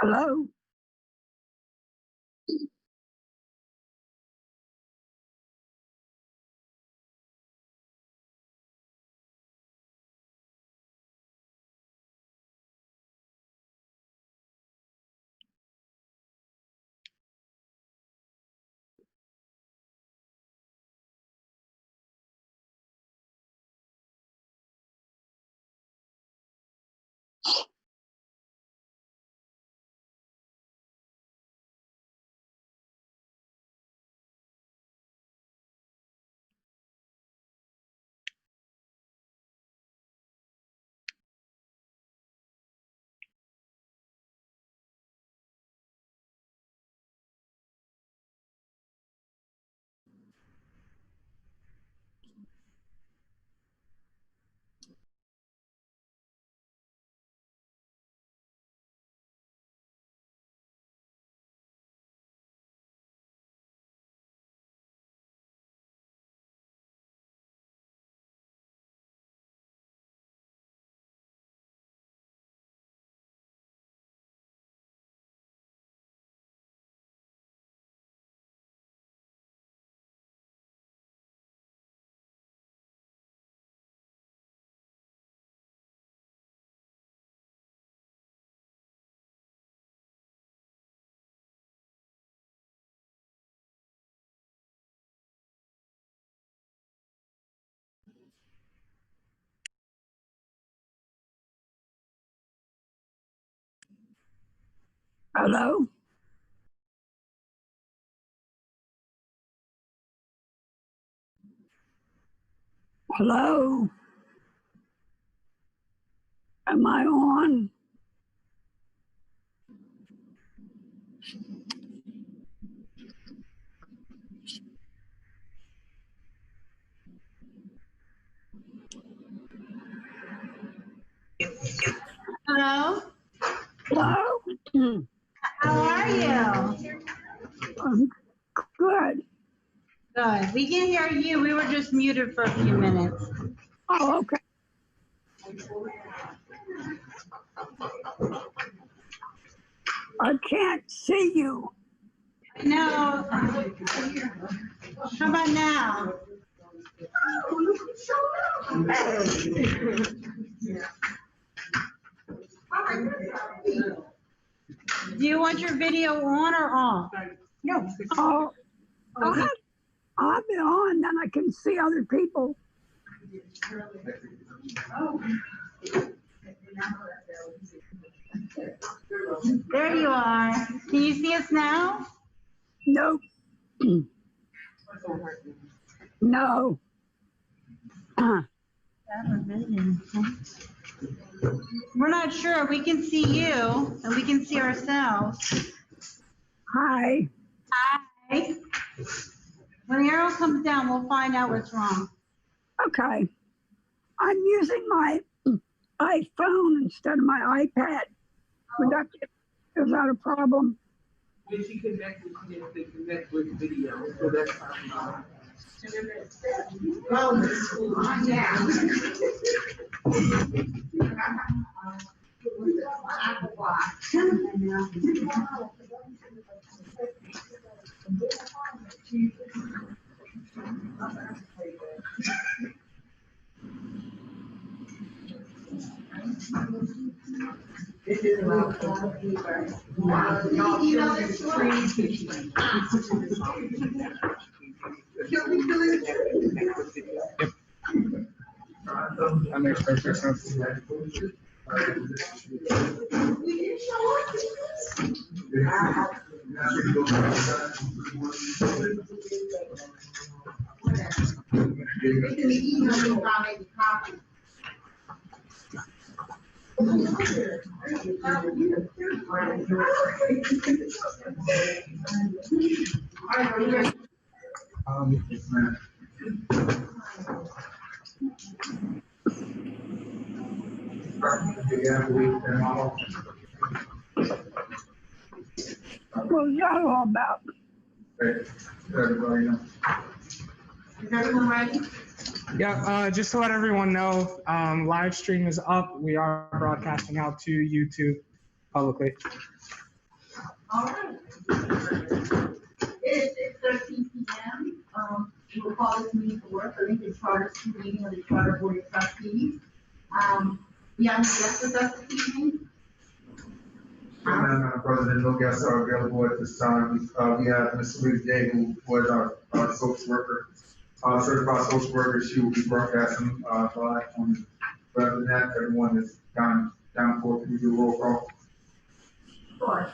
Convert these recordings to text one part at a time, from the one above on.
Hello? Hello? Hello? Am I on? Hello, Hello? how are you? I'm good. Good. We can hear you. We were just muted for a few minutes. Oh, okay. I can't see you. No. How about now? Do you want your video on or off? No. Oh, I'll be on, then I can see other people. There you are. Can you see us now? Nope. No. We're not sure. We can see you and we can see ourselves. Hi. Hi. When the arrow comes down, we'll find out what's wrong. Okay. I'm using my iPhone instead of my iPad. Is that a problem? When she connect with video, so that's how. That makes perfect sense. What was that all about? Is everyone ready? Yeah, just to let everyone know, live stream is up. We are broadcasting out to YouTube publicly. All right. It is 6:13 p.m. We will call this meeting to order for Lincoln Charter School meeting of the Charter Board of Trustees. We have no guests with us this evening. Madam President, no guests are available at this time. We have Ms. Louise Day, who was our social worker, certified social worker. She will be broadcasting live on. Rather than that, everyone is down for to do roll call. Sure.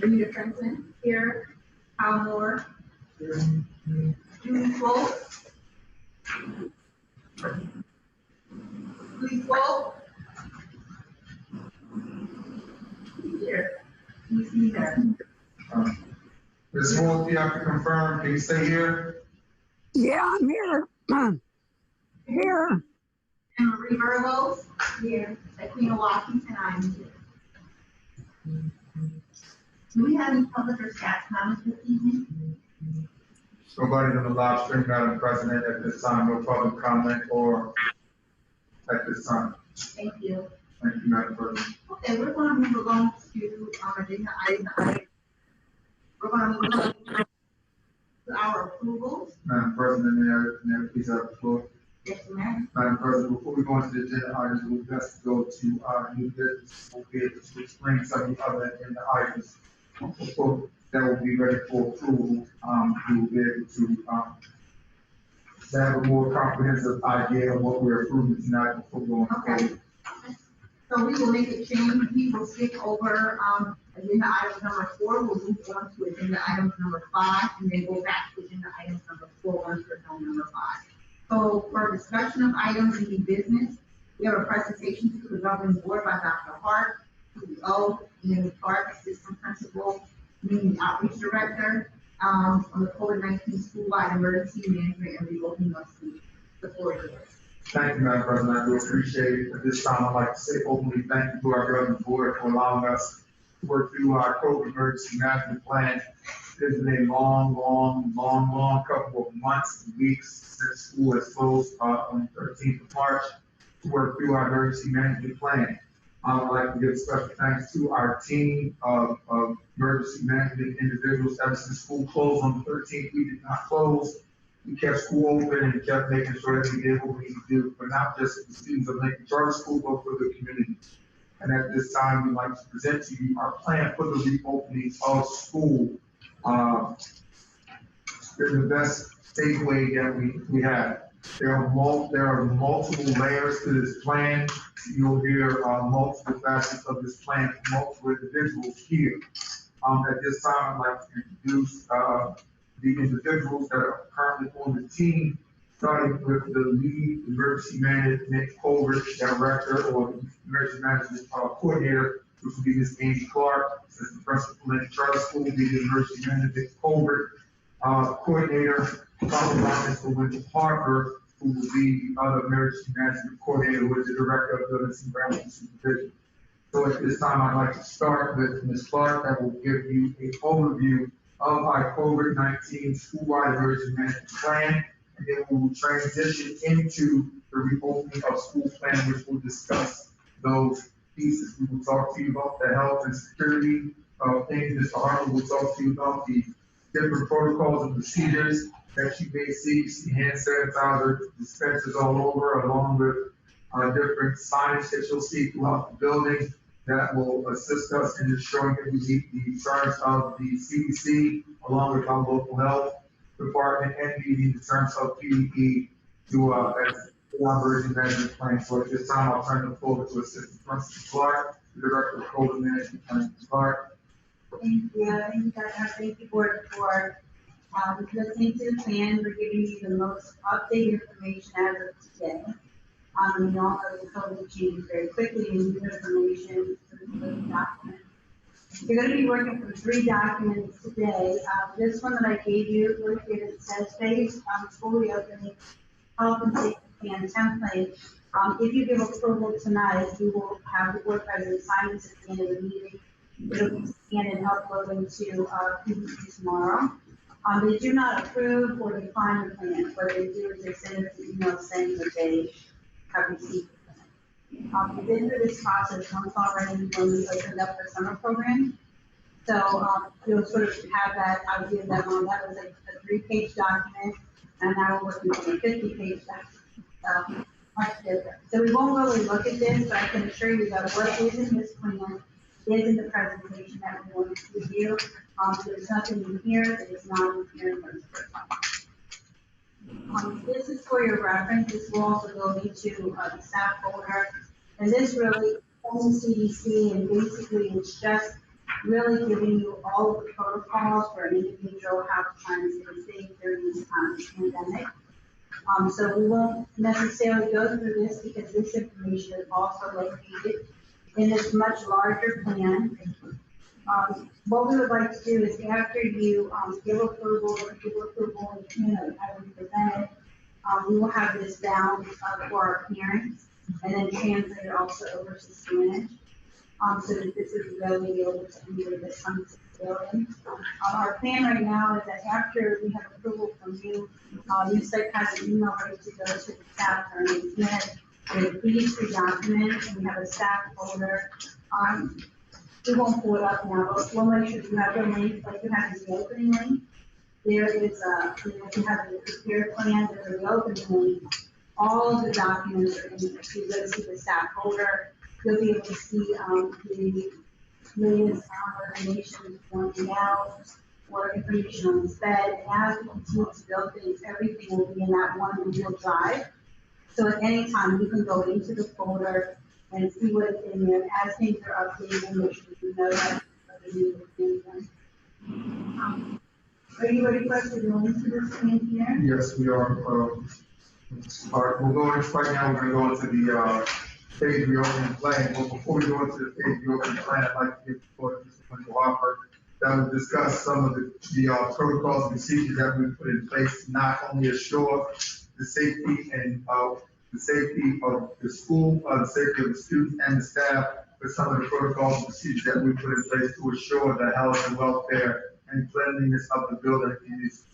Rita Franklin here. Hal Moore. Julie Swope. Julie Swope. Here. You see her. Ms. Swope, you have to confirm. Can you stay here? Yeah, I'm here. Here. And Marie Burgos. Here. Aquina Washington, I'm here. Do we have any public or staff comments this evening? Nobody on the live stream, Madam President, at this time. No public comment or at this time. Thank you. Thank you, Madam President. Okay, we're going to move along to agenda item. We're going to move on to our approvals. Madam President, may I please have the floor? Yes, ma'am. Madam President, before we go into the agenda items, we'll best go to our new business. We'll be able to explain some of the other agenda items. Before that will be ready for approval, we will be able to have a more comprehensive idea of what we're approving tonight before going forward. Okay. So we will make a change. We will skip over agenda item number 4. We'll move on to agenda item number 5, and then go back to agenda item number 4 once we're done number 5. So for discussion of items in the business, we have a presentation to the governing board by Dr. Hart, CEO, Ian Clark, Assistant Principal, Community Outreach Director, on the COVID-19 school-wide emergency management and reopening of schools. The floor is yours. Thank you, Madam President. I do appreciate it. At this time, I'd like to say openly thank you to our governing board for allowing us to work through our COVID emergency management plan. It's been a long couple of months and weeks since school has closed on the 13th of March to work through our emergency management plan. I'd like to give special thanks to our team of emergency management individuals. Ever since school closed on the 13th, we did not close. We kept school open and kept making sure that we did what we need to do, but not just for the students of Lincoln Charter School, but for the community. And at this time, we'd like to present to you our plan for the reopening of school. It's been the best takeaway that we have. There are multiple layers to this plan. You'll hear multiple facets of this plan from multiple individuals here. At this time, I'd like to introduce the individuals that are currently on the team, starting with the lead emergency management COVID director or emergency management coordinator, which will be Ms. Amy Clark, assistant principal in charter school, will be the emergency management COVID coordinator, followed by Mr. Winter Parker, who will be the other emergency management coordinator, who is the director of buildings and ground supervision. So at this time, I'd like to start with Ms. Clark, that will give you an overview of our COVID-19 school-wide emergency management plan, and then we will transition into the reopening of school plan, which will discuss those pieces. We will talk to you about the health and security things. Mr. Harper will talk to you about the different protocols and procedures that you may see. You see hand sanitizer dispensers all over, along with different signage that you'll see throughout the building that will assist us in ensuring that we meet the terms of the CDC, along with our local health department, and meeting the terms of PPE to as the emergency management plan. So at this time, I'll turn the floor to Assistant Principal Clark, the Director of COVID Management Plan. Clark. Thank you. Thank you, Dr. Hart. Thank you, board, for listening to the plan. We're giving you the most updated information as of today. We know that the COVID changes very quickly, and new information for the document. You're going to be working from 3 documents today. This one that I gave you, look at it, says phase school reopening, health and safety plan template. If you give approval tonight, you will have the board president sign this at the end of the meeting. It'll be scanned and uploaded to PPE tomorrow. They do not approve or define the plan. What they do is they send us an email saying that they have received the plan. We've been through this process once already when we opened up the summer program. So, you'll sort of have that idea that, that was a 3-page document, and now we're working on a 50-page document. Much different. So we won't really look at this, but I can assure you that what is in this plan is in the presentation that we want to give you. There's nothing in here that is not in here in terms of this is for your reference. This will also go into the staff folder. And this really owns CDC, and basically it's just really giving you all of the protocols for an individual, how to try and stay safe during this pandemic. So we won't necessarily go through this because this information is also located in this much larger plan. What we would like to do is after you give approval, and having presented, we will have this bound for our parents and then translate it also over to Spanish. So that this is really able to enter this building. Our plan right now is that after we have approval from you, USIC has an email ready to go to the staff or with these 3 documents, and we have a staff folder. We won't pull it up now, but we'll make sure you have the link, like you have the opening link. There is if you have the prepared plan, there's a reopening link. All of the documents are in there. So you go to the staff folder, you'll be able to see the latest information pointing out or information on the bed. As we continue to build things, everything will be in that one Google Drive. So at any time, you can go into the folder and see what is in there. As things are updated, make sure you know that you need them. Are you ready for us to go into this thing here? Yes, we are. All right, we'll go into right now. We're going to go into the phase reopening plan. But before we go into the phase reopening plan, I'd like to give the floor to Mr. Wendell Hopper that will discuss some of the protocols and procedures that we put in place to not only assure the safety and the safety of the school, the safety of the students and the staff, but some of the protocols and procedures that we put in place to assure the health and welfare and cleanliness of the building in these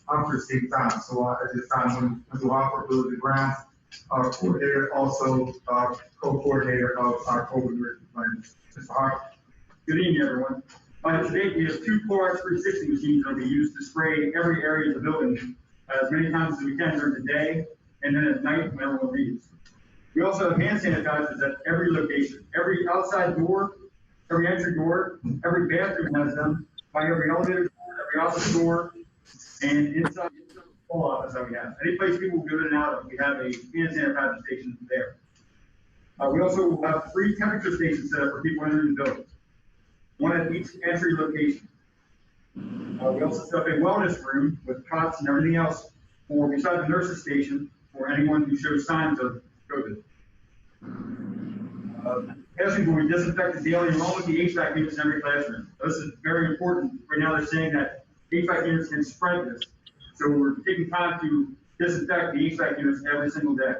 unforeseen times. So at this time, when Mr. Hopper, Building Grounds coordinator, also co-coordinator of our COVID plan. Mr. Hopper. Good evening, everyone. Today, we have 2 Clorox 360 machines that will be used to spray every area of the building as many times as we can during the day and then at night when everyone leaves. We also have hand sanitizers at every location. Every outside door, every entry door, every bathroom has them, by every elevator door, every office door, and inside the full office that we have. Any place people go in and out of, we have a hand sanitizer station there. We also have 3 temperature stations set up for people entering the building, 1 at each entry location. We also set up a wellness room with cots and everything else for beside the nurse's station for anyone who shows signs of COVID. Classrooms will be disinfected daily along with the HVAC units in every classroom. This is very important. Right now they're saying that HVAC units can spread this. So we're taking time to disinfect the HVAC units every single day.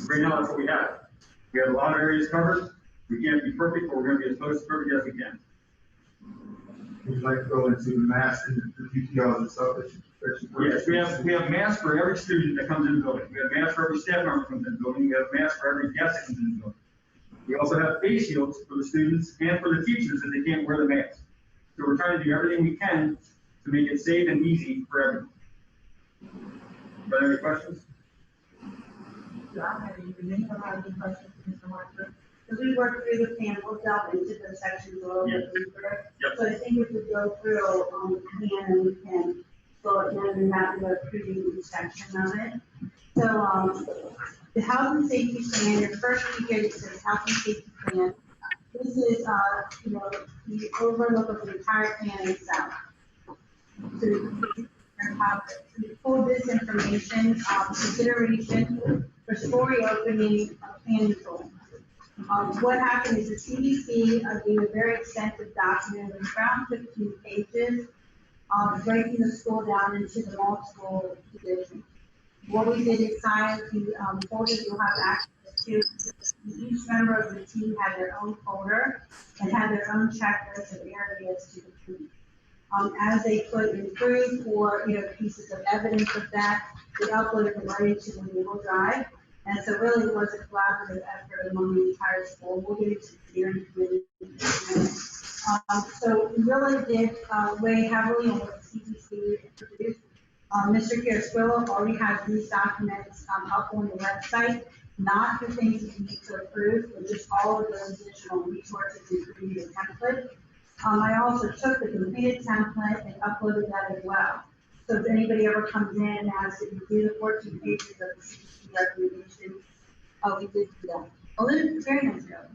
Right now that's what we have. We have a lot of areas covered. We can't be perfect, but we're going to be as close to perfect as we can. Would you like to go into the masks and the PPRs and stuff that you Yes, we have masks for every student that comes in the building. We have masks for every staff member that comes in the building. We have masks for every guest that comes in the building. We also have face shields for the students and for the teachers if they can't wear the mask. So we're trying to do everything we can to make it safe and easy for everyone. Are there any questions? As we work through the plan, we'll delve into those sections a little bit deeper. Yep. So I think if we go through the plan and we can slow it down and not go through each section of it. So the health and safety plan, your first feature that says health and safety plan. This is the overlook of the entire plan itself. So we pull this information, consideration for story opening planning tool. What happened is the CDC gave a very extensive document of around 15 pages, breaking the school down into the multiple divisions. What we did inside the folders you'll have access to, each member of the team had their own folder and had their own checklist of areas to complete. As they put in proof or pieces of evidence of that, they uploaded them right into the Google Drive. And so really it was a collaborative effort among the entire school. We'll get into the steering committee in a minute. So we really did weigh heavily on what the CDC produced. Mr. Carasquillo already has these documents up on the website, not the things that you need to approve, but just all of those additional resources, including the template. I also took the completed template and uploaded that as well. So if anybody ever comes in and asks if you do the 14 pages of the CDC recommendation, we did do that. Oh, this is very nice, though.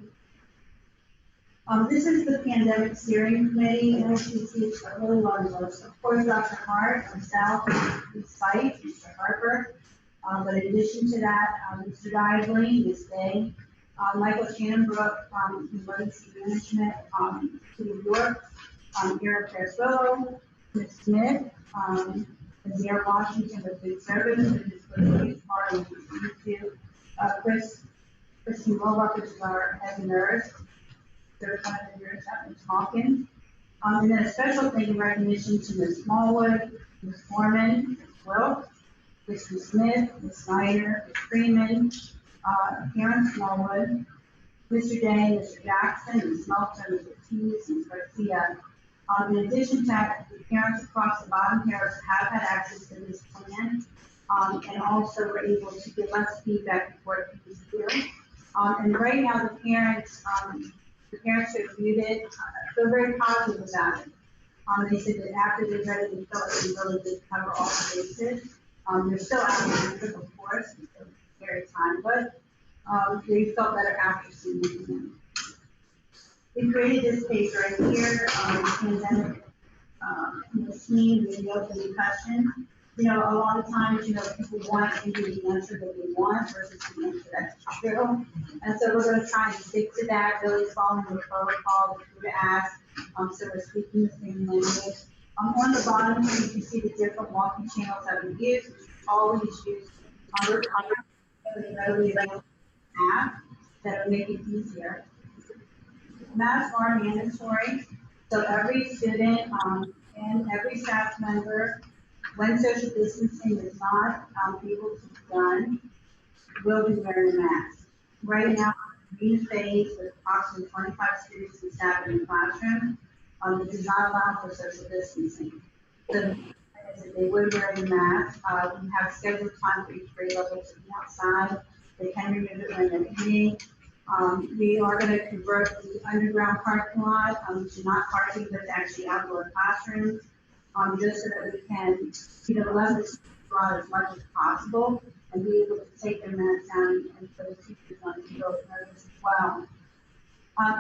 This is the pandemic steering committee, and as you can see, it's a really large list. Of course, Dr. Hart, myself, Ms. Fife, Mr. Harper. But in addition to that, Mr. Dively, Ms. Day, Michael Shannonbrook from Emergency Management, City of York, Eric Carasquillo, Ms. Smith, Ms. Washington with Food Service, Ms. Martin, Christine Wolbach, which is our head nurse. There's one of the nurses, Ms. Hawkins. And then a special thank you recognition to Ms. Smallwood, Ms. Foreman, Ms. Wilk, Mr. Smith, Ms. Snyder, Ms. Freeman, Karen Smallwood, Mr. Day, Mr. Jackson, Ms. Melton, Ms. Ortiz, Ms. Garcia. In addition to that, the parents across the bottom here have had access to this plan, and also were able to give us feedback before it was here. And right now, the parents who reviewed it feel very positive about it. They said that after they read it, they felt like we really did cover all the bases. They're still active, of course, it's very time, but they felt better after seeing it. We created this page right here, pandemic scene, the open question. You know, a lot of times, you know, people want to give the answer that they want versus the answer that's true. And so we're going to try and stick to that, really following the protocol that we ask. So we're speaking the same language. On the bottom here, you can see the different walking channels that we use. We always use readily available apps that will make it easier. Masks are mandatory, so every student and every staff member, when social distancing is not able to be done, will be wearing a mask. Right now, we phase with approximately 25 students and staff in the classroom. It does not allow for social distancing. So they would wear the mask. We have scheduled time for each grade level to be outside. They can remove it when they're eating. We are going to convert the underground parking lot to not parking, but to actually outdoor classrooms, just so that we can, let the students go out as much as possible and be able to take their masks down and for the teachers on the field as well.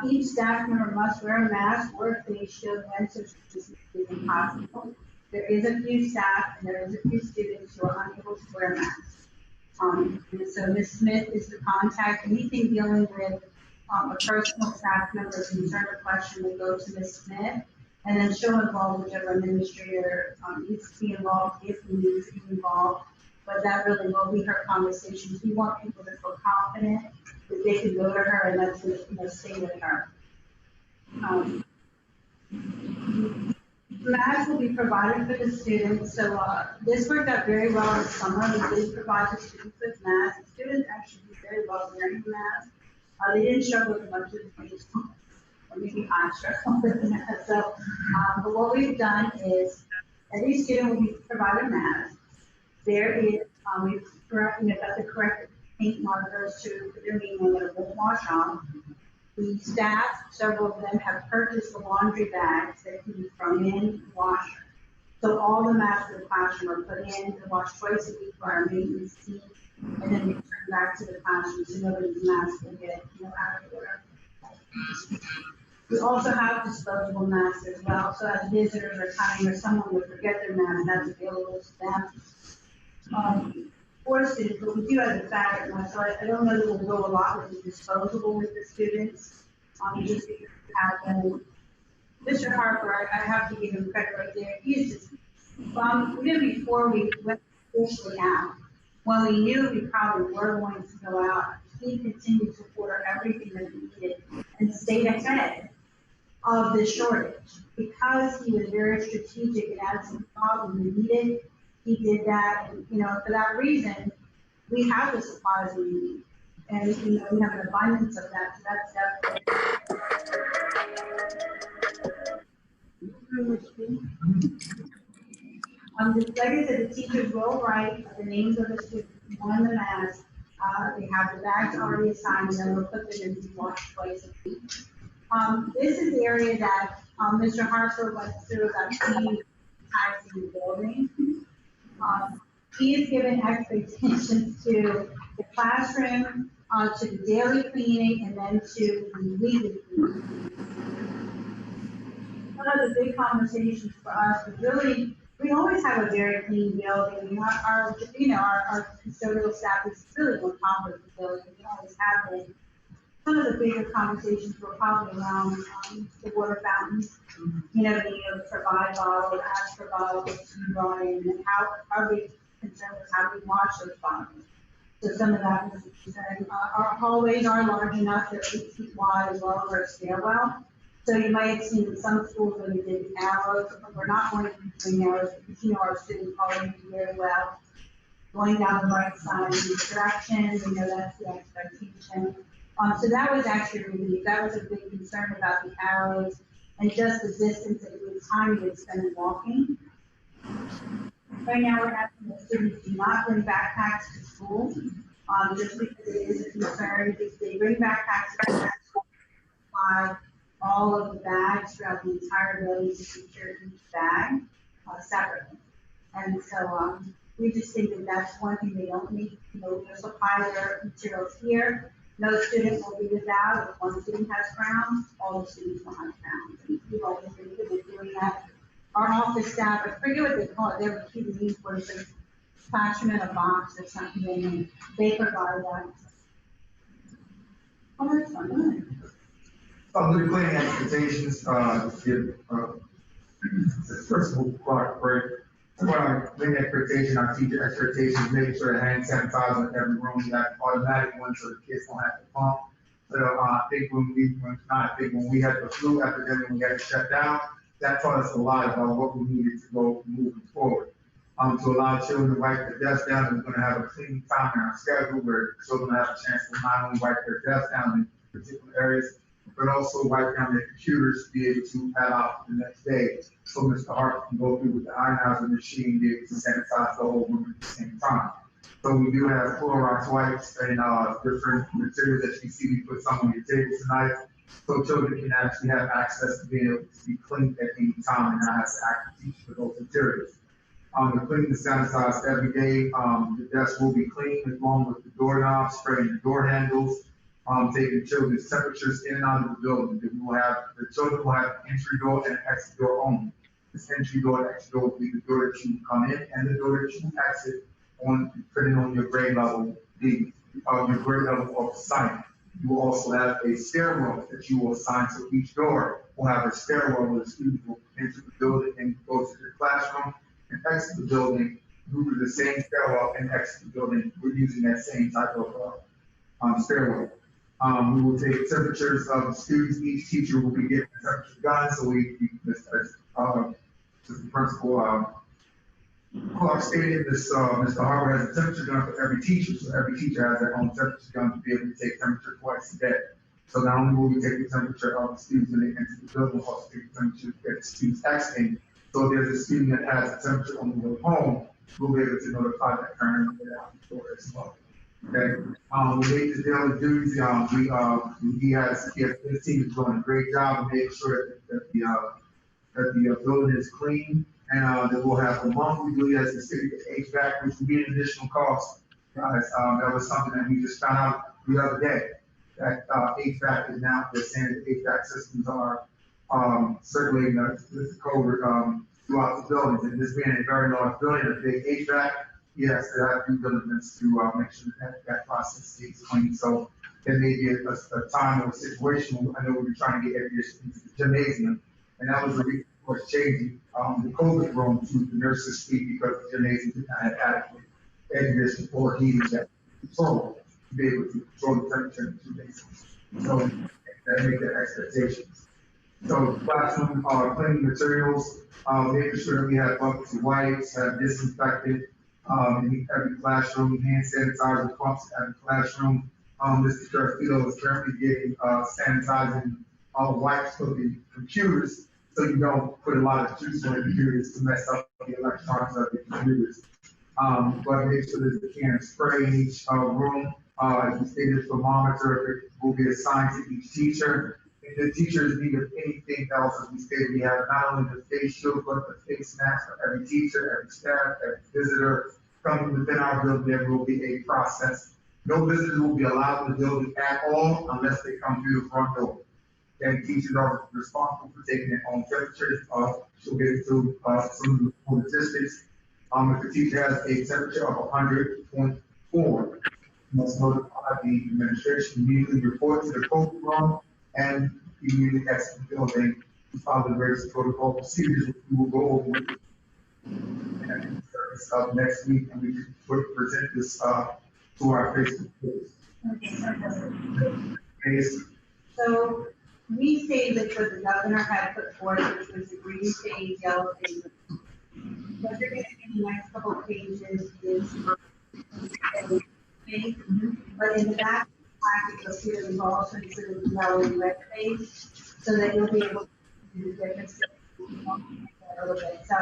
Each staff member must wear a mask or a face shield when social distancing is impossible. There is a few staff and there is a few students who are unable to wear masks. And so Ms. Smith is the contact. Anything dealing with a personal staff member concern or question will go to Ms. Smith, and then she'll involve whichever administrator needs to be involved if we need to be involved. But that really will be her conversations. We want people to feel confident that they can go to her and that's going to stay with her. Masks will be provided for the students. So this worked out very well in the summer. We did provide the students with masks. The students actually did very well wearing the mask. They didn't struggle with much of the face, or maybe I struggled with the mask. So, but what we've done is every student will be provided a mask. There is, we've got the correct paint markers to put their name on that it won't wash off. The staff, several of them, have purchased the laundry bags that can be thrown in the washer. So all the masks in the classroom are put in and washed twice a week by our maintenance team, and then returned back to the classroom so nobody's mask will get out of order. We also have disposable masks as well. So as visitors are coming or someone would forget their mask, that's available to them. For students, but we do have the fabric one, so I don't know that we'll go a lot with the disposable with the students. Just because we have them. Mr. Harper, I have to give him credit right there. He's just, even before we went officially out, when we knew we probably were going to go out, he continued to order everything that we needed and stayed ahead of the shortage. Because he was very strategic and as he thought we needed, he did that, and for that reason, we have the supplies we need. And, you know, we have an abundance of that, so that's definitely. Like I said, the teachers will write the names of the students on the mask. They have the bags already assigned, and then we'll put them in the wash twice a week. This is the area that, Mr. Harper went through about cleaning the building. He has given expectations to the classroom, to the daily cleaning, and then to the weekly cleaning. One of the big conversations for us was really, we always have a very clean building. Our custodial staff is really on top of the building. We always have it. Some of the bigger conversations were probably around the water fountains. You know, being able to provide bottles, ask for bottles to be brought in, and how our big concern was how do we wash those bottles. So some of that was concerned. Our hallways are large enough, they're 8 feet wide as well as our stairwell. So you might have seen in some schools where they did arrows, but we're not going to be doing arrows because, you know, our students already do very well. Going down the right side of the direction, we know that's the expectation. So that was actually relief. That was a big concern about the arrows and just the distance and the time you would spend walking. Right now, we're asking the students do not bring backpacks to school, just because it is a concern. If they bring backpacks to school, all of the bags throughout the entire building to secure each bag separately. And so we just think that that's one thing they don't need. You know, we'll supply their materials here. No student will be without. If one student has crowns, all the students will have crowns. And we've always been good at doing that. Our office staff, I forget what they call it, they were keeping these for the classroom in a box or something, and they provide that. Oh, that's fun. The cleaning expectations, first of all, cleaning expectation, our teacher expectations, making sure the hand sanitizer in every room, we have automatic ones so the kids don't have to pump. So I think when we had the flu epidemic, we had to shut down, that taught us a lot about what we needed to go moving forward. To allow children to wipe their desks down, and we're gonna have a cleaning time in our schedule where children have a chance to not only wipe their desks down in particular areas, but also wipe down their computers to be able to add out the next day. So Mr. Hart can go through with the ionizer machine, be able to sanitize the whole room at the same time. So we do have Clorox wipes and different materials that you see. We put some on your table tonight, so children can actually have access to being able to be cleaned at any time and not have to actually teach for those materials. The cleaning is sanitized every day. The desk will be cleaned along with the doorknobs, spraying the door handles, taking children's temperatures in and out of the building. The children will have an entry door and an exit door only. This entry door and exit door will be the door that you come in and the door that you exit on, depending on your grade level, your grade level of site. You will also have a stairwell that you will assign to each door. Will have a stairwell where the students will enter the building and go to their classroom and exit the building through the same stairwell and exit the building. We're using that same type of stairwell. We will take temperatures of the students. Each teacher will be given a temperature gun. So the principal Clark stated this, Mr. Harper has a temperature gun for every teacher. So every teacher has their own temperature gun to be able to take temperature twice a day. So not only will we take the temperature of the students when they enter the building, we'll also take the temperature that the students exiting. So if there's a student that has a temperature on the way home, we'll be able to notify that parent and get out the door as well. Okay. We make the daily duties. His team is doing a great job of making sure that the building is clean, and that we'll have a monthly duty as the city HVAC, which will be an additional cost. Guys, that was something that we just found out the other day. That HVAC is now, they're saying that HVAC systems are circulating the code throughout the buildings, and this being a very large building, a big HVAC. Yes, there have due diligence to make sure that process stays clean. So there may be a time or a situation. I know we were trying to get air conditioning into the gymnasium, and that was the reason for changing the COVID room to the nurses' suite because the gymnasium did not have adequate air conditioning or heating that control to be able to control the temperature in the gymnasium. So that make their expectations. So classroom cleaning materials, making sure that we have buckets of wipes, have disinfected. in every classroom, hand sanitizer pumps at the classroom. Mr. Castillo is currently getting, sanitizing wipes for the computers, so you don't put a lot of juice on the computers to mess up the electronics of the computers. But make sure there's a can of spray in each, room. As we stated, thermometer will be assigned to each teacher. If the teachers need anything else, as we stated, we have not only the face shield, but the face mask for every teacher, every staff, every visitor coming within our building. There will be a process. No visitors will be allowed in the building at all unless they come through the front door. Then teachers are responsible for taking their own temperatures. She'll get into some of the statistics. If the teacher has a temperature of 100.4, must notify the administration, immediately report to the COVID room, and immediately exit the building to follow the various protocol procedures which we will go over with and next week, and we can present this to our Facebook page. So we stated what the governor had put forth, which was the green phase, yellow phase. What you're gonna see in the next couple of pages is, but in the back, you'll see that we've also considered the yellow and red phase, so that you'll be able to do the difference a little bit. So,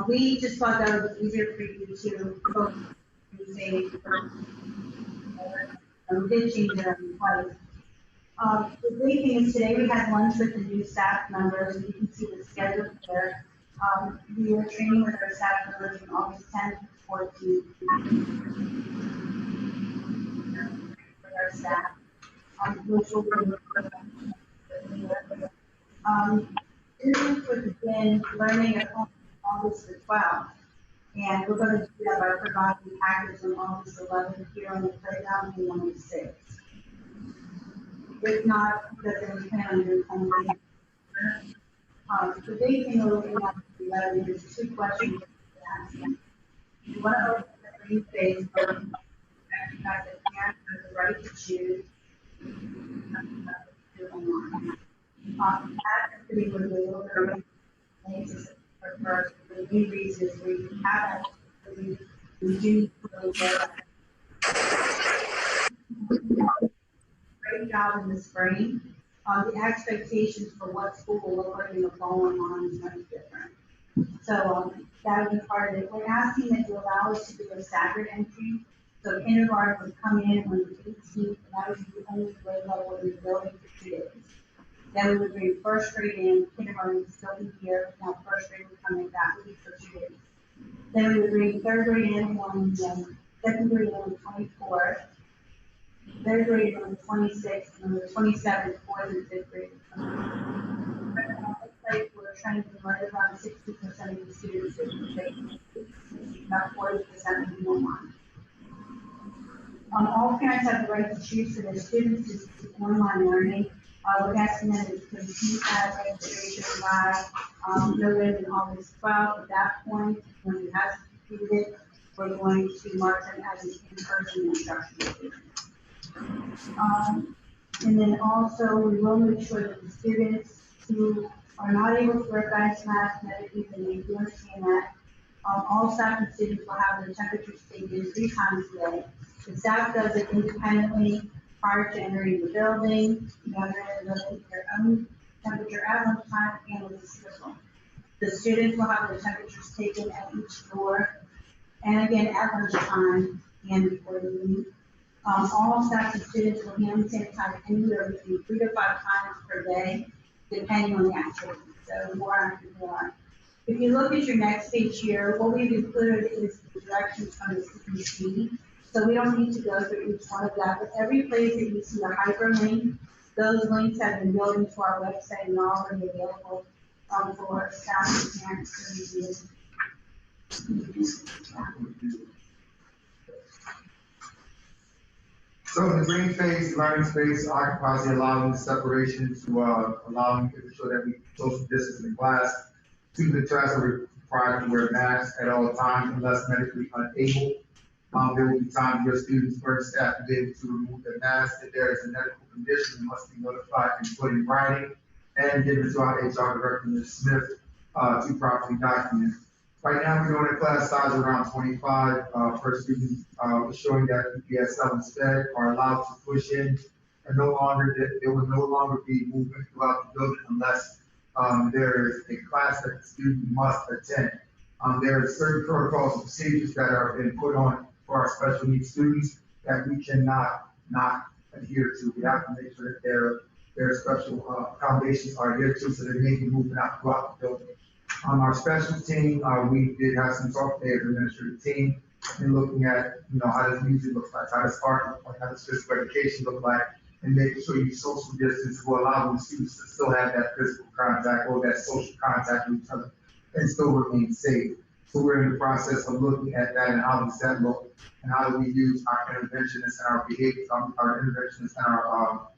we just thought that would be easier for you to both say, we did change it up twice. The big thing is today we had lunch with the new staff members, and you can see the schedule there. We were training with our staff members from August 10th to 14th. With our staff, which will be students would begin learning at home on August the 12th. And we're going to do that by providing packets on August 11th here on the playground and on the 6th. If not, that then we plan on doing something. The big thing we're looking at the letter is two questions to ask. What are the green phase for the fact that parents have the right to choose? That could be with a little bit of basis for first. The new reason is we have we do really great job in the spring. The expectations for what school will look like in the fall and on is much different. So that would be part of it. We're asking that you allow us to do a staggered entry. So kindergarten would come in on the 18th, and that would be the only grade level in the building for 2 days. Then we would bring first grade in, kindergarten would still be here, now first grade would come in that week for 2 days. Then we would bring third grade in on second grade on the 24th, third grade on the 26th, and on the 27th, fourth and fifth grade. We're trying to convert around 60% of the students to grade, about 40% of the online. All parents have the right to choose for their students to do online learning. We're asking them to complete that registration by no later than August 12th. At that point, when he has completed it, we're going to mark them as an in-person instruction student. And then also, we will make sure that the students who are not able to wear face masks medically, and they do understand that, all staff and students will have their temperatures taken 3 times a day. The staff does it independently prior to entering the building. The other will take their own temperature at lunchtime and with the system. The students will have their temperatures taken at each door, and again at lunchtime and before they leave. All staff and students will hand sanitize anywhere between 3 to 5 times per day, depending on the activity. So more after more. If you look at your next page here, what we've included is the directions from the CDC. So we don't need to go through each one of that, but every place that you see a hyperlink, those links have been built into our website and are already available for staff and parents to review. So in the green phase, learning space occupies the allowing separation to allowing to show that we social distance in class. Students are required to wear masks at all times unless medically unable. There will be times where students or staff will be able to remove their masks. If there is a medical condition, it must be notified and put in writing and given to our HR director, Ms. Smith, to properly document. Right now, we're doing a class size around 25 per student, showing that ESL instead are allowed to push in, and there will no longer be movement throughout the building unless there is a class that the student must attend. There are certain protocols and procedures that are been put on for our special needs students that we cannot not adhere to. We have to make sure that their special accommodations are adhered to, so they may be moving out throughout the building. On our special team, we did have some talk today as an administrative team and looking at, how does music look like, how does art look like, how does physical education look like, and making sure you social distance will allow the students to still have that physical contact or that social contact with each other and still remain safe. So we're in the process of looking at that and how does that look and how do we use our interventionists and our behaviors, our interventionists and our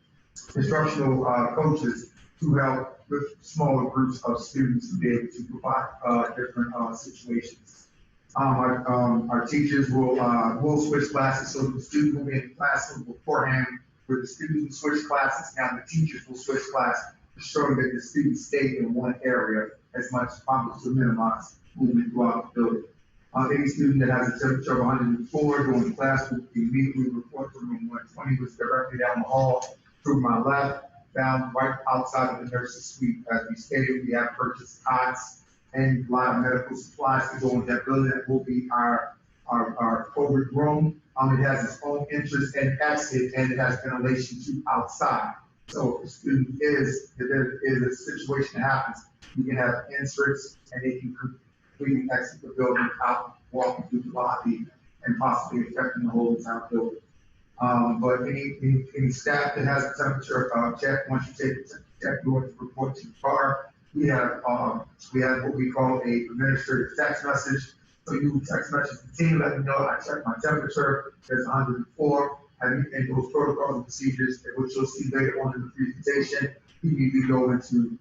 instructional coaches to help with smaller groups of students to be able to provide different situations. Our teachers will switch classes, so the student will be in the classroom beforehand where the students will switch classes. Now the teachers will switch classes, ensuring that the students stay in one area as much as possible to minimize movement throughout the building. Any student that has a temperature of 104 during class will immediately report to room 120, which is directly down the hall to my left, down right outside of the nurse's suite. As we stated, we have purchased cots and a lot of medical supplies to go in that building. That will be our COVID room. It has its own entrance and exit, and it has ventilation to outside. So if the student if there is a situation that happens, we can have inserts and they can completely exit the building without walking through the lobby and possibly affecting the whole entire building. But any staff that has a temperature check, once you take the check, you want to report to the car. We have what we call a administrative text message. So you text message the team, let them know I checked my temperature, there's 104, and those protocols and procedures, which you'll see later on in the presentation, immediately go into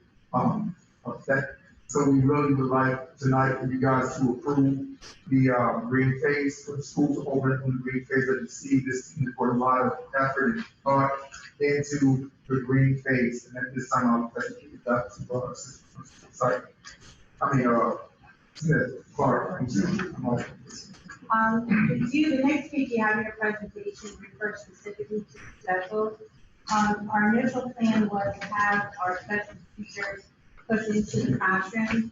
effect. So we really would like tonight for you guys to approve the green phase. For the schools to open in the green phase, that you see this team put a lot of effort and thought into the green phase. And at this time, I'll kick it back to our assistant site. Smith, Clark. The next page you have in your presentation refers specifically to specials. Our initial plan was to have our special teachers push into the classroom.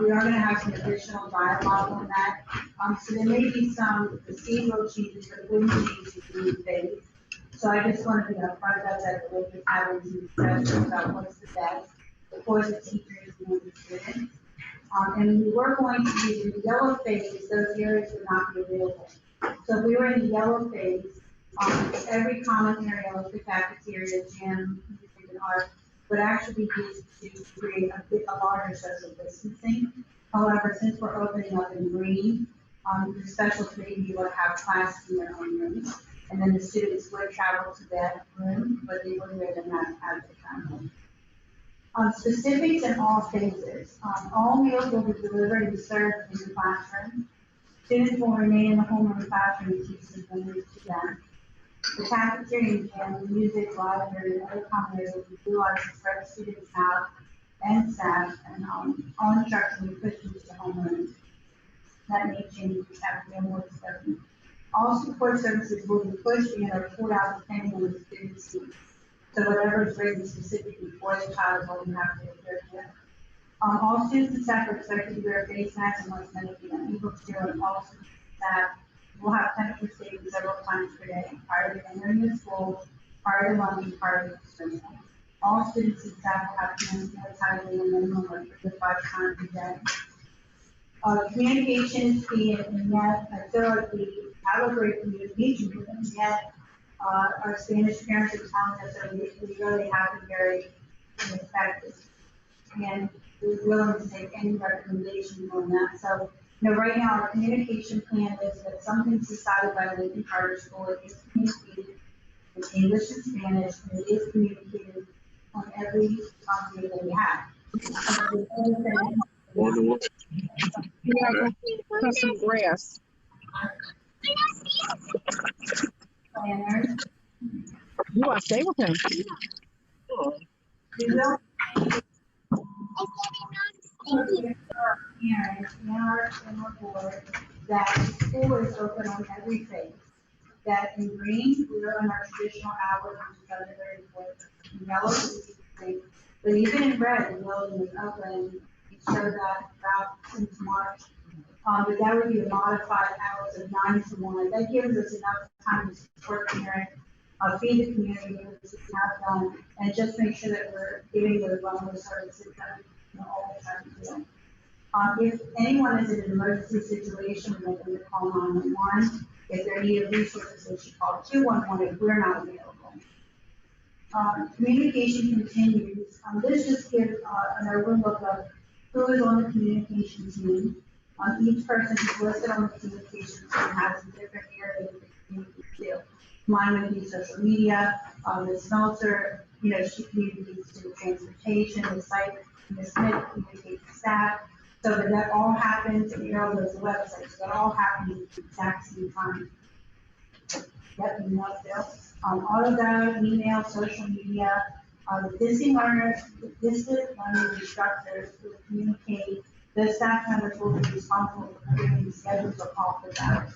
We are going to have some additional dialogue on that. So there may be some procedural changes, but it wouldn't change the green phase. So I just want to be upfront about that, we'll be having some discussion about what's the best for the teachers and the students. And we were going to use in the yellow phase, those areas would not be available. So if we were in the yellow phase, every common area like the cafeteria, gym, music and art would actually be used to create a larger social distancing. However, since we're opening up in green, the specials may be able to have classes in their own rooms. And then the students would travel to that room, but they would rather not have the time. Specifics in all phases. All meals will be delivered and served in the classroom. Students will remain in the homeroom classroom and teachers will move to them. The cafeteria and gym, music, library, and other common areas will be utilized to spread students out and staff, and all instruction will be pushed into the homeroom. That may change after more discussion. All support services will be pushed in or pulled out depending on the student's needs. So whatever is written specifically for the child is what we have to adhere to. All students and staff are expected to wear face masks unless medically unable to, and all students and staff will have temperature taken several times per day prior to entering the school, prior to lunch, and prior to dismissal. All students and staff will have hands sanitizing a minimum of 5 times a day. Communication is key, and yet I feel like we have a great communication with them, yet our Spanish parents are telling us that we really have to be very effective. And we're willing to take any recommendations on that. So, right now our communication plan is that something's decided by the Lincoln Charter School. It is communicated in English and Spanish, and it is communicated on every day that we have. Cut some grass. Planners. You want to stay with him? We will. parents and our board that the school is open on every phase. That in green, we're on our traditional hours, which is under very important. In yellow, is the same. But even in red, the building is open. We show that about since March. But that would be the modified hours of 9 to 1. That gives us enough time to support parents, feed the community, which we have done, and just make sure that we're giving those wellness services that we all the time do. If anyone is in an emergency situation, they can call 911. If they're in need of resources, they should call 211 if we're not available. Communication continues. This just gives an overlook of who is on the communication team. Each person who's listed on the communication team has a different area that they communicate to. Mine would be social media. Ms. Meltzer, she communicates to transportation, the site. Ms. Smith communicates to staff. So that all happens, and Carol does the website, so that all happens at the exact same time. Yep, email still. All of that, email, social media, the distance learners, the distance learning instructors who communicate, the staff members will be responsible for creating schedules of office hours.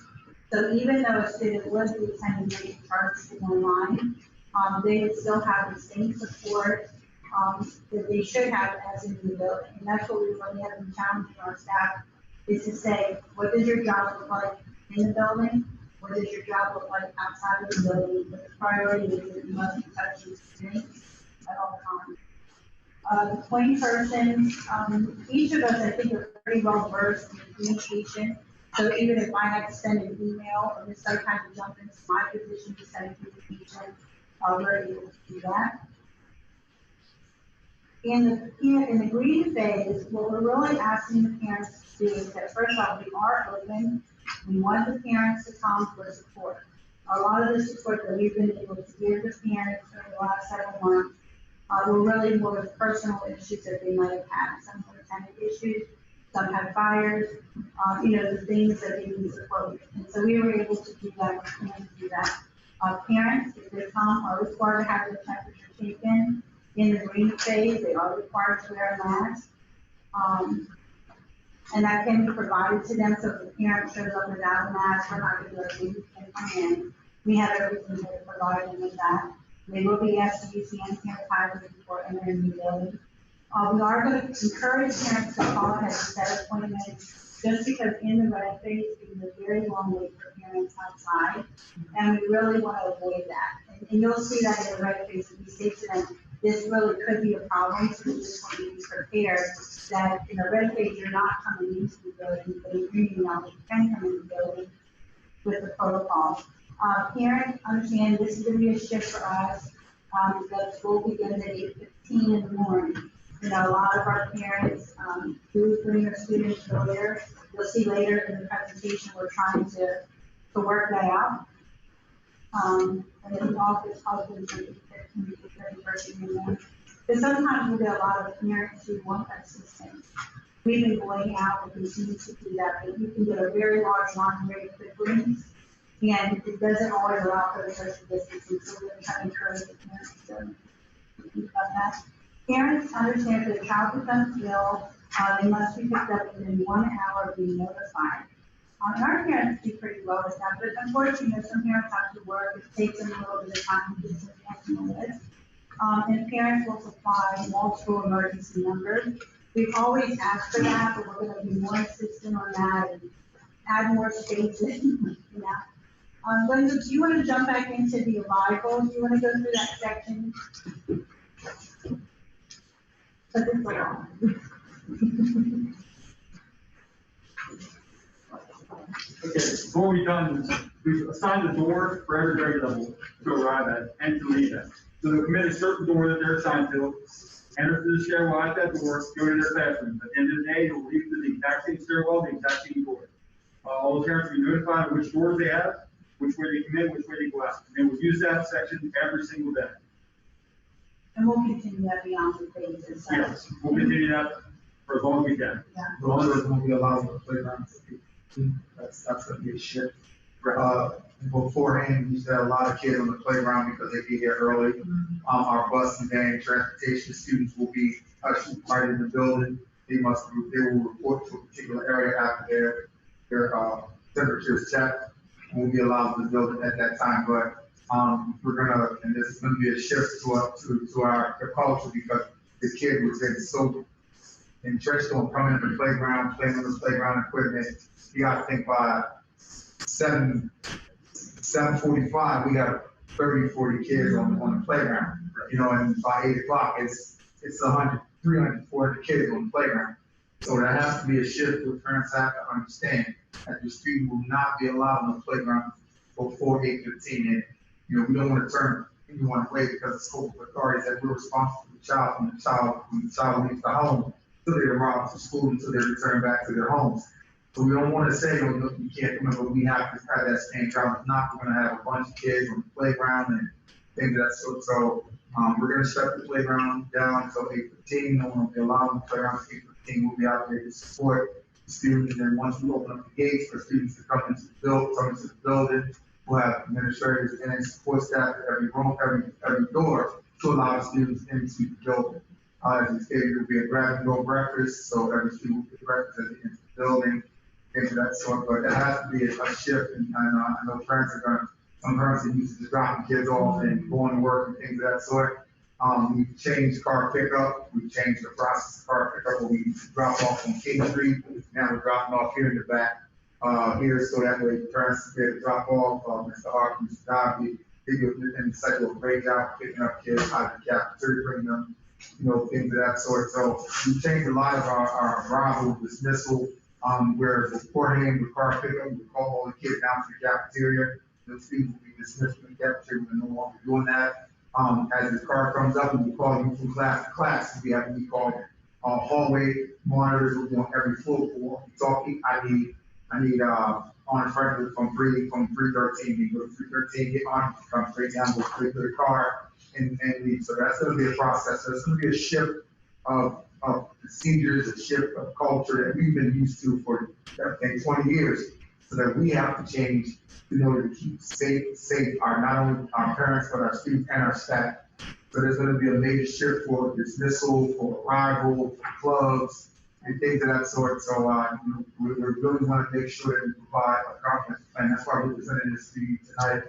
So even though a student would be attending the charter school online, they would still have the same support that they should have as in the building. And that's what we really have been challenging our staff is to say, what does your job look like in the building? What does your job look like outside of the building? But the priority is that you must be touching students at all times. The point persons, each of us, I think, are pretty well versed in communication. So even if I had to send an email or just like kind of jump into my position to send communication, we're able to do that. In the green phase, what we're really asking the parents to do is that first off, we are open. We want the parents to come for support. A lot of the support that we've been able to give the parents over the last several months were really more with personal issues that they might have had. Some have attendant issues, some have fires, the things that they need support with. And so we were able to do that, we're going to do that. Parents, if they come, are required to have their temperature taken. In the green phase, they are required to wear a mask. And that can be provided to them, so if the parent shows up without a mask, we're not going to be like, you can come in. We have everything to provide them with that. They will be asked to use hand sanitizer before entering the building. We are going to encourage parents to call ahead to set appointments, just because in the red phase, it is a very long wait for parents outside, and we really want to avoid that. And you'll see that in the red phase, if we say to them, this really could be a problem, so we just want to be prepared that in a red phase, you're not coming into the building, but in green, you can come in the building with the protocol. Parents understand this is going to be a shift for us. The school begins at 8:15 in the morning. A lot of our parents do bring their students earlier. You'll see later in the presentation, we're trying to work that out. And then the office opens from 15 to 30 in the morning. But sometimes we get a lot of parents who want assistance. We've been going out and continue to do that, but you can get a very large line very quickly. And it doesn't always allow for the social distancing, so we're trying to encourage the parents to think about that. Parents understand that if a child becomes ill, they must be picked up within 1 hour of being notified. And our parents do pretty well with that, but unfortunately, some parents have to work. It takes them a little bit of time to get something on the list. And parents will supply multiple emergency numbers. We've always asked for that, but we're going to be more insistent on that and add more spaces. Linda, do you want to jump back into the arrival? Do you want to go through that section? Because it's long. Okay, so what we've done is we've assigned a door for every grade level to arrive at and to leave at. So they'll commit a certain door that they're assigned to, enter through the stairwell at that door, go to their classroom. At the end of the day, they'll leave through the exact same stairwell, the exact same door. All the parents will be notified of which doors they have, which way they come in, which way they go out. And we'll use that section every single day. And we'll continue that beyond the phases. So. Yes, we'll continue that for as long as we can. Yeah. The only reason won't be allowed on the playground for people. That's going to be a shift. Beforehand, we used to have a lot of kids on the playground because they get here early. Our bus and van transportation students will be right in the building. they will report to a particular area after their temperature is checked. Won't be allowed to build it at that time, but, and this is gonna be a shift to our culture because the kid was getting so entrenched on coming to the playground, playing on this playground equipment. You gotta think by 7:45, we got 30, 40 kids on the playground, and by 8 o'clock, it's 100, 300, 400 kids on the playground. So there has to be a shift where parents have to understand that your student will not be allowed on the playground before 8:15. And, we don't want to turn anyone away because the school authorities that we're responsible for the child when the child leaves the home until they arrive to school, until they return back to their homes. So we don't want to say, oh, look, you can't come in, but we have to have that same child. If not, we're going to have a bunch of kids on the playground and things of that sort. So we're going to shut the playground down until 8:15. No one will be allowed on the playground until 8:15. We'll be out there to support the students. And then once we open up the gates for students to come into the building, we'll have administrators and support staff at every room, every door to allow the students into the building. As we stated, there will be a grab-and-go breakfast, so every student will get breakfast at the end of the building, things of that sort. But there has to be a shift, and I know parents some parents are used to dropping kids off and going to work and things of that sort. We've changed car pickup. We've changed the process of car pickup where we used to drop off on King Street. Now we're dropping off here in the back, here, so that way parents can get to drop off. Mr. Hart, Mr. Dobby, they do and such a great job picking up kids out of the cafeteria, bringing them, things of that sort. So we changed a lot of our arrival, dismissal, where beforehand with car pickup, we call all the kids down to the cafeteria. Those students will be dismissed from the cafeteria. We're no longer doing that. As the car comes up, we will call you from class to class. We have what we call hallway monitors. We're doing every floor for talking. I need on front from 313. You go to 313, get on, come straight down, go straight to the car, and leave. So that's going to be a process. So it's going to be a shift of procedures, a shift of culture that we've been used to for 20 years. So that we have to change in order to keep safe not only our parents, but our students and our staff. So there's going to be a major shift for dismissal, for arrival, for clubs, and things of that sort. So we really want to make sure that we provide a comprehensive plan. That's why we're presenting this to you tonight.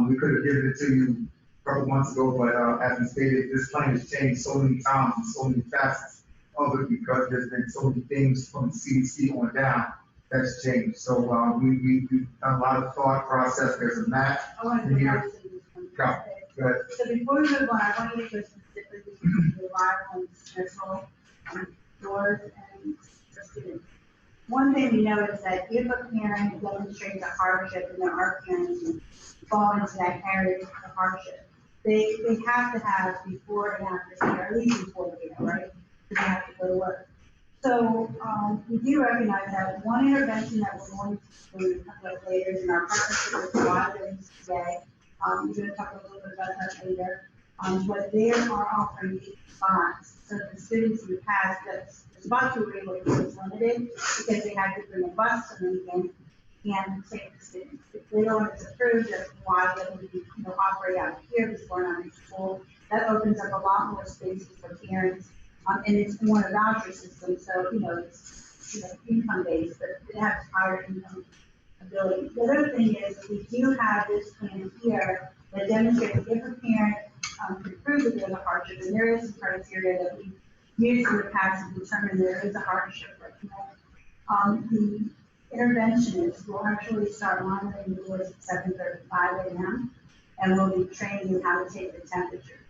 We could have given it to you a couple months ago, but as we stated, this plan has changed so many times and so many facets of it because there's been so many things from the CDC on down that's changed. So we've done a lot of thought process. There's a map in here. Go ahead. So before we move on, I want you to go specifically to the arrival and dismissal doors and for students. One thing we know is that if a parent demonstrates a hardship and there are parents who fall into that area of hardship, they have to have before and after care, at least before care, right? Because they have to go to work. So we do recognize that one intervention that we're going to do a couple of later in our partnership with the Libraries today. We're going to talk a little bit about that later. But they are offering spots. So the students who pass the spots we were able to use limited because they had to bring a bus to Lincoln and take the students. If they don't want to approve just why they would operate out here before not in school, that opens up a lot more spaces for parents. And it's more a voucher system, so it's income based, but it has higher income ability. The other thing is we do have this plan here that demonstrates if a parent can prove that there's a hardship, and there is some criteria that we use in the past to determine there is a hardship. The interventionists will actually start monitoring the doors at 7:35 a.m. and we'll be trained in how to take the temperature.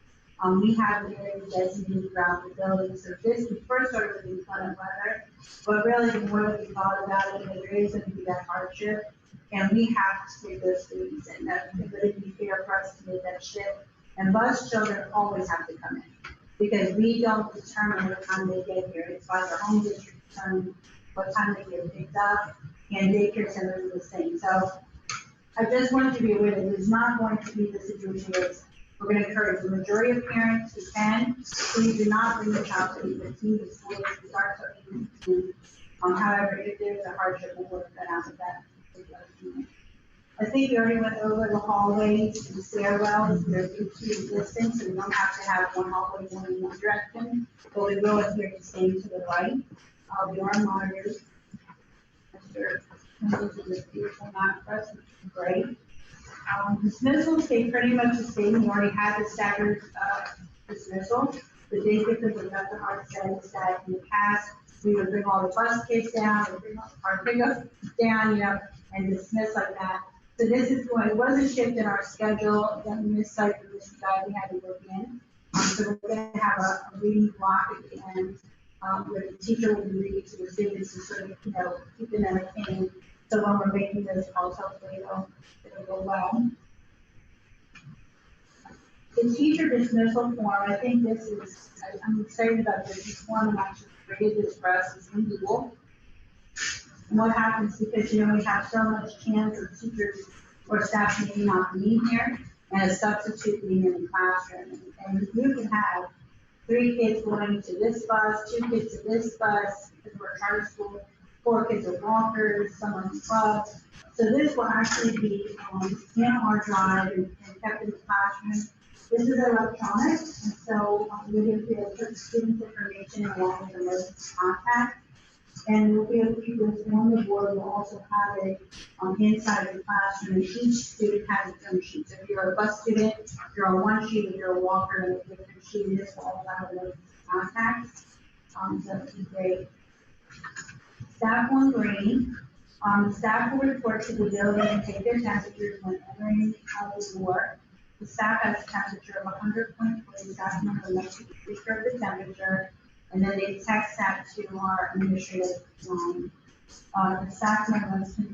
We have the areas designated throughout the building. So this, we first started with the inclement weather, but really the more that we thought about it, there is going to be that hardship, and we have to take those students in. That it would be fair for us to make that shift. And bus children always have to come in because we don't determine what time they get here. It's by the home district determine what time they get picked up, and daycare centers are the same. So I just wanted to be aware that it's not going to be the situation where we're going to encourage the majority of parents who can, please do not bring your child to 8:15. The school year starts at 8:15. However, if there's a hardship, we'll work that out with that. I think you already went over the hallways and stairwells, they're existing, so we don't have to have one hallway going in one direction. But we will adhere to staying to the right. There are monitors. Mr. This is a beautiful map for us, which is great. Dismissal stay pretty much the same. We already had the staggered dismissal. The big difference with Dr. Hart said is that in the past, we would bring all the bus kids down, and bring our pickups down, and dismiss like that. So this is going, it was a shift in our schedule, then in this site for this guy, we had to work in. So we're gonna have a reading block at the end, where the teacher will be reading to the students to sort of, keep them entertained. So when we're making those calls, hopefully it'll go well. The teacher dismissal form, I think this is, I'm excited about this form, and actually created this for us, is legal. And what happens, because we have so much chance of teachers or staff maybe not being here, and a substitute being in the classroom. And you can have 3 kids going to this bus, 2 kids to this bus, because we're a charter school, 4 kids with walkers, some on clubs. So this will actually be in our drive and kept in the classroom. This is electronic, and so we're going to be able to put the student's information along with emergency contact. And we'll be able to keep this on the board. We'll also have it inside the classroom, and each student has its own sheet. So if you're a bus student, you're on one sheet. If you're a walker, and a different sheet, this will allow emergency contacts. So that would be great. Staff on green. Staff will report to the building and take their temperatures when entering the door. The staff has a temperature of 100.3. Staff member makes a picture of the temperature, and then they text that to our administrative line. The staff members can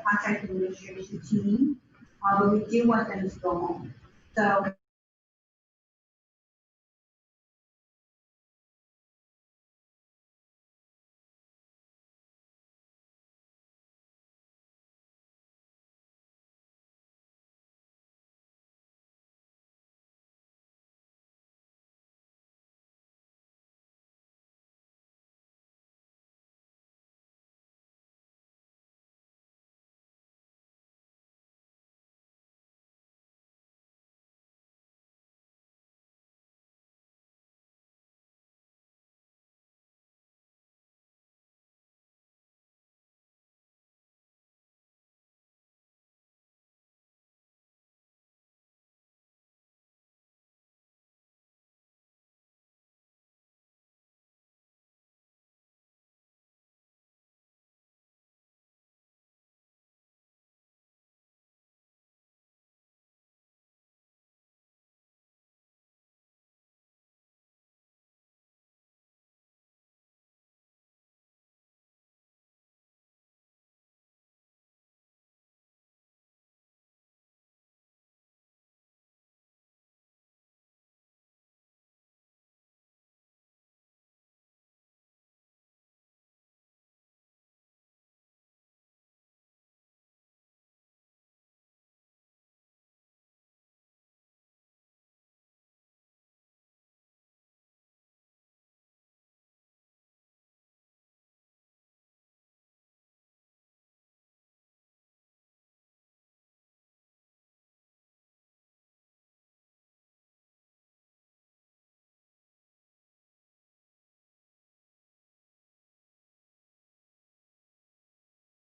contact the administration team, but we do want them to go home. So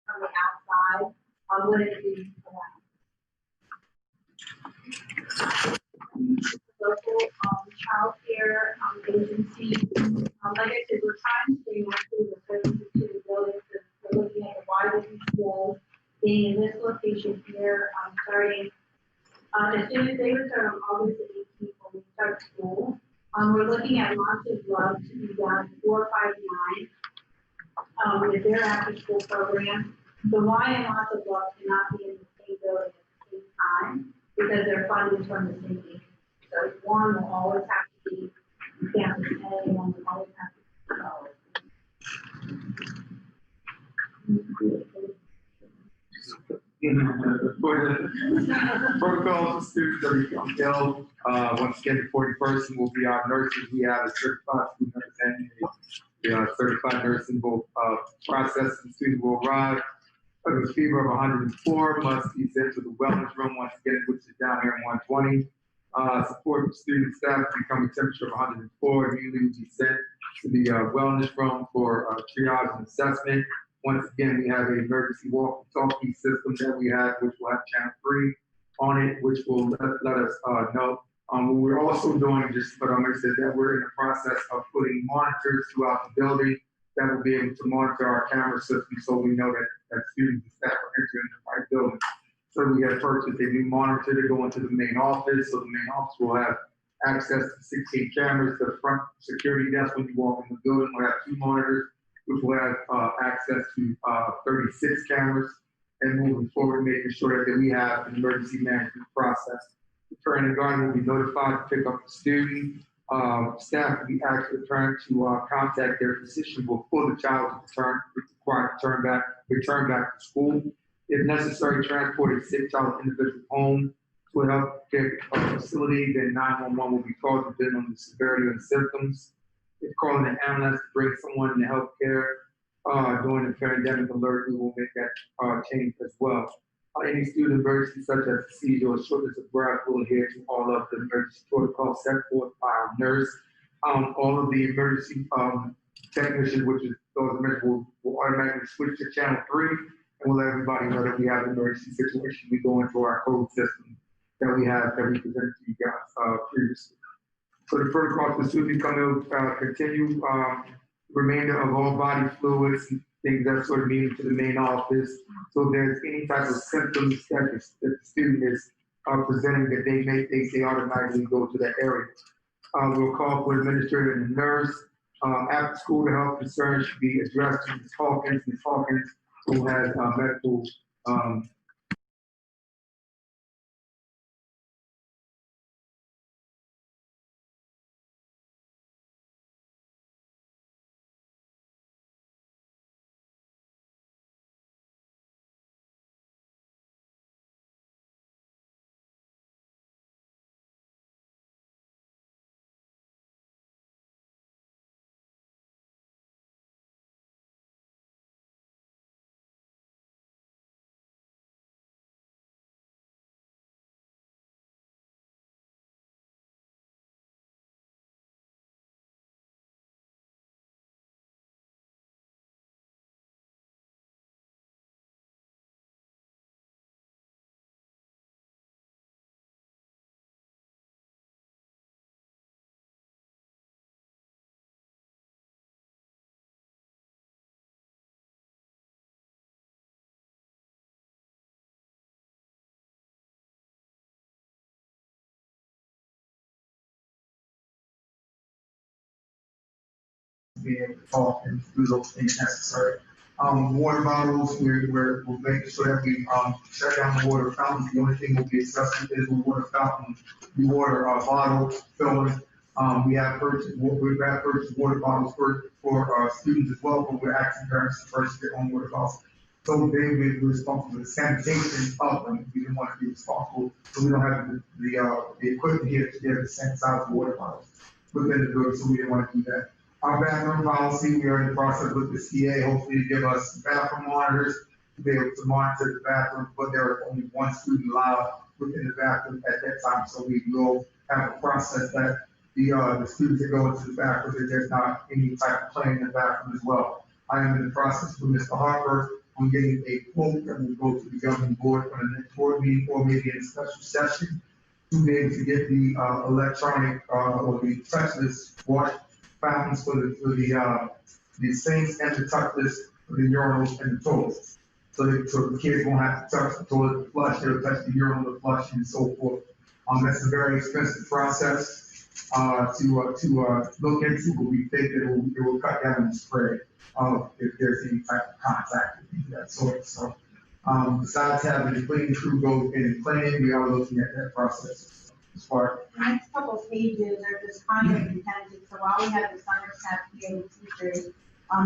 from the outside, what it is for that. Local child care agency. Like I said, we're trying to bring actually the services to the building. So we're looking at why this is slow, being in this location here, starting as soon as they return on August 18th when we start school. We're looking at Lots of Love to be done 459 with their after school program. The Y and Lots of Love cannot be in the same building at the same time because they're funded from the same agency. So one will always have to be campus A, and one will always have to For the protocol of students that become ill, once again, the 40 person will be our nurses. We have a certified student nurse and a certified nursing will process, and the student will arrive. a fever of 104 must be sent to the wellness room once again, which is down here in 120. Support the student staff to become a temperature of 104 immediately will be sent to the wellness room for triage and assessment. Once again, we have an emergency walkie-talkie system that we have, which will have channel 3 on it, which will let us know. What we're also doing, just what I mentioned, that we're in the process of putting monitors throughout the building that will be able to monitor our camera system so we know that students and staff are entering the right building. So we have purchased a new monitor to go into the main office, so the main office will have access to 16 cameras. The front security desk when you walk in the building will have 2 monitors, which will have access to 36 cameras. And moving forward, making sure that we have an emergency management process. The parent and guardian will be notified to pick up the student. Staff will be asked to return to contact their physician before the child is required to return back to school. If necessary, transport a sick child to individual home to a healthcare facility, then 911 will be called depending on the severity of the symptoms. If calling an ambulance to bring someone into healthcare during the pandemic alert, we will make that change as well. Any student emergency such as seizure or shortness of breath will adhere to all of the emergency protocols set forth by our nurse. All of the emergency technicians, which is those emergency, will automatically switch to channel 3, and we'll let everybody know that we have an emergency situation. We go into our code system that we presented to you guys previously. So the protocol for students coming to continue. Remainder of all body fluids and things that sort of needed to the main office. So if there's any type of symptoms that the student is presenting that they automatically go to that area. We'll call for administrator and a nurse. After school, the health concerns should be addressed to Ms. Hawkins. Ms. Hawkins, who has medical be able to talk and do those things necessary. Water bottles, we'll make sure that we shut down the water fountains. The only thing we'll be accessible is the water fountain, the water bottle filling. We have purchased water bottles for students as well, but we're asking parents to purchase their own water bottles. So they will be responsible for the sanitation of them. We didn't want to be responsible, so we don't have the equipment here to be able to sanitize the water bottles within the building, so we didn't want to do that. Our bathroom policy, we are in the process with the CA, hopefully to give us bathroom monitors to be able to monitor the bathroom, but there is only one student allowed within the bathroom at that time, so we will have a process that the students that go into the bathroom, that there's not any type of playing in the bathroom as well. I am in the process with Mr. Harper on getting a quote that will go to the governing board for the next board meeting or maybe in a special session to be able to get the electronic or the touchless water fountains for the sinks and the touchless for the urinals and the toilets. So the kids won't have to touch the toilet to flush, they'll touch the urinal to flush and so forth. That's a very expensive process to look into, but we think that it will cut down the spread if there's any type of contact with things of that sort. So besides having the cleaning crew go in and clean, we are looking at that process. As far The next couple of pages are just conduct intensive, so while we have the summer staff here with teachers,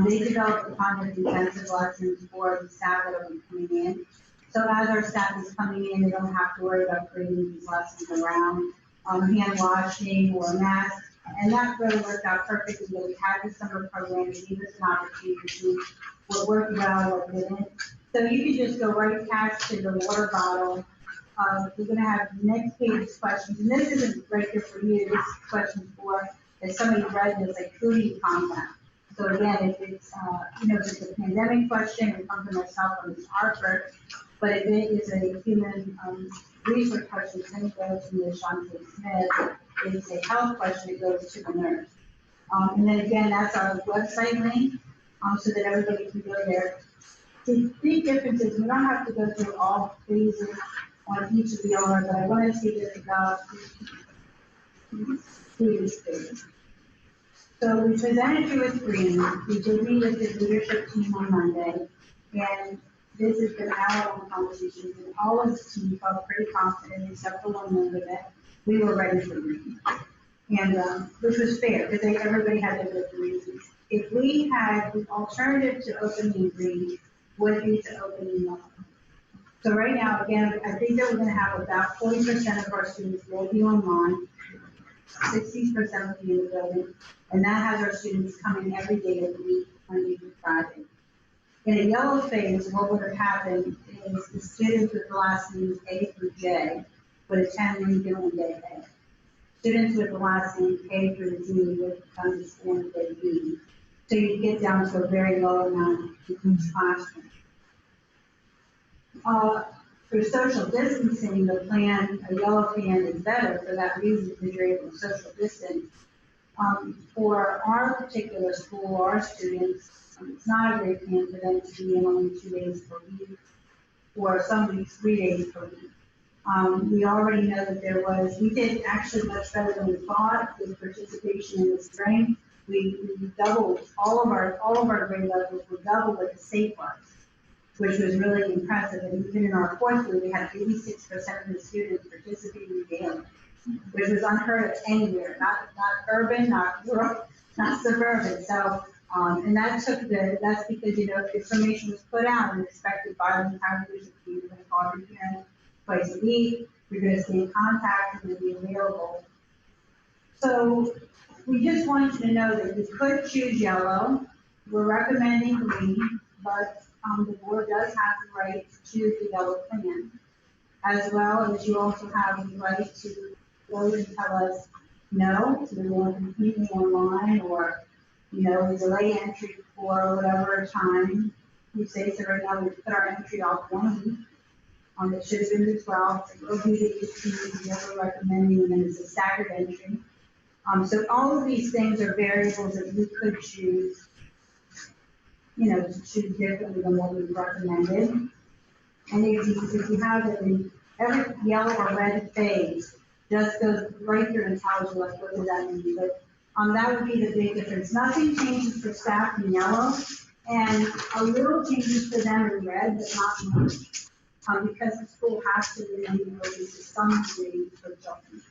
they developed the conduct intensive lessons for the staff that will be coming in. So as our staff is coming in, they don't have to worry about creating these lessons around hand washing or masks. And that really worked out perfectly. We had the summer program, it gave us an opportunity to what worked well, what didn't. So you can just go right attached to the water bottle. We're gonna have next page questions, and this isn't right here for you, this is question for, if somebody read this, like foodie content. So again, if it's, if it's a pandemic question, it comes to myself or Ms. Harper, but if it is a human, resource question, then it goes to Ms. Shante Smith. If it's a health question, it goes to the nurse. And then again, that's our website link, so that everybody can go there. The big difference is we don't have to go through all phases on each of the owners, but I want to say this about these things. So we presented you with Green, we did meet with the leadership team on Monday, and this has been our own conversations, and all of the team felt pretty confident, except for one member, that we were ready for Green. And, which was fair, because everybody had their different reasons. If we had the alternative to opening Green, would be to opening Yellow. So right now, again, I think that we're gonna have about 40% of our students will be online, 60% will be in the building, and that has our students coming every day of the week, Monday through Friday. In a Yellow phase, what would have happened is the students with the last names A through J would attend Lincoln on day A. Students with the last name K through Z would understand day B. So you get down to a very low amount in each classroom. For social distancing, the plan, a Yellow plan is better for that reason, because you're able to social distance. For our particular school, our students, it's not a great plan for them to be in only 2 days per week, or some weeks 3 days per week. We already know that we did actually much better than we thought with participation in the spring. We doubled all of our grade levels were doubled what the state was, which was really impressive. And even in our fourth grade, we had 86% of the students participating daily, which was unheard of anywhere, not urban, not rural, not suburban. So, and that's because, information was put out and expected by the entire leadership team. We're going to call every parent twice a week. We're going to stay in contact and be available. So we just want you to know that you could choose Yellow. We're recommending Green, but the board does have the right to choose the Yellow plan, as well as you also have the right to go and tell us no, so we're going completely online, or we delay entry for whatever time we say. So right now we put our entry off 1 week. It should have been the 12th. It will be the 18th. We're recommending, and then it's a staggered entry. So all of these things are variables that you could choose, to choose differently than what we've recommended. And if you have it in every Yellow or red phase, just goes right through and tells you what does that mean. But that would be the big difference. Nothing changes for staff in Yellow, and a little changes for them in red, but not much, because the school has to remain open to some degree for children.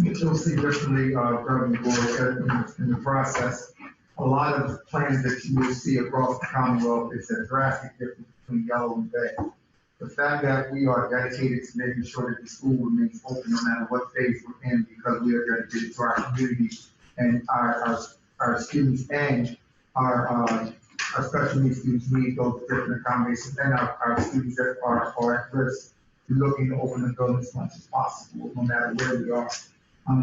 You'll see differently, Reverend Board, in the process. A lot of the plans that you will see across the Commonwealth is a drastic difference between Yellow and red. The fact that we are dedicated to making sure that the school remains open no matter what phase we're in, because we are dedicated to our community and our students, and our special needs students need those different accommodations, and our students that are at risk. We're looking to open the building as much as possible, no matter where we are.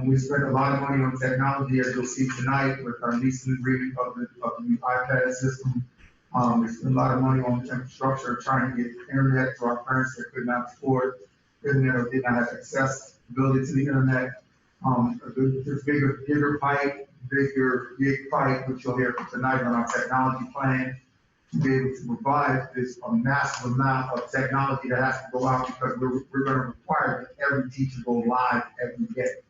We spent a lot of money on technology, as you'll see tonight, with our leasing agreement of the new iPad system. We spent a lot of money on infrastructure, trying to get internet to our parents that could not afford internet or did not have accessibility to the internet. There's bigger pipe, big pipe, which you'll hear tonight on our technology plan, to be able to provide this massive amount of technology that has to go out, because we're going to require that every teacher go live every day.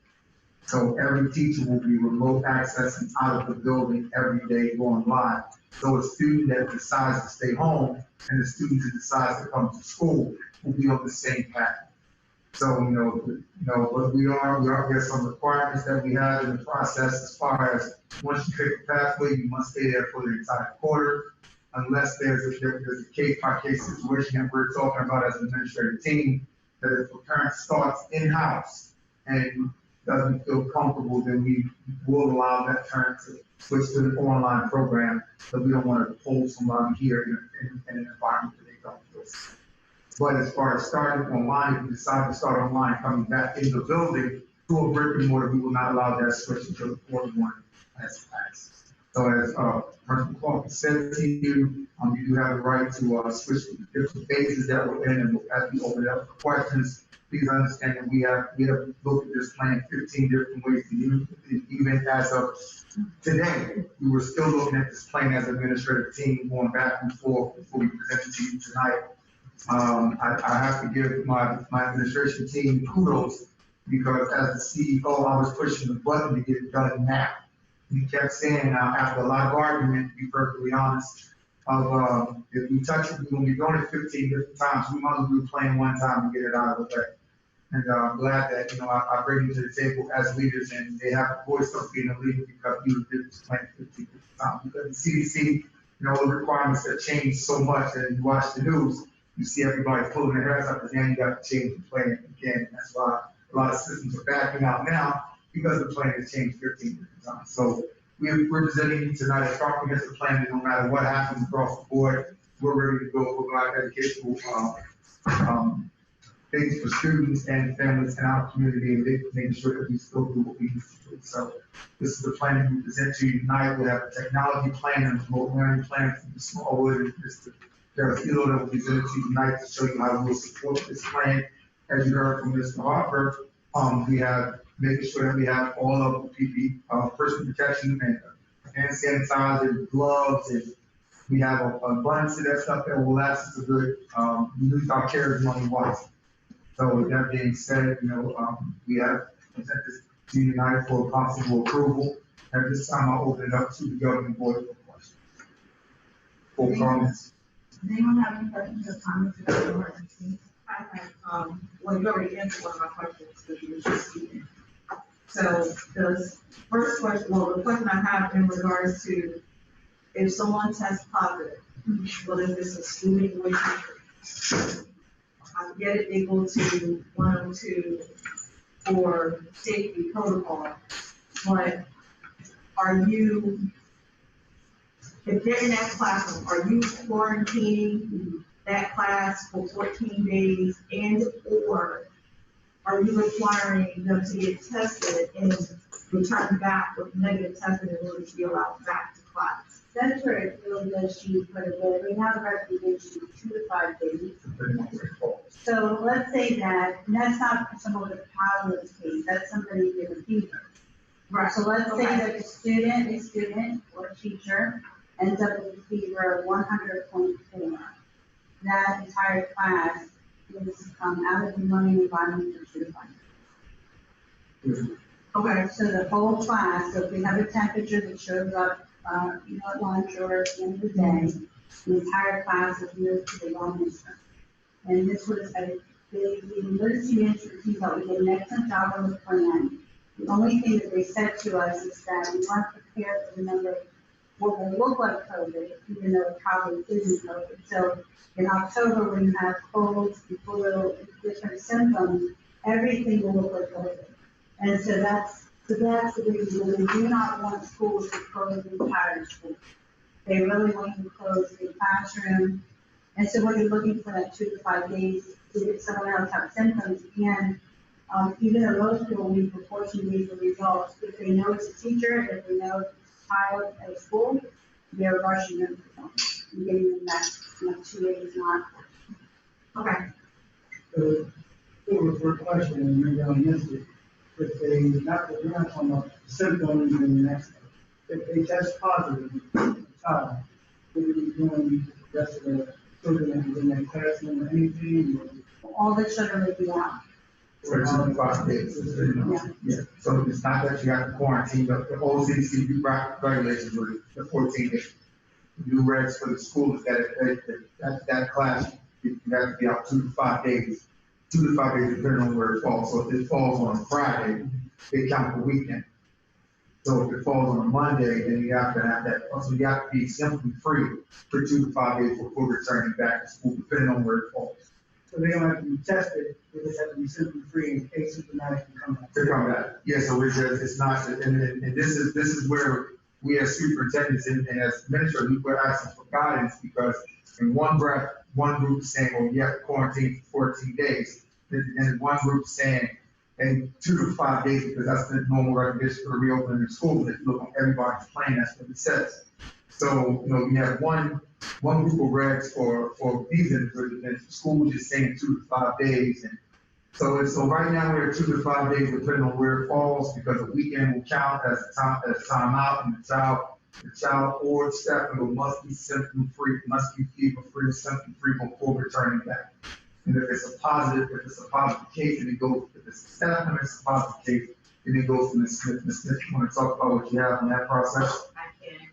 So every teacher will be remote accessing out of the building every day going live. So a student that decides to stay home and the student that decides to come to school will be on the same path. So, but we have some requirements that we have in the process, as far as once you pick a pathway, you must stay there for the entire quarter, unless there's a case-by-case situation that we're talking about as an administrative team, that if a parent starts in-house and doesn't feel comfortable, then we will allow that parent to switch to the online program, but we don't want to hold somebody here in an environment that they don't feel safe. But as far as starting online, if we decide to start online, coming back in the building to a brick and mortar, we will not allow that switch until the fourth one has passed. So as Principal Clark said to you, you do have the right to switch to the different phases that we're in, and as we open it up for questions, please understand that we have looked at this plan 15 different ways to use it. Even as of today, we were still looking at this plan as an administrative team, going back and forth before we present it to you tonight. I have to give my administration team kudos, because as the CEO, I was pushing the button to get it done now. He kept saying, after a lot of argument, to be perfectly honest, if we touch it, we're gonna be doing it 15 different times. We might as well do the plan one time and get it out of the way. And I'm glad that, I bring you to the table as leaders, and they have a voice of being a leader, because you did this plan 15 different times. Because the CDC, the requirements have changed so much, and you watch the news, you see everybody pulling their hairs up, and then you got to change the plan again. That's why a lot of systems are backing out now, because the plan has changed 15 different times. So we're presenting you tonight a comprehensive plan that no matter what happens across the board, we're ready to go provide educational things for students and families in our community, and making sure that we still do what we need to do. So this is the plan that we present to you tonight. We have a technology plan and a remote learning plan from Smallwood and Mr. Garfield that will be presented to you tonight to show you how we'll support this plan. As you heard from Mr. Harper, we have making sure that we have all of the PPE, personal protection, and hand sanitizer, gloves, and we have a abundance of that stuff that will last us a good, we use our care money wisely. So with that being said, we have presented this to you tonight for possible approval. At this time, I'll open it up to the governing board for questions. For comments. Does anyone have any questions or comments about the emergency? I have, well, you already answered one of my questions, because you were just speaking. So the first question, well, the question I have in regards to if someone tests positive, whether this is student or teacher, I get it, they go to 102 for safety protocol, but are you, if they're in that classroom, are you quarantining that class for 14 days, and or are you requiring them to get tested and return back with negative testing in order to be allowed back to class? That's where it really does change quite a bit. We have a recommendation of 2 to 5 days. So let's say that, and that's not for someone with a positive case, that's somebody with a fever. Right. So let's say that a student or teacher ends up with a fever of 100.4. That entire class is out of the learning environment for 2 to 5 days. Okay. So the whole class, so if we have a temperature that shows up, at lunch or at the end of the day, the entire class is moved to the wellness center. And this was the emergency management team thought we did an excellent job on the plan. The only thing that they said to us is that we weren't prepared for the number of what will look like COVID, even though it probably isn't COVID. So in October, when you have colds, flu, different symptoms, everything will look like COVID. And so that's the reason. They do not want schools to close the entire school. They really want you to close the classroom. And so when you're looking for that 2 to 5 days, if someone else has symptoms, and even though most people need for 14 days of results, if they know it's a teacher, if they know it's a child at a school, they're rushing them and getting them back in 2 days, not. Okay. For a question, and maybe I missed it. If they, not talking about symptoms and the next, if they test positive, child, what are you doing the rest of the children in that classroom or anything? All the children will be out. For 2 to 5 days. Yeah. So it's not that you have to quarantine, but the old CDC regulations were the 14 days. The new regs for the school is that class, you have to be out 2 to 5 days. 2 to 5 days depending on where it falls. So if it falls on a Friday, they count the weekend. So if it falls on a Monday, then you have to have that. So you have to be symptom free for 2 to 5 days before returning back to school, depending on where it falls. So they don't have to be tested, they just have to be symptom-free in case symptomatic can come back. To come back. Yeah, so it's not, and this is where we as superintendents and as administrators, we're asking for guidance because in one breath, one group is saying, well, you have to quarantine for 14 days. And one group saying, and 2 to 5 days, because that's the normal recommendation for the reopening of schools. If you look on everybody's plan, that's what it says. So, you know, you have one group of regs for these individuals, and the school is just saying 2 to 5 days. And so right now we're at 2 to 5 days, depending on where it falls, because the weekend will count as time out, and the child or staff member must be symptom-free, must be fever-free, symptom-free before returning back. And if it's a positive case, then it goes, if it's a staff member, it's a positive case, then it goes to Ms. Smith. Ms. Smith, you want to talk about what you have in that process? I can.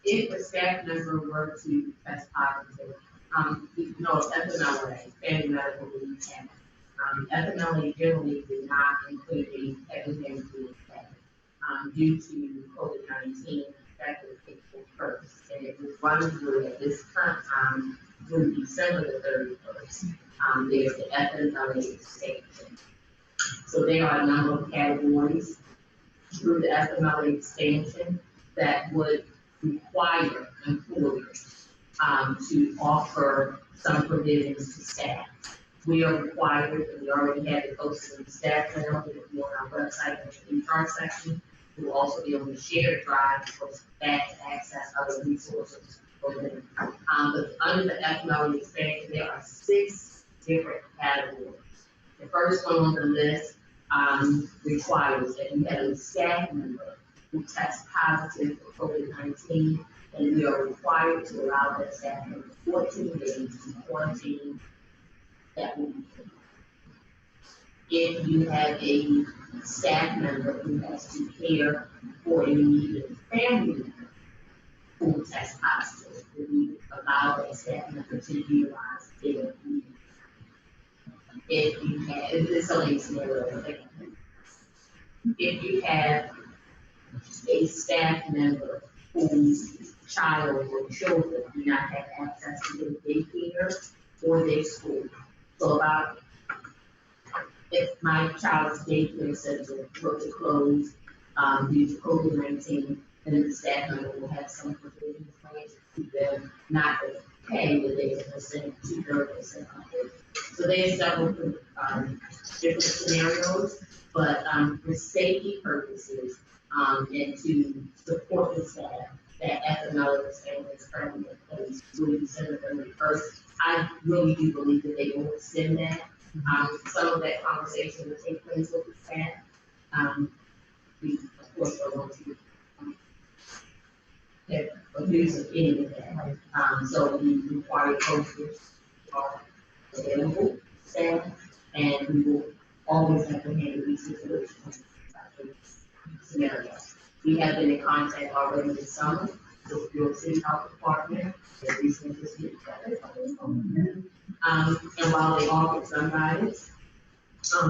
If a staff member were to test positive, you know, FMLA, Family Medical Leave Act. FMLA generally did not include everything to do with that. Due to COVID-19, effective April 1st, and it was running through at this current time through December the 31st. There's the FMLA extension. So there are a number of categories through the FMLA extension that would require employers to offer some provisions to staff. We are required, and we already have it posted in the staff mail, it will be on our website in the HR section. We will also be on the shared drive for staff to access other resources for them. But under the FMLA expansion, there are 6 different categories. The first one on the list requires that you have a staff member who tests positive for COVID-19, and we are required to allow that staff member 14 days to quarantine that week. If you have a staff member who has to care for an immediate family member who tests positive, we allow that staff member to utilize their leave. If you have, this is only a scenario, if you have a staff member whose child or children do not have access to their daycare or their school. So about, if my child's daycare center were to close due to COVID-19, then the staff member will have some provisions plans to keep them not to pay the days percent to 30% of it. So there's several different scenarios, but for safety purposes and to support the staff, that FMLA is currently in place through December 31st. I really do believe that they will extend that. Some of that conversation will take place with the staff. We, of course, don't want to have abuse of any of that. So we require posters are available staff, and we will always have to handle these situations. Scenarios. We have been in contact already this summer with your city health department. They recently just did that. And while they offered some guidance,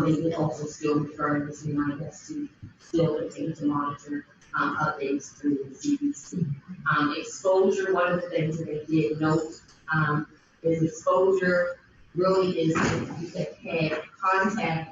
they would also still refer this remind us to still continue to monitor updates through the CDC. Exposure, one of the things that they did note is exposure really is if you have had contact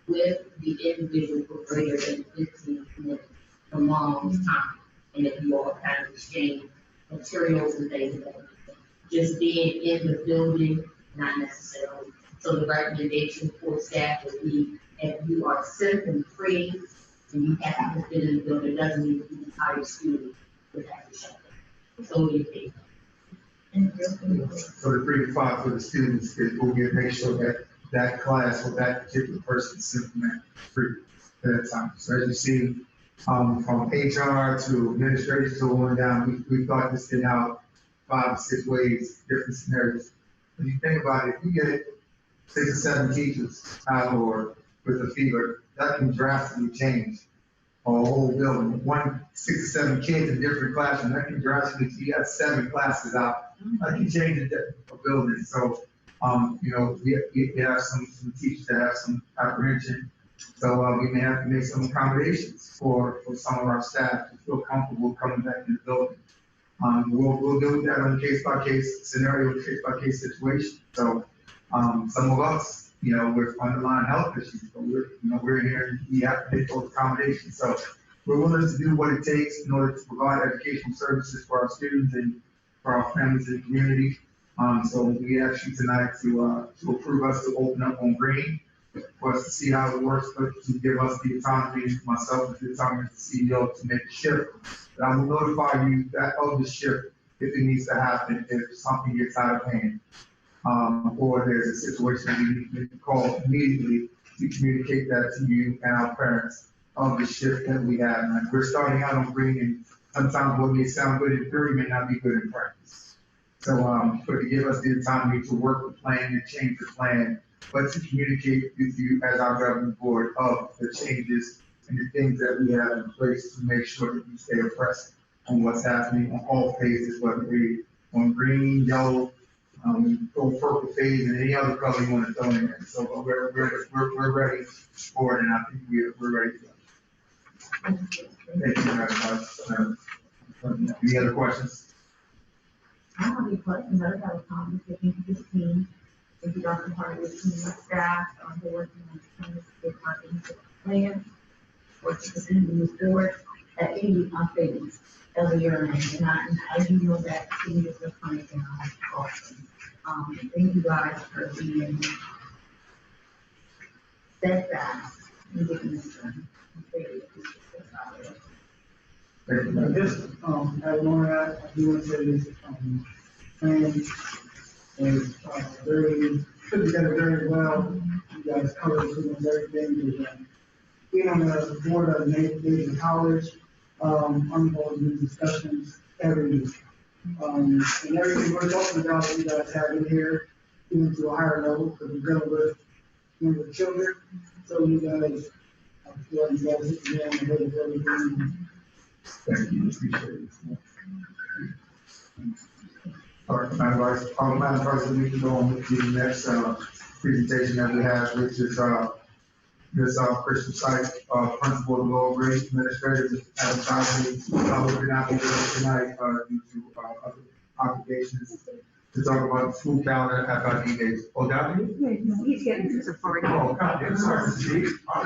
with the individual for greater than 15 minutes for a long time, and if you all kind of exchange materials and things like that. Just being in the building, not necessarily. So the recommendation for staff would be if you are symptom free and you happen to fit in the building, it doesn't mean the entire student would have to shut down. So what do you think? So the 3 to 5 for the students, we'll make sure that that class or that particular person is symptomatic free at that time. So as you see, from HR to administration to on down, we thought this thing out 5 to 6 ways, different scenarios. When you think about it, if you get 6 or 7 teachers out or with a fever, that can drastically change a whole building. 6 or 7 kids in different classrooms, that can drastically, you got 7 classes out, that can change a building. So, you know, we have some teachers that have some apprehension. So we may have to make some accommodations for some of our staff to feel comfortable coming back in the building. We'll deal with that on a case-by-case scenario, case-by-case situation. So, some of us, with underlying health issues, but we're here and we have to make those accommodations. So we're willing to do what it takes in order to provide educational services for our students and for our families and community. So we ask you tonight to approve us to open up on Green, for us to see how it works, but to give us the autonomy, myself as the autonomy as the CEO, to make a shift. And I will notify you of the shift if it needs to happen, if something gets out of hand. Or there's a situation that we need to call immediately to communicate that to you and our parents of the shift that we have. And we're starting out on Green, and sometimes what may sound good in theory may not be good in practice. So, but to give us the autonomy to work the plan and change the plan, but to communicate with you as our governing board of the changes and the things that we have in place to make sure that you stay abreast on what's happening on all phases, whether it be on green, yellow, go purple phase, and any other color you want to throw in there. So we're ready for it, and I think we're ready to go. Thank you very much. Any other questions? I don't have any questions. I have a comment. Thank you to the team. Thank you, Dr. Hartley, team of staff, who are working on the comprehensive plan, working to move forward at any phase of the year. And I do know that seniors are coming down often. Thank you guys for being steadfast in getting this done. Just, as Laura, I do want to say this, plan is, very, put together very well. You guys covered pretty much everything. Being on the board of Nathan College, I'm involved in discussions every week. And everything we're talking about, you guys have in here, even to a higher level, because we're dealing with younger children. So you guys, I feel like you guys hit me on the head with everything. Thank you, appreciate it. All right, Madam President, we can go on to the next presentation that we have, which is this Christian Sykes, Principal of the Lower Grade Administrator, Adam Johnson, we're not able to tonight due to other obligations to talk about the school calendar at FID days. Oh, W? Yeah, he's getting his authority. Oh, God, I'm sorry, Mr. D. I'm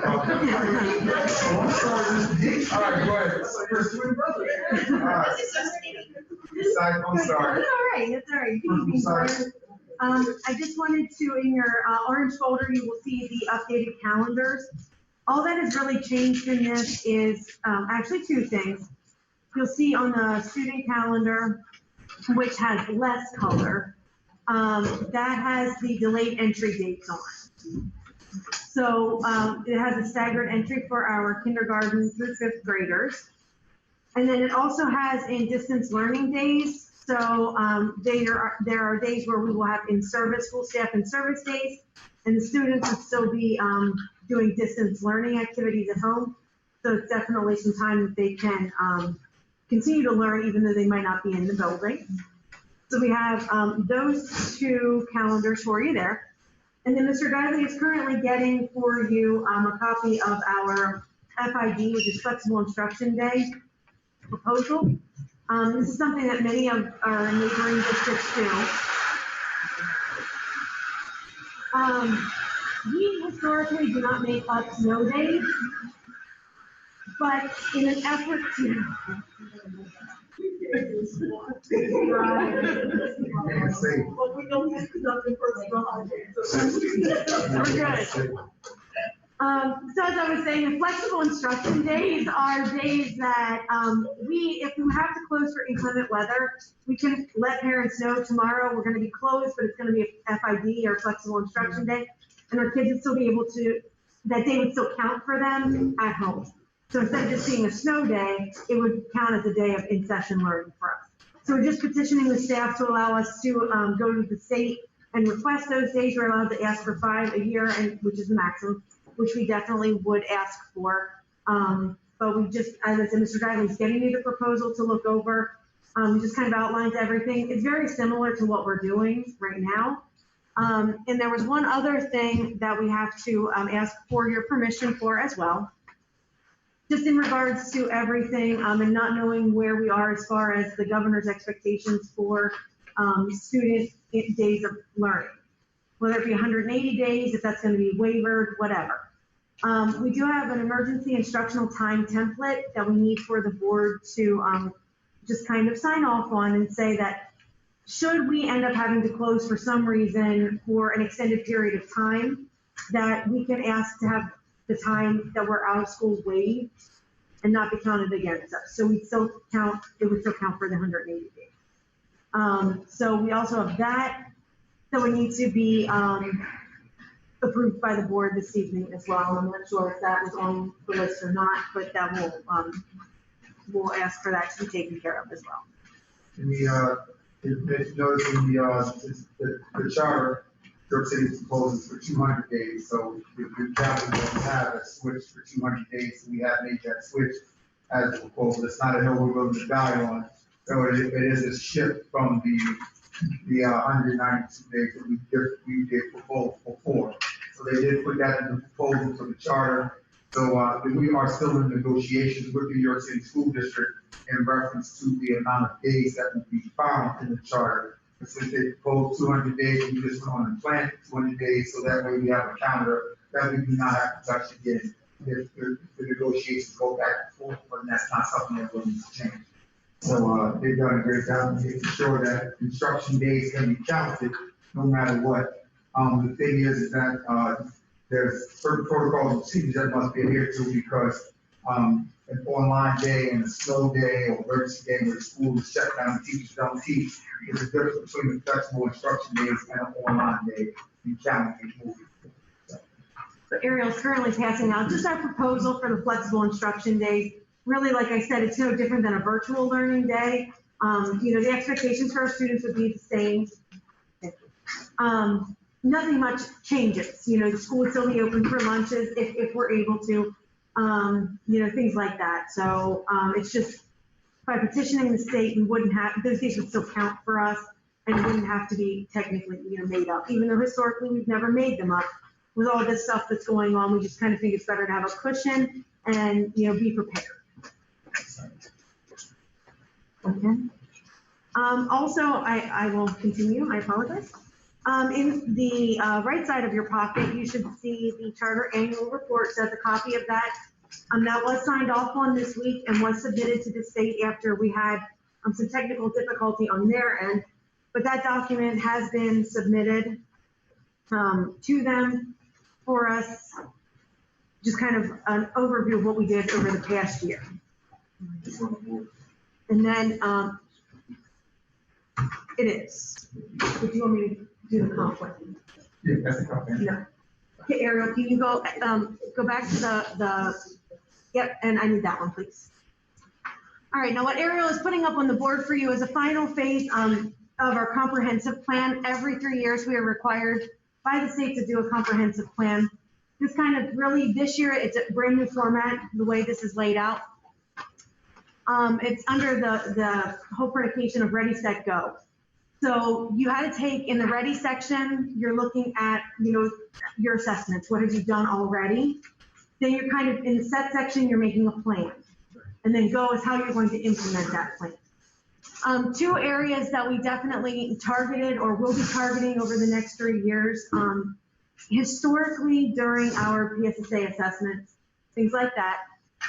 sorry, Mr. D. All right, go ahead. So you're a student brother. All right. Sykes, I'm sorry. It's all right, it's all right. You can be Sykes. I just wanted to, in your orange folder, you will see the updated calendars. All that has really changed in this is actually two things. You'll see on the student calendar, which has less color, that has the delayed entry dates on. So it has a staggered entry for our kindergarten through fifth graders. And then it also has in distance learning days. So there are days where we will have in-service, school staff in-service days, and the students will still be doing distance learning activities at home. So it's definitely some time that they can continue to learn even though they might not be in the building. So we have those two calendars for you there. And then Mr. Guiley is currently getting for you a copy of our FID, which is Flexible Instruction Day proposal. This is something that many of our neighboring districts do. We historically do not make up snow days, but in an effort to But we don't have nothing personal holidays. We're good. So as I was saying, the flexible instruction days are days that if we have to close for inclement weather, we can let parents know tomorrow we're going to be closed, but it's going to be a FID or flexible instruction day, and our kids would still be able to, that day would still count for them at home. So instead of just being a snow day, it would count as a day of in-session learning for us. So we're just petitioning the staff to allow us to go to the state and request those days. We're allowed to ask for 5 a year, and which is the maximum, which we definitely would ask for. But we just, as I said, Mr. Guiley's getting me the proposal to look over. Just kind of outlines everything. It's very similar to what we're doing right now. And there was one other thing that we have to ask for your permission for as well. just in regards to everything, and not knowing where we are as far as the governor's expectations for, student days of learning. Whether it be 180 days, if that's gonna be wavered, whatever. We do have an emergency instructional time template that we need for the board to, just kind of sign off on and say that should we end up having to close for some reason for an extended period of time, that we can ask to have the time that we're out of school waived and not be counted against us. So it would still count for the 180 days. So we also have that. So it needs to be approved by the board this evening as well. I'm not sure if that was on the list or not, but that we'll ask for that to be taken care of as well. In the, notice in the charter, York City proposes for 200 days, so the county will have a switch for 200 days, so we have made that switch as a proposal. It's not a hill we're willing to die on, so it is a shift from the 192 days that we did propose before. So they did put that in the proposal for the charter. So we are still in negotiations with the New York City School District in reference to the amount of days that will be found in the charter. But since they proposed 200 days, we just went on and planned 200 days, so that way we have a calendar that we do not have to touch again if the negotiations go back and forth, but that's not something that will need to change. So they've done a great job making sure that instruction days can be counted no matter what. The thing is that there's certain protocols and procedures that must be adhered to because an online day and a snow day or emergency day where the school is shut down and teachers don't teach, there's a difference between the flexible instruction days and an online day in counting moving. So Ariel is currently passing out just our proposal for the flexible instruction days. Really, like I said, it's no different than a virtual learning day. The expectations for our students would be the same. Nothing much changes. The school would still be open for lunches if we're able to, things like that. So it's just by petitioning the state, we wouldn't have, those days would still count for us and wouldn't have to be technically, made up. Even though historically we've never made them up. With all this stuff that's going on, we just kind of think it's better to have a cushion and, be prepared. Okay. Also, I will continue. I apologize. In the right side of your pocket, you should see the charter annual report. So that's a copy of that. That was signed off on this week and was submitted to the state after we had some technical difficulty on their end. But that document has been submitted to them for us. Just kind of an overview of what we did over the past year. And then it is. If you want me to do the conflict. Yeah, that's the conflict. No. Okay, Ariel, can you go back to the, yep, and I need that one, please. All right, now what Ariel is putting up on the board for you is a final phase of our comprehensive plan. Every 3 years, we are required by the state to do a comprehensive plan. This kind of really, this year, it's a brand new format, the way this is laid out. It's under the whole predication of Ready, Set, Go. So you had to take in the Ready section, you're looking at, your assessments. What have you done already? Then you're kind of in the Set section, you're making a plan. And then Go is how you're going to implement that plan. Two areas that we definitely targeted or will be targeting over the next 3 years. Historically, during our PSSA assessments, things like that,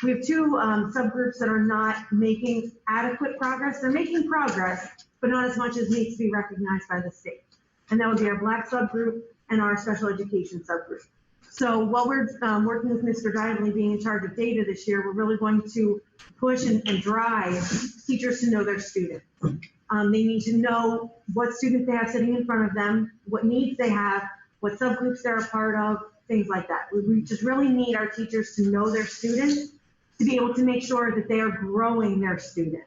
we have two subgroups that are not making adequate progress. They're making progress, but not as much as needs to be recognized by the state. And that would be our Black subgroup and our special education subgroup. So while we're working with Mr. Dively being in charge of data this year, we're really going to push and drive teachers to know their students. They need to know what students they have sitting in front of them, what needs they have, what subgroups they're a part of, things like that. We just really need our teachers to know their students to be able to make sure that they are growing their students.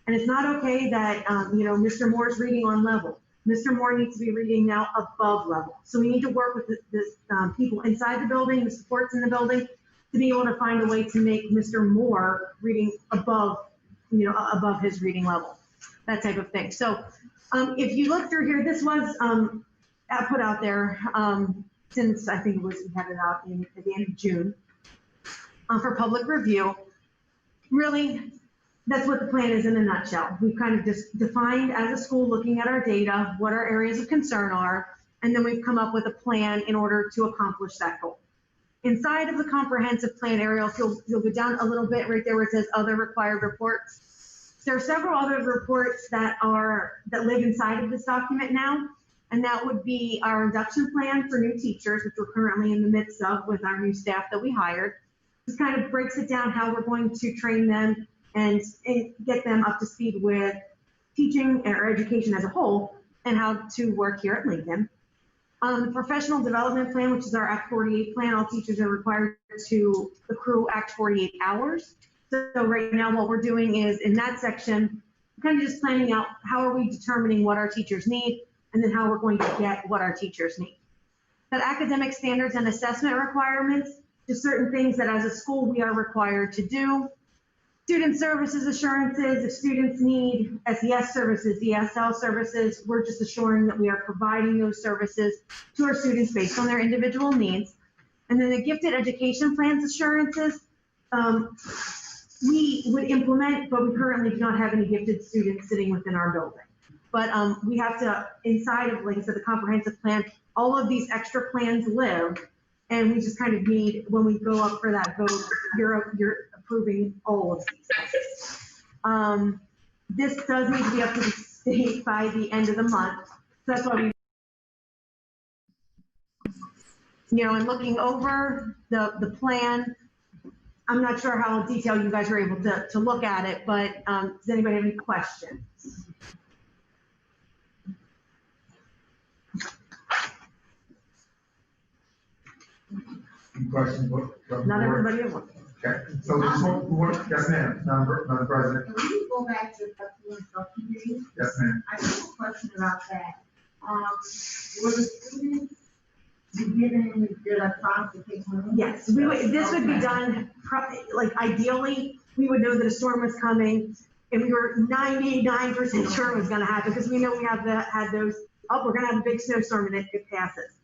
And it's not okay that, Mr. Moore's reading on level. Mr. Moore needs to be reading now above level. So we need to work with the people inside the building, the supports in the building, to be able to find a way to make Mr. Moore reading above, above his reading level, that type of thing. So if you look through here, this was put out there since I think we had it out at the end of June for public review. really, that's what the plan is in a nutshell. We've kind of just defined as a school, looking at our data, what our areas of concern are, and then we've come up with a plan in order to accomplish that goal. Inside of the comprehensive plan, Ariel, you'll go down a little bit right there where it says other required reports. There are several other reports that live inside of this document now, and that would be our induction plan for new teachers, which we're currently in the midst of with our new staff that we hired. This kind of breaks it down how we're going to train them and get them up to speed with teaching or education as a whole and how to work here at Lincoln. The professional development plan, which is our Act 48 plan, all teachers are required to accrue Act 48 hours. So right now what we're doing is in that section, kind of just planning out how are we determining what our teachers need and then how we're going to get what our teachers need. But academic standards and assessment requirements, just certain things that as a school we are required to do. Student services assurances, if students need SES services, ESL services, we're just assuring that we are providing those services to our students based on their individual needs. And then the gifted education plans assurances, we would implement, but we currently do not have any gifted students sitting within our building. But we have to, inside of, like I said, the comprehensive plan, all of these extra plans live, and we just kind of need, when we go up for that vote, you're approving all of these. This does need to be up to the state by the end of the month. So that's why we, I'm looking over the plan. I'm not sure how detailed you guys were able to look at it, but does anybody have any questions? Any questions? Not everybody at once. Okay, so yes, ma'am, Madam President. Can we go back to the instruction meeting? Yes, ma'am. I have a question about that. Were the students be given the time to take home? Yes, this would be done, like ideally, we would know that a storm was coming and we were 99% sure it was gonna happen because we know we had those, we're gonna have a big snowstorm and it passes.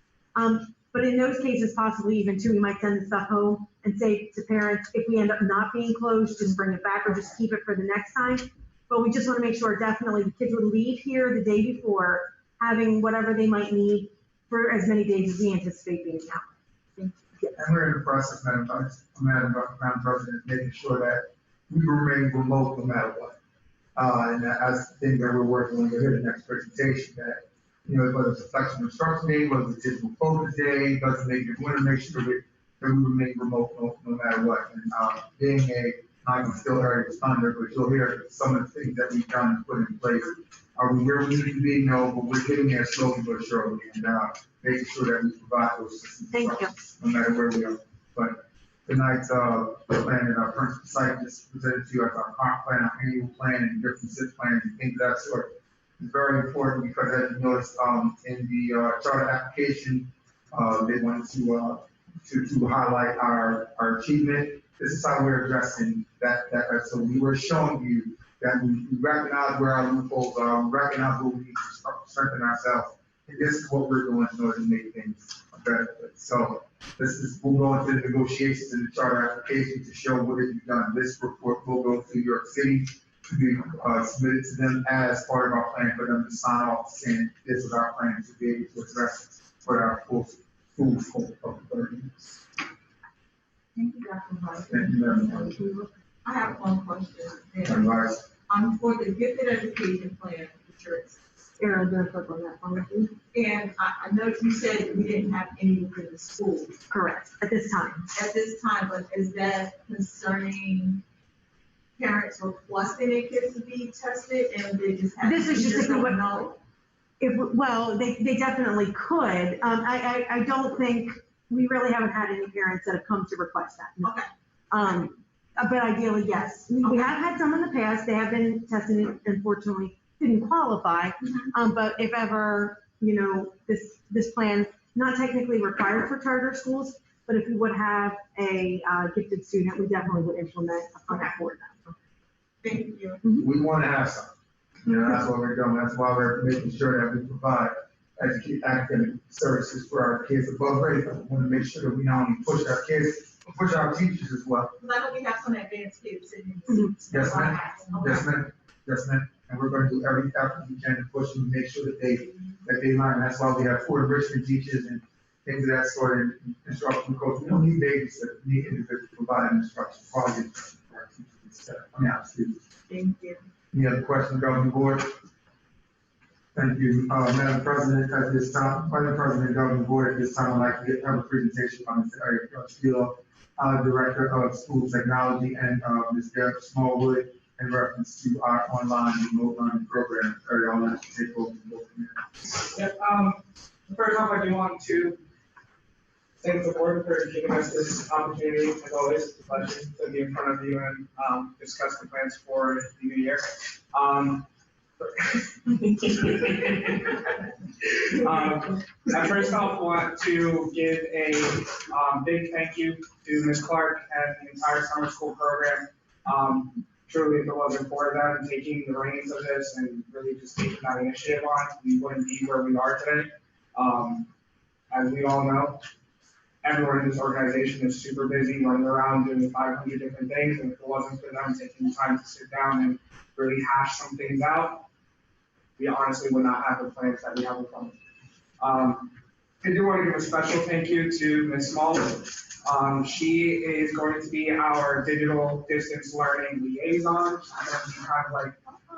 But in those cases, possibly even two, we might send the stuff home and say to parents, if we end up not being closed, just bring it back or just keep it for the next time. But we just want to make sure definitely the kids would leave here the day before, having whatever they might need for as many days as we anticipate being out. And we're in the process, Madam President, making sure that we remain remote no matter what. And that's the thing that we're working on here, the next presentation, that, whether it's a flexible instruction day, whether it's digital focus day, doesn't make it, we want to make sure that we remain remote no matter what. And being not going to still area responder, but you'll hear some of the things that we've done and put in place. Are we where we need to be? No, but we're getting there slowly but surely, and making sure that we provide those systems. Thank you. No matter where we are. But tonight's plan that our principal site just presented to you as our comp plan, our annual plan, and different SIP plans and things of that sort is very important because as you noticed in the charter application, they wanted to highlight our achievement. This is how we're addressing that. So we were showing you that we recognize where our loopholes are, we recognize where we need to strengthen ourselves, and this is what we're doing in order to make things better. So we'll go into the negotiations in the charter application to show what have you done. This report will go to New York City to be submitted to them as part of our plan for them to sign off saying this is our plan to be able to address what our full scope of the needs. Thank you, Dr. Rice. Thank you very much. I have one question. Madam Rice. For the gifted education plan, insurance. Aaron, do you want to click on that one, please? And I know you said we didn't have any within the school Correct, at this time. at this time, but is that concerning parents requesting their kids to be tested and they just have? This is just if we would know. Well, they definitely could. I don't think, we really haven't had any parents that have come to request that. No. Okay. But ideally, yes. We have had some in the past, they have been tested and unfortunately didn't qualify. But if ever, this plan, not technically required for charter schools, but if we would have a gifted student, we definitely would implement a plan for them. Thank you. We want to have some. That's what we're doing. That's why we're making sure that we provide academic services for our kids above grade level. We want to make sure that we not only push our kids, push our teachers as well. Because I know we have some advanced kids sitting in the seats. Yes, ma'am. Yes, ma'am. Yes, ma'am. And we're gonna do every effort we can to push them, to make sure that they learn. That's why we have 4 enrichment teachers and things of that sort, and instruction coaches. We don't need babysitters, we need individuals providing instruction, quality instruction for our teachers and staff. Our students. Thank you. Any other questions, governing board? Thank you, Madam President. At this time, Madam President, governing board, at this time, I'd like to have a presentation by Mr. Eric Steele, Director of School Technology, and Ms. Deb Smallwood, in reference to our online remote learning program. Eric, I'll let you take over. Yep, first off, I do want to thank the board for giving us this opportunity, as always, it's a pleasure to be in front of you and discuss the plans for the new year. I first off want to give a big thank you to Ms. Clark and the entire summer school program. Truly, if it wasn't for them taking the reins of this and really just taking that initiative on, we wouldn't be where we are today. As we all know, everyone in this organization is super busy, running around doing 500 different things, and if it wasn't for them taking the time to sit down and really hash some things out, we honestly would not have the plans that we have in front of us. I do want to give a special thank you to Ms. Smallwood. She is going to be our digital distance learning liaison. She's going to be kind of like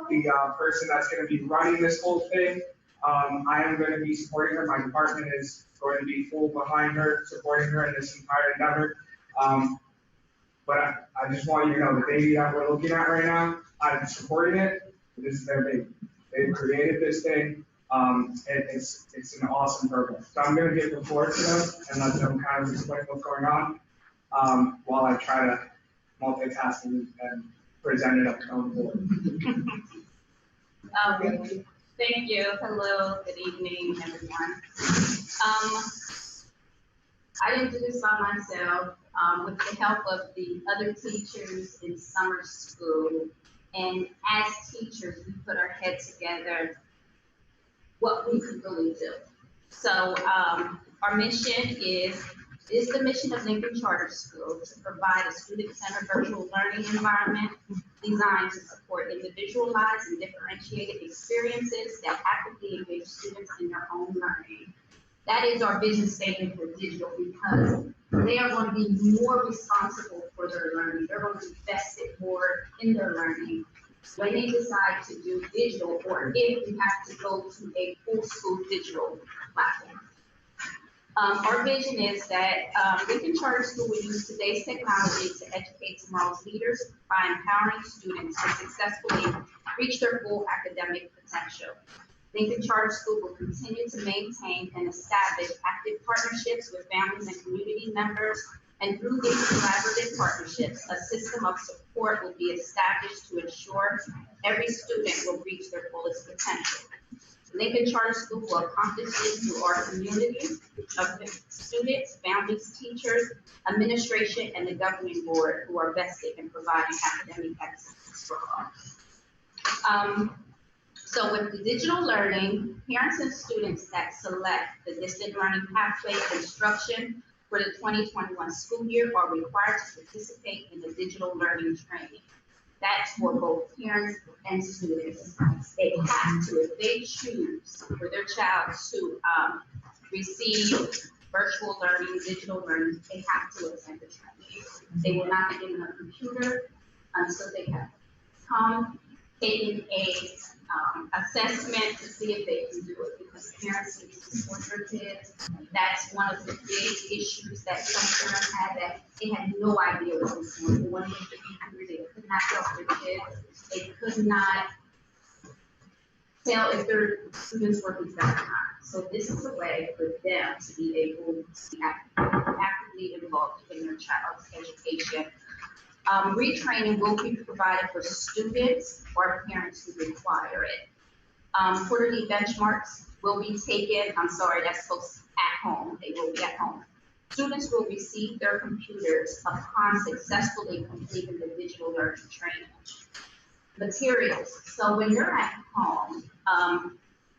the person that's going to be running this whole thing. I am going to be supporting her. My department is going to be full behind her, supporting her in this entire endeavor. But I just want you to know the baby that we're looking at right now, I'm supporting it. This is their baby. They created this thing. It's an awesome program. So I'm going to give the floor to them and let them kind of explain what's going on while I try to multitask and present it up on the board. Thank you. Hello, good evening, everyone. I didn't do this by myself. With the help of the other teachers in summer school, and as teachers, we put our heads together what we could really do. So our mission is the mission of Lincoln Charter School to provide a student-centered virtual learning environment designed to support individualized and differentiated experiences that actively engage students in their own learning. That is our vision statement for digital, because they are going to be more responsible for their learning. They're going to be vested more in their learning when they decide to do digital, or if you have to go to a full school digital platform. Our vision is that Lincoln Charter School will use today's technology to educate tomorrow's leaders by empowering students to successfully reach their full academic potential. Lincoln Charter School will continue to maintain and establish active partnerships with families and community members, and through these collaborative partnerships, a system of support will be established to ensure every student will reach their fullest potential. Lincoln Charter School will accomplish this through our community of students, families, teachers, administration, and the governing board, who are vested in providing academic excellence for all. So with the digital learning, parents and students that select the distant learning pathway instruction for the 2021 school year are required to participate in the digital learning training. That's for both parents and students. They have to, if they choose for their child to receive virtual learning, digital learning, they have to attend the training. They will not be given a computer until they have come, taken a assessment to see if they can do it, because parents need to support their kids. That's one of the big issues that some parents had, that they had no idea what was going on. When they get the computer, they could not help their kids. They could not tell if their students were being done or not. So this is a way for them to be able to be actively involved in their child's education. Retraining will be provided for students or parents who require it. Quarterly benchmarks will be taken, that's supposed at home, they will be at home. Students will receive their computers upon successfully completing the digital learning training. Materials, so when you're at home,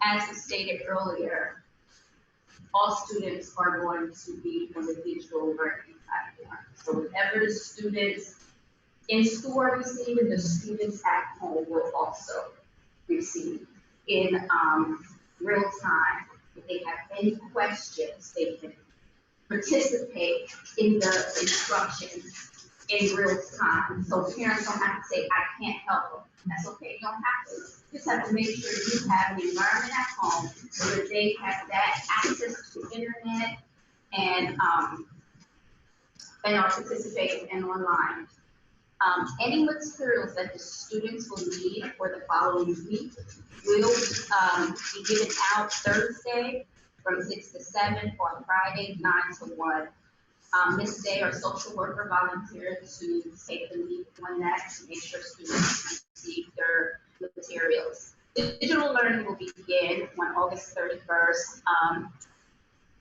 as was stated earlier, all students are going to be on the digital learning platform. So whatever the students in school are receiving, the students at home will also receive in real time. If they have any questions, they can participate in the instructions in real time. So parents don't have to say, I can't help them. That's okay, you don't have to. Just have to make sure you have an environment at home where they have that access to internet and are participating in online. Any materials that the students will need for the following week will be given out Thursday from 6 to 7 or Friday 9 to 1. Ms. Day, our social worker, volunteered to take the lead on that to make sure students receive their materials. Digital learning will begin on August 31st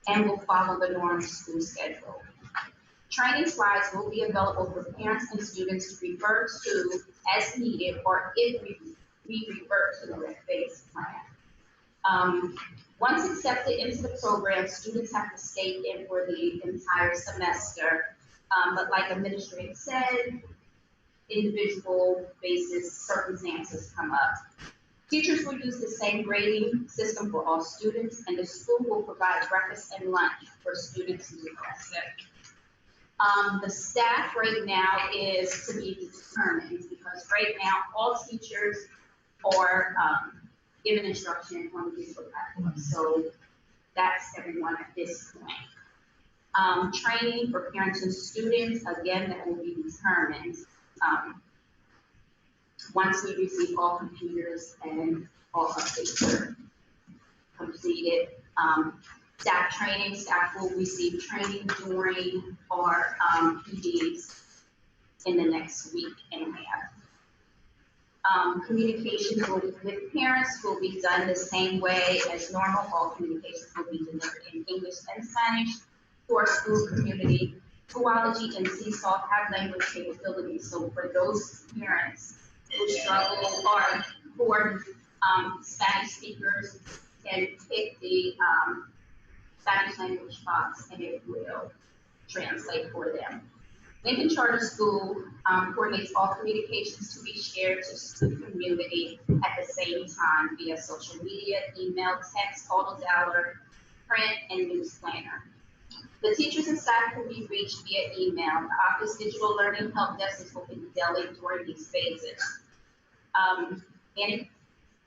and will follow the normal school schedule. Training slides will be available for parents and students to refer to as needed or if we revert to the red-based plan. Once accepted into the program, students have to stay in for the entire semester. But like administrator said, individual basis circumstances come up. Teachers will use the same grading system for all students, and the school will provide breakfast and lunch for students who request it. The staff right now is to be determined because right now all teachers are given instruction on the digital platform. So that's everyone at this point. Training for parents and students, again, that will be determined once we receive all computers and all updates are completed. Staff training, staff will receive training during our PDs in the next week and a half. Communications with parents will be done the same way as normal. All communications will be delivered in English and Spanish to our school community. Schoology and Seesaw have language capabilities, so for those parents who struggle or who are Spanish speakers can pick the Spanish language box and it will translate for them. Lincoln Charter School coordinates all communications to be shared to student community at the same time via social media, email, text, auto dialer, print, and news planner. The teachers and staff can be reached via email. The Office Digital Learning Help Desk is open daily during these phases. Annie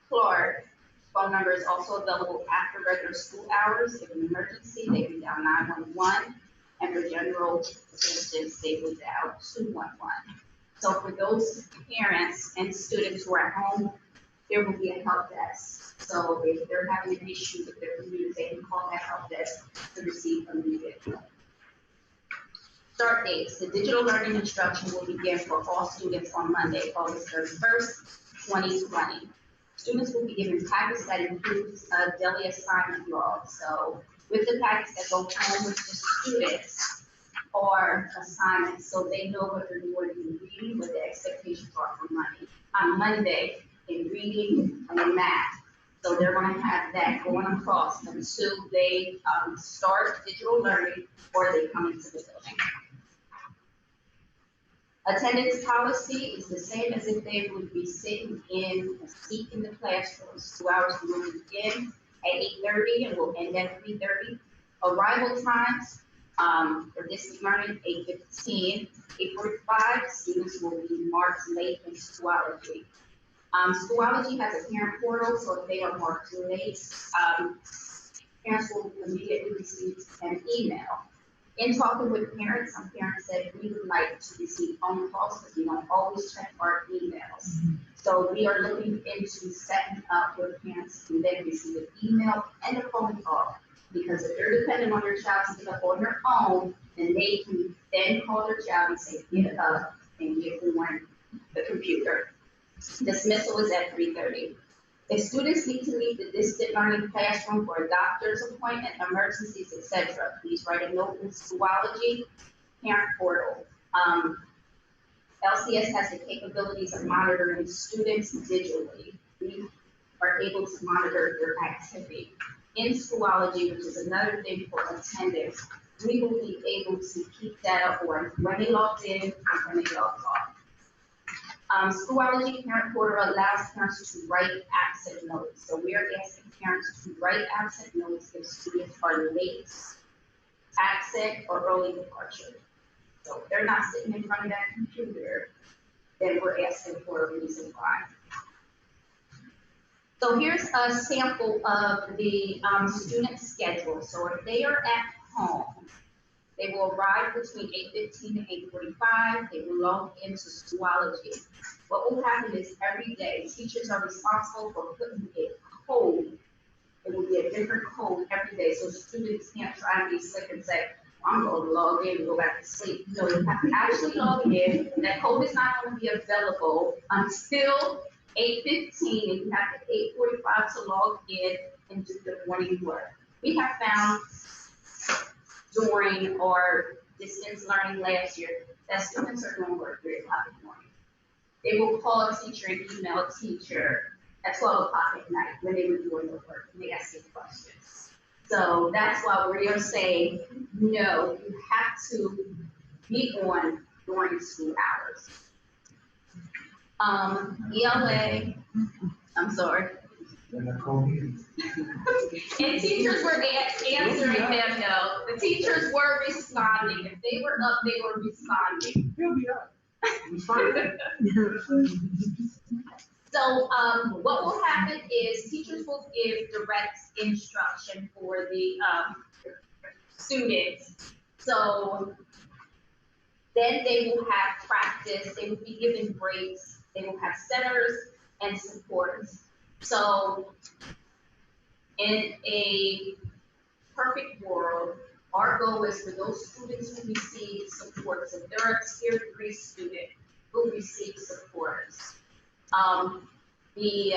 Clark phone number is also available after regular school hours. If an emergency, they can dial 911. And for general assistance, they would dial 211. So for those parents and students who are at home, there will be a help desk. So if they're having an issue with their computers, they can call that help desk to receive immediate help. Start dates. The digital learning instruction will begin for all students on Monday, August 31st, 2020. Students will be given packets that includes a daily assignment log. So with the packets that go home with the students or assignments, so they know what they're doing in reading, what the expectations are for Monday in reading and in math. So they're going to have that going across until they start digital learning or they come into the building. Attendance policy is the same as if they would be sitting in a seat in the classroom. 2 hours will begin at 8:30 and will end at 3:30. Arrival times for distance learning, 8:15. 8:45, students will be marked late in Schoology. Schoology has a parent portal, so if they are marked late, parents will immediately receive an email. In talking with parents, some parents said we would like to receive phone calls because we don't always check our emails. So we are looking into setting up where parents can then receive an email and a phone call. Because if they're dependent on their child to pick up on their own, then they can then call their child and say, get it up and give them the computer. Dismissal is at 3:30. If students need to leave the distant learning classroom for a doctor's appointment, emergencies, etc., please write a note in Schoology parent portal. LCS has the capabilities of monitoring students digitally. We are able to monitor their activity. In Schoology, which is another thing for attendance, we will be able to keep data on when they logged in and when they logged off. Schoology Parent Portal allows parents to write absent notes. So we are asking parents to write absent notes if students are late, absent, or early departure. So if they're not sitting in front of that computer, then we're asking for a reason why. So here's a sample of the student schedule. So if they are at home, they will arrive between 8:15 and 8:45. They will log into Schoology. What will happen is every day, teachers are responsible for putting a code. It will be a different code every day, so students can't try and be slick and say, I'm going to log in and go back to sleep. No, you have to actually log in. That code is not going to be available until 8:15, and you have to 8:45 to log in and do the morning work. We have found during our distance learning last year that students are doing work 3 o'clock in the morning. They will call a teacher and email a teacher at 12 o'clock at night when they were doing the work and they ask questions. So that's why we are saying, no, you have to be on during school hours. ELA, I'm sorry. And teachers were answering them, no. The teachers were responding. If they were up, they were responding. He'll be up. It's fine. So what will happen is teachers will give direct instruction for the students. So then they will have practice, they will be given breaks, they will have centers and supports. So in a perfect world, our goal is for those students who receive supports. If they're a tier 3 student who receive supports, the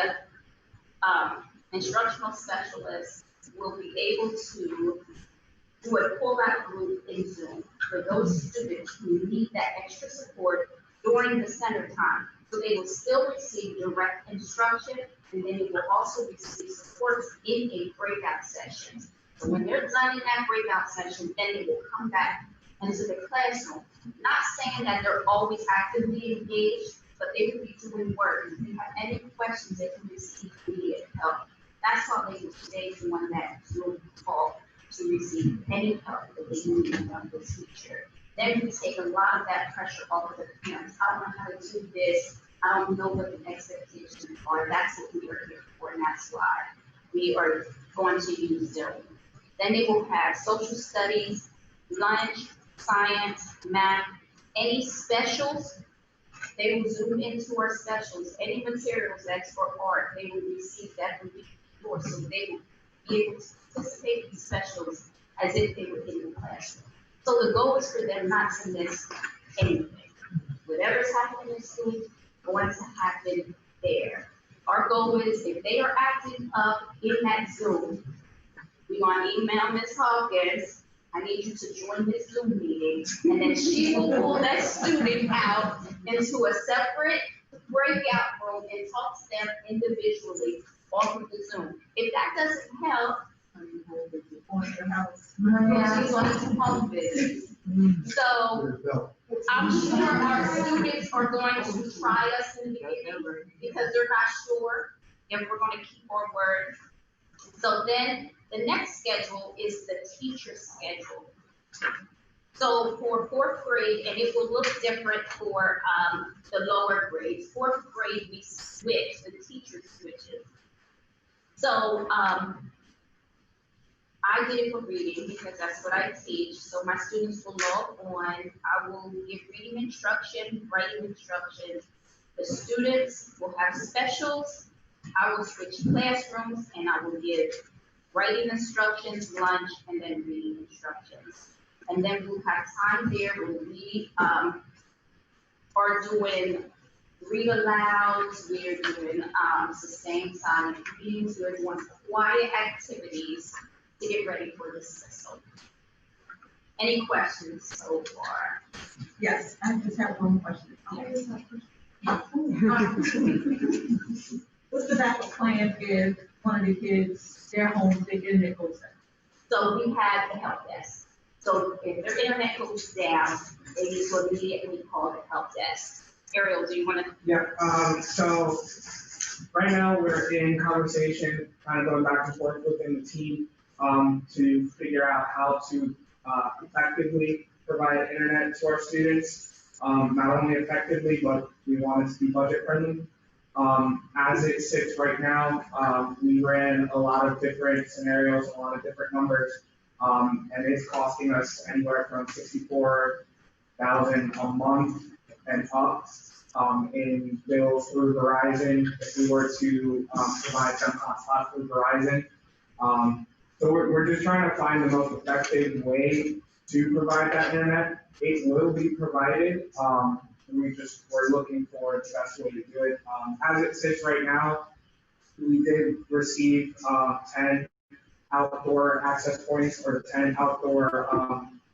instructional specialists will be able to do a pull-out group in Zoom for those students who need that extra support during the center time. So they will still receive direct instruction, and then they will also receive supports in a breakout session. So when they're done in that breakout session, then they will come back into the classroom. Not saying that they're always actively engaged, but they will be doing work. If you have any questions, they can receive immediate help. That's why they will stay on that Zoom call to receive any help that they need from the teacher. Then we take a lot of that pressure off of the parents. I don't know how to do this. I don't know what the expectations are. That's what we are here for, and that's why we are going to use Zoom. Then they will have social studies, lunch, science, math, any specials. They will Zoom into our specials. Any materials that's for art, they will receive that from before, so they will be able to participate in specials as if they were in the classroom. So the goal is for them not to miss anything. Whatever's happening in school is going to happen there. Our goal is if they are acting up in that Zoom, we're going to email Ms. Hawkins, I need you to join this Zoom meeting, and then she will pull that student out into a separate breakout room and talk to them individually off of the Zoom. If that doesn't help, she's going to do home visits. So I'm sure our students are going to try us in the beginning because they're not sure if we're going to keep our word. So then the next schedule is the teacher schedule. So for 4th grade, and it will look different for the lower grades. 4th grade, we switch, the teacher switches. So I did it for reading because that's what I teach. So my students will log on. I will give reading instruction, writing instructions. The students will have specials. I will switch classrooms and I will give writing instructions, lunch, and then reading instructions. And then we'll have time there where we are doing read alouds, we're doing sustained silent readings, we're doing quiet activities to get ready for dismissal. Any questions so far? Yes, I just have one question. What's the backup plan if one of the kids, they're home, they get in their code center? So we have the help desk. So if their internet goes down, they need to immediately call the help desk. Ariel, do you want to? Yeah, so right now we're in conversation, kind of going back and forth within the team, to figure out how to, effectively provide internet to our students. Not only effectively, but we want it to be budget friendly. As it sits right now, we ran a lot of different scenarios, a lot of different numbers, and it's costing us anywhere from 64,000 a month and up, in bills through Verizon, if we were to, provide some hotspot through Verizon. So we're just trying to find the most effective way to provide that internet. It will be provided, we're looking for the best way to do it. As it sits right now, we did receive, 10 outdoor access points or 10 outdoor,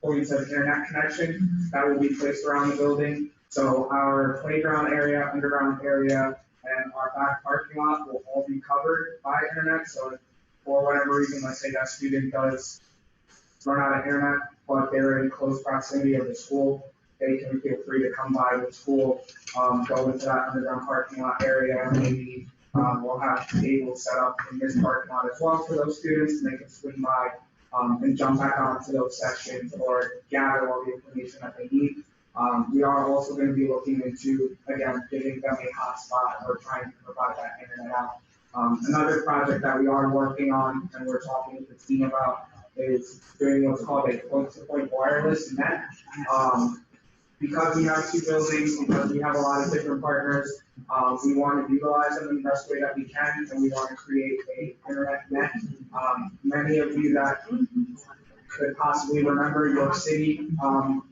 points of internet connection that will be placed around the building. So our playground area, underground area, and our back parking lot will all be covered by internet. So if for whatever reason, let's say that student does run out of internet, but they're in close proximity of the school, they can feel free to come by the school, go into that underground parking lot area. Maybe we'll have tables set up in this parking lot as well for those students, and they can swing by and jump back onto those sections or gather all the information that they need. We are also going to be looking into, again, giving them a hotspot or trying to provide that internet out. Another project that we are working on and we're talking with the team about is doing what's called a point-to-point wireless net. Because we have 2 buildings, because we have a lot of different partners, we want to utilize them in the best way that we can, and we want to create a internet net. Many of you that could possibly remember York City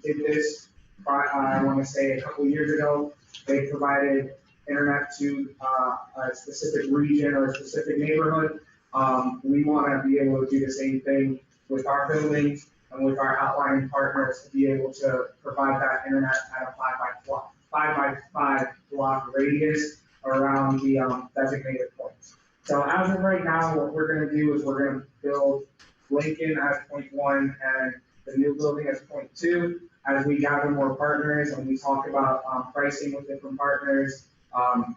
did this, I want to say a couple years ago. They provided internet to a specific region or a specific neighborhood. We want to be able to do the same thing with our buildings and with our outlying partners to be able to provide that internet at a 5 by 5 block radius around the designated points. So as of right now, what we're going to do is we're going to build Lincoln as point 1 and the new building as point 2. As we gather more partners and we talk about pricing with different partners,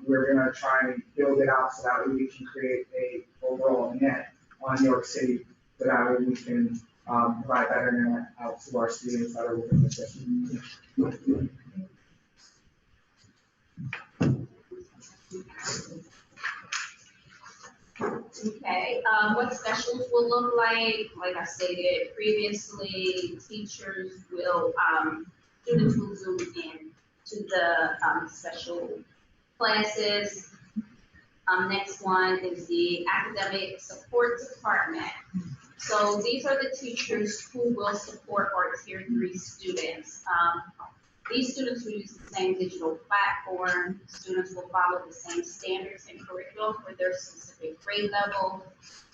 we're going to try and build it out so that way we can create a overall net on New York City, so that way we can provide that internet out to our students that are within the system. Okay, what specials will look like I stated previously, teachers will, students will zoom in to the special classes. Next one is the academic support department. So these are the teachers who will support our tier 3 students. These students will use the same digital platform. Students will follow the same standards and curriculum for their specific grade level.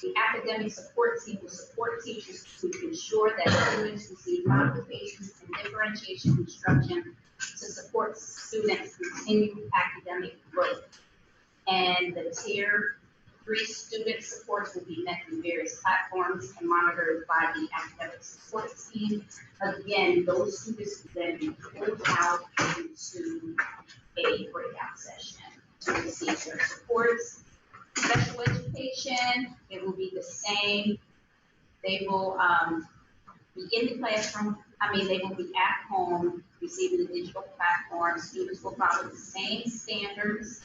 The academic support team will support teachers to ensure that students receive modifications and differentiation instruction to support students' continued academic growth. And the tier 3 student supports will be met through various platforms and monitored by the academic support team. Again, those students will then be pulled out into a breakout session to receive their supports. Special education, it will be the same. They will be in the classroom, they will be at home receiving the digital platform. Students will follow the same standards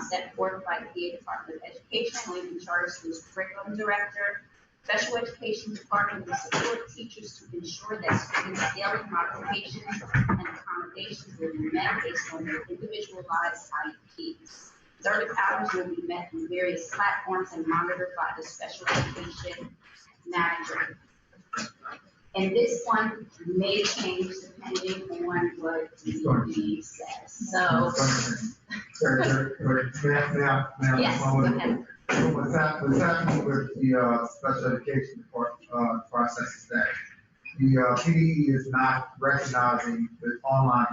set forth by the PA Department of Education, Lincoln Charter Schools Curriculum Director. Special Education Department will support teachers to ensure that students' daily modifications and accommodations will be met based on their individualized IEPs. Service hours will be met through various platforms and monitored by the special education manager. And this one may change depending on what DEP says. So. Yes, go ahead. What's happening with the special education process is that the PDE is not recognizing the online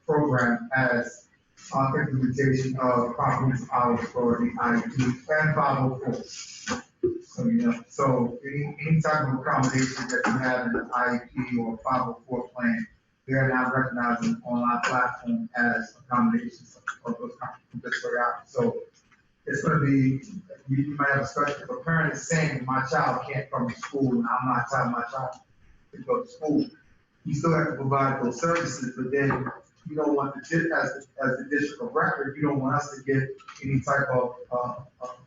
program as implementation of comprehensive hours for the IEP and 504. So, you know, so any type of accommodation that you have in an IEP or 504 plan, they are now recognizing online platform as accommodations of those district hours. So it's gonna be, you might have a special, if a parent is saying, my child can't come to school, and I'm not telling my child to go to school, you still have to provide those services, but then you don't want as the district of record, you don't want us to get any type of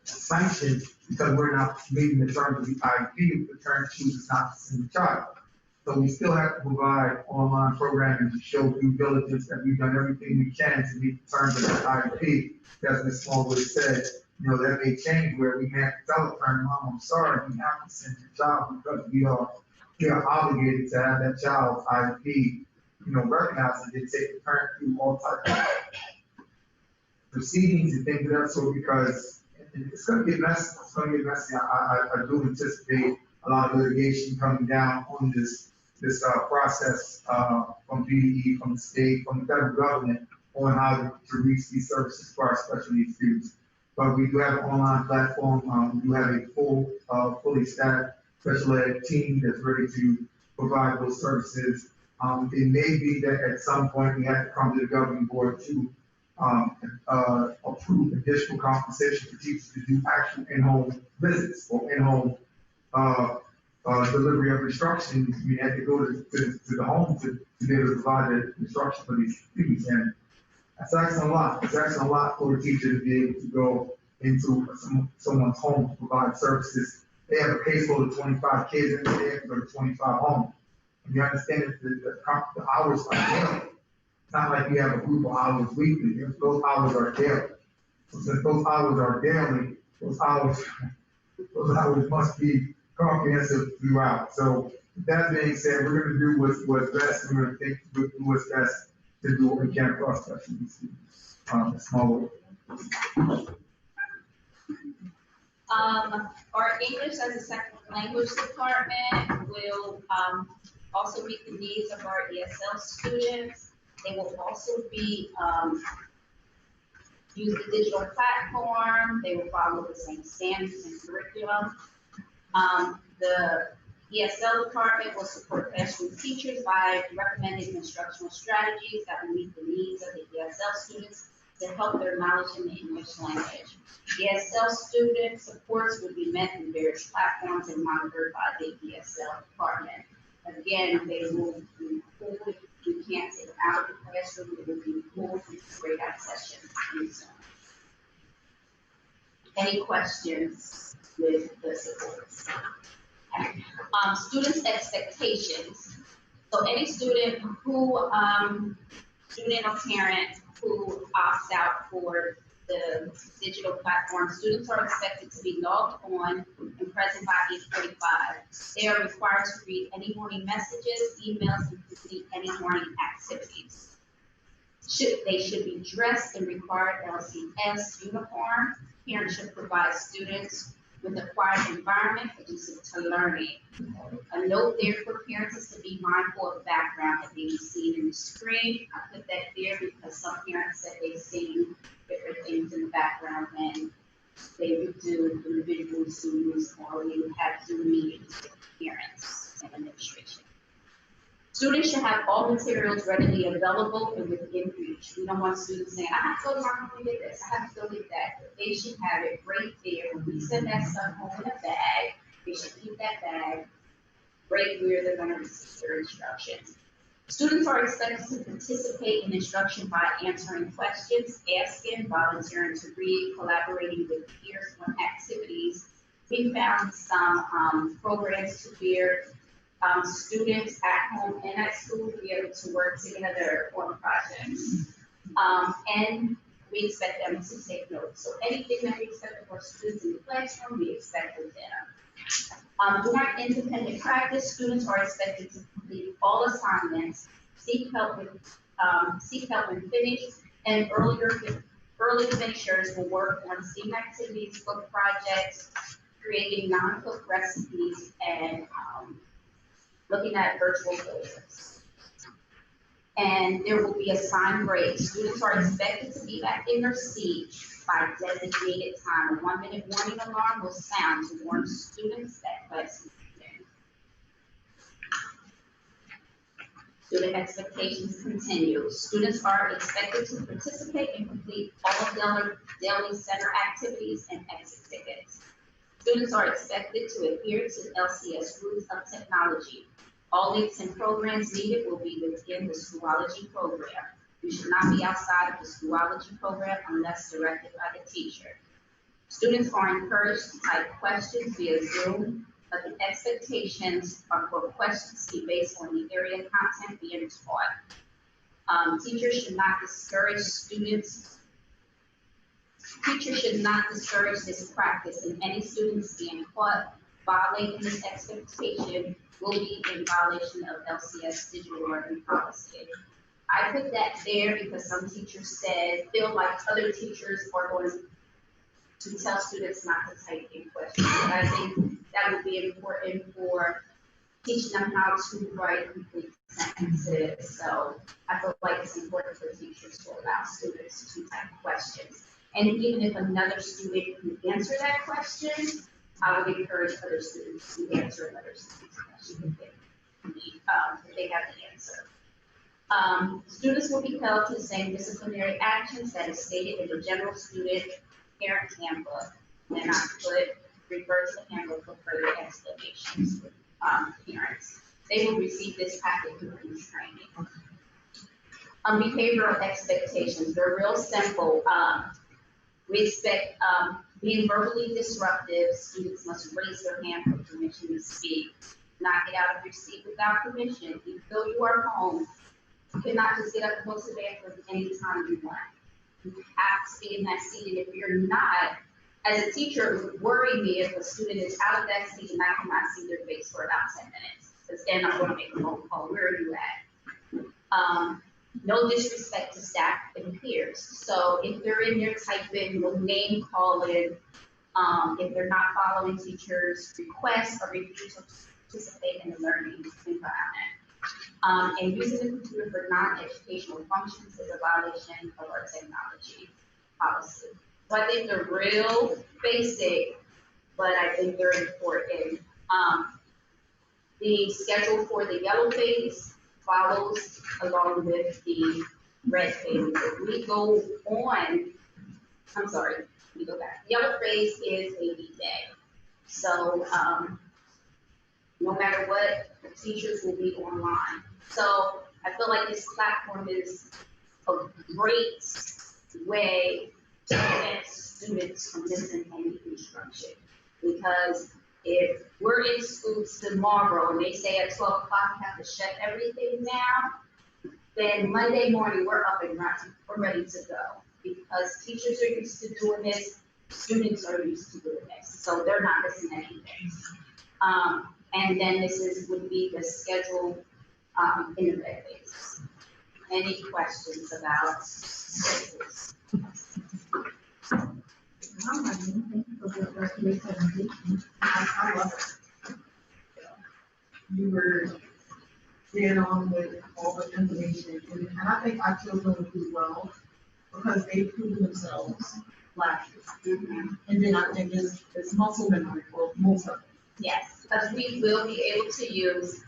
sanction because we're not meeting the terms of the IEP if the parent chooses not to send the child. So we still have to provide online programming to show due diligence that we've done everything we can to meet the terms of the IEP. As Ms. Smallwood said, you know, that may change where we may have to tell a parent, Mom, I'm sorry, we have to send your child because we are obligated to have that child's IEP, you know, recognized and then take the parent through all types of proceedings and things of that sort because it's gonna get messy. It's gonna get messy. I do anticipate a lot of litigation coming down on this process from BDE, from the state, from the federal government on how to reach these services for our special needs students. But we do have an online platform. We do have a fully staffed special ed team that's ready to provide those services. It may be that at some point we have to come to the governing board to approve additional compensation for teachers to do actual in-home visits or in-home delivery of instruction. We had to go to the home to be able to provide the instruction for these students. And that's asking a lot. It's asking a lot for a teacher to be able to go into someone's home to provide services. They have a caseload of 25 kids and they have to go to 25 homes. And you understand that the hours are daily. It's not like you have a group of hours weekly. Those hours are daily. So since those hours are daily, those hours must be comprehensive throughout. So that being said, we're going to do what's best. And we're going to think do what's best to do what we can for our special needs students. Small. Our English as a second language department will also meet the needs of our ESL students. They will also be use the digital platform. They will follow the same standards and curriculum. The ESL department will support classroom teachers by recommending instructional strategies that will meet the needs of the ESL students to help their knowledge in the English language. ESL student supports will be met in various platforms and monitored by the ESL department. Again, they will be pulled. You can't take them out of the classroom. They will be pulled into breakout sessions. Any questions with the supports? Students' expectations. So any student who, student or parent who opts out for the digital platform, students are expected to be logged on and present by 8:45. They are required to read any morning messages, emails, and complete any morning activities. They should be dressed in required LCS uniform. Parents should provide students with a quiet environment conducive to learning. A note there for parents is to be mindful of background that may be seen in the screen. I put that there because some parents said they've seen different things in the background and they would do individual Zooms or we would have Zoom meetings with parents and administration. Students should have all materials readily available and within reach. We don't want students saying, I have to go to my home and get this, I have to go get that. They should have it right there. When we send that stuff home in a bag, they should keep that bag right where they're going to receive their instructions. Students are expected to participate in instruction by answering questions, asking, volunteering to read, collaborating with peers on activities. We found some programs to where students at home and at school be able to work together on projects. And we expect them to take notes. So anything that we expect of our students in the classroom, we expect of them. During independent practice, students are expected to complete all assignments, seek help when finished, and early finishers will work on STEAM activities, book projects, creating non-cooked recipes, and looking at virtual filters. And there will be assigned breaks. Students are expected to be back in their seat by designated time. A 1-minute warning alarm will sound to warn students that class is beginning. Student expectations continue. Students are expected to participate and complete all daily center activities and exit tickets. Students are expected to adhere to LCS rules of technology. All links and programs needed will be within the Schoology program. You should not be outside of the Schoology program unless directed by the teacher. Students are encouraged to type questions via Zoom, but the expectations are for questions to be based on the area content being taught. Teachers should not discourage this practice, and any students being caught violating this expectation will be in violation of LCS digital learning policy. I put that there because some teachers feel like other teachers are going to tell students not to type in questions. And I think that would be important for teaching them how to write complete sentences. So I feel like it's important for teachers to allow students to type questions. And even if another student can answer that question, I would encourage other students to answer another student's question if they have the answer. Students will be held to the same disciplinary actions that is stated in the general student parent handbook. And I could refer to the handbook for further explanations with parents. They will receive this packet through training. Behavioral expectations, they're real simple. We expect being verbally disruptive, students must raise their hand for permission to speak, not get out of your seat without permission. Even though you are home, you cannot just get up and go to the bathroom anytime you want. You have to be in that seat, and if you're not, as a teacher, it would worry me if a student is out of that seat and I cannot see their face for about 10 minutes. Because then I'm going to make a phone call. Where are you at? No disrespect to staff and peers. So if they're in there typing, no name calling, if they're not following teachers' requests or refuse to participate in the learning environment. And using the computer for non-educational functions is a violation of our technology policy. So I think they're real basic, but I think they're important. The schedule for the yellow phase follows along with the red phase. If we go on, I'm sorry, let me go back. Yellow phase is a day. So no matter what, the teachers will be online. So I feel like this platform is a great way to prevent students from missing any instruction. Because if we're in schools tomorrow and they say at 12 o'clock we have to shut everything down, then Monday morning we're up and running, we're ready to go. Because teachers are used to doing this, students are used to doing this, so they're not missing anything. And then would be the schedule in the red phase. Any questions about schedules? I love it. You were dead on with all the information, and I think our children will do well because they proved themselves last year. And then I think it's muscle memory for most of them. Yes, because we will be able to use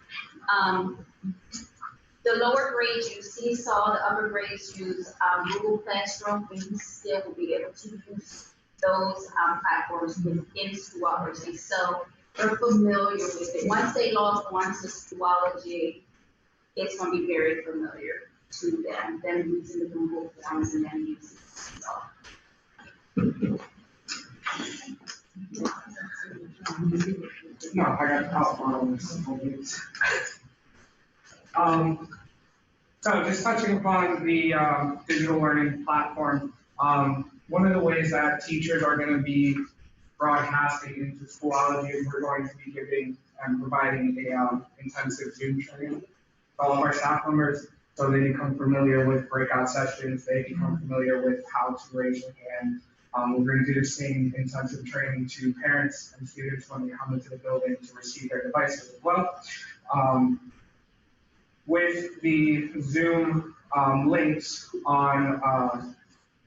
the lower grades use Seesaw, the upper grades use Google Classroom. We still will be able to use those platforms within Schoology. So they're familiar with it. Once they log on to Schoology, it's going to be very familiar to them. Them using the Google Forms and then using Seesaw. No, I got the PowerPoint on this. So just touching upon the digital learning platform, one of the ways that teachers are going to be broadcasting into Schoology is we're going to be giving and providing a intensive Zoom training to all of our staff members, so they become familiar with breakout sessions, they become familiar with how to raise your hand. We're going to do the same intensive training to parents and students when they come into the building to receive their devices as well. With the Zoom links on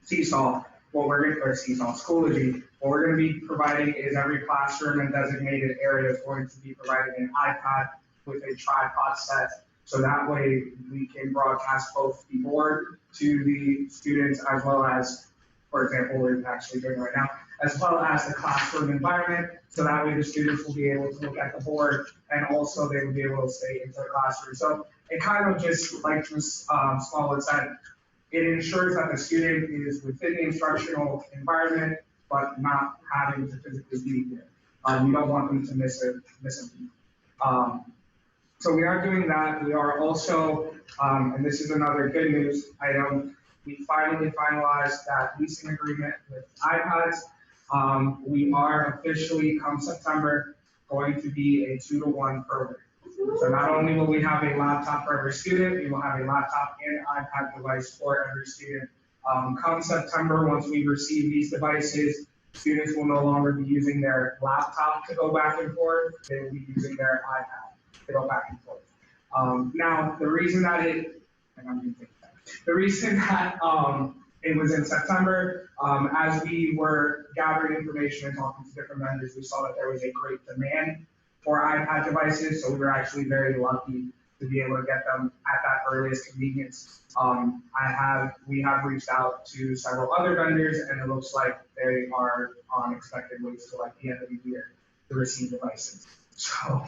Seesaw, what we're going to, or seasonal Schoology, what we're going to be providing is every classroom and designated area is going to be providing an iPad with a tripod set. So that way we can broadcast both the board to the students as well as, for example, we're actually doing right now, as well as the classroom environment. So that way the students will be able to look at the board and also they will be able to stay into the classroom. So it kind of just, like Ms. Smallwood said, it ensures that the student is within the instructional environment, but not having to physically be there. We don't want them to miss a beat. So we are doing that. We are also, and this is another good news item, we finally finalized that leasing agreement with iPads. We are officially, come September, going to be a 2-to-1 program. So not only will we have a laptop for every student, we will have a laptop and iPad device for every student. Come September, once we receive these devices, students will no longer be using their laptop to go back and forth. They will be using their iPad to go back and forth. Now, the reason that it was in September, as we were gathering information and talking to different vendors, we saw that there was a great demand for iPad devices, so we were actually very lucky to be able to get them at that earliest convenience. We have reached out to several other vendors, and it looks like they are on expected waits till like the end of the year to receive devices. So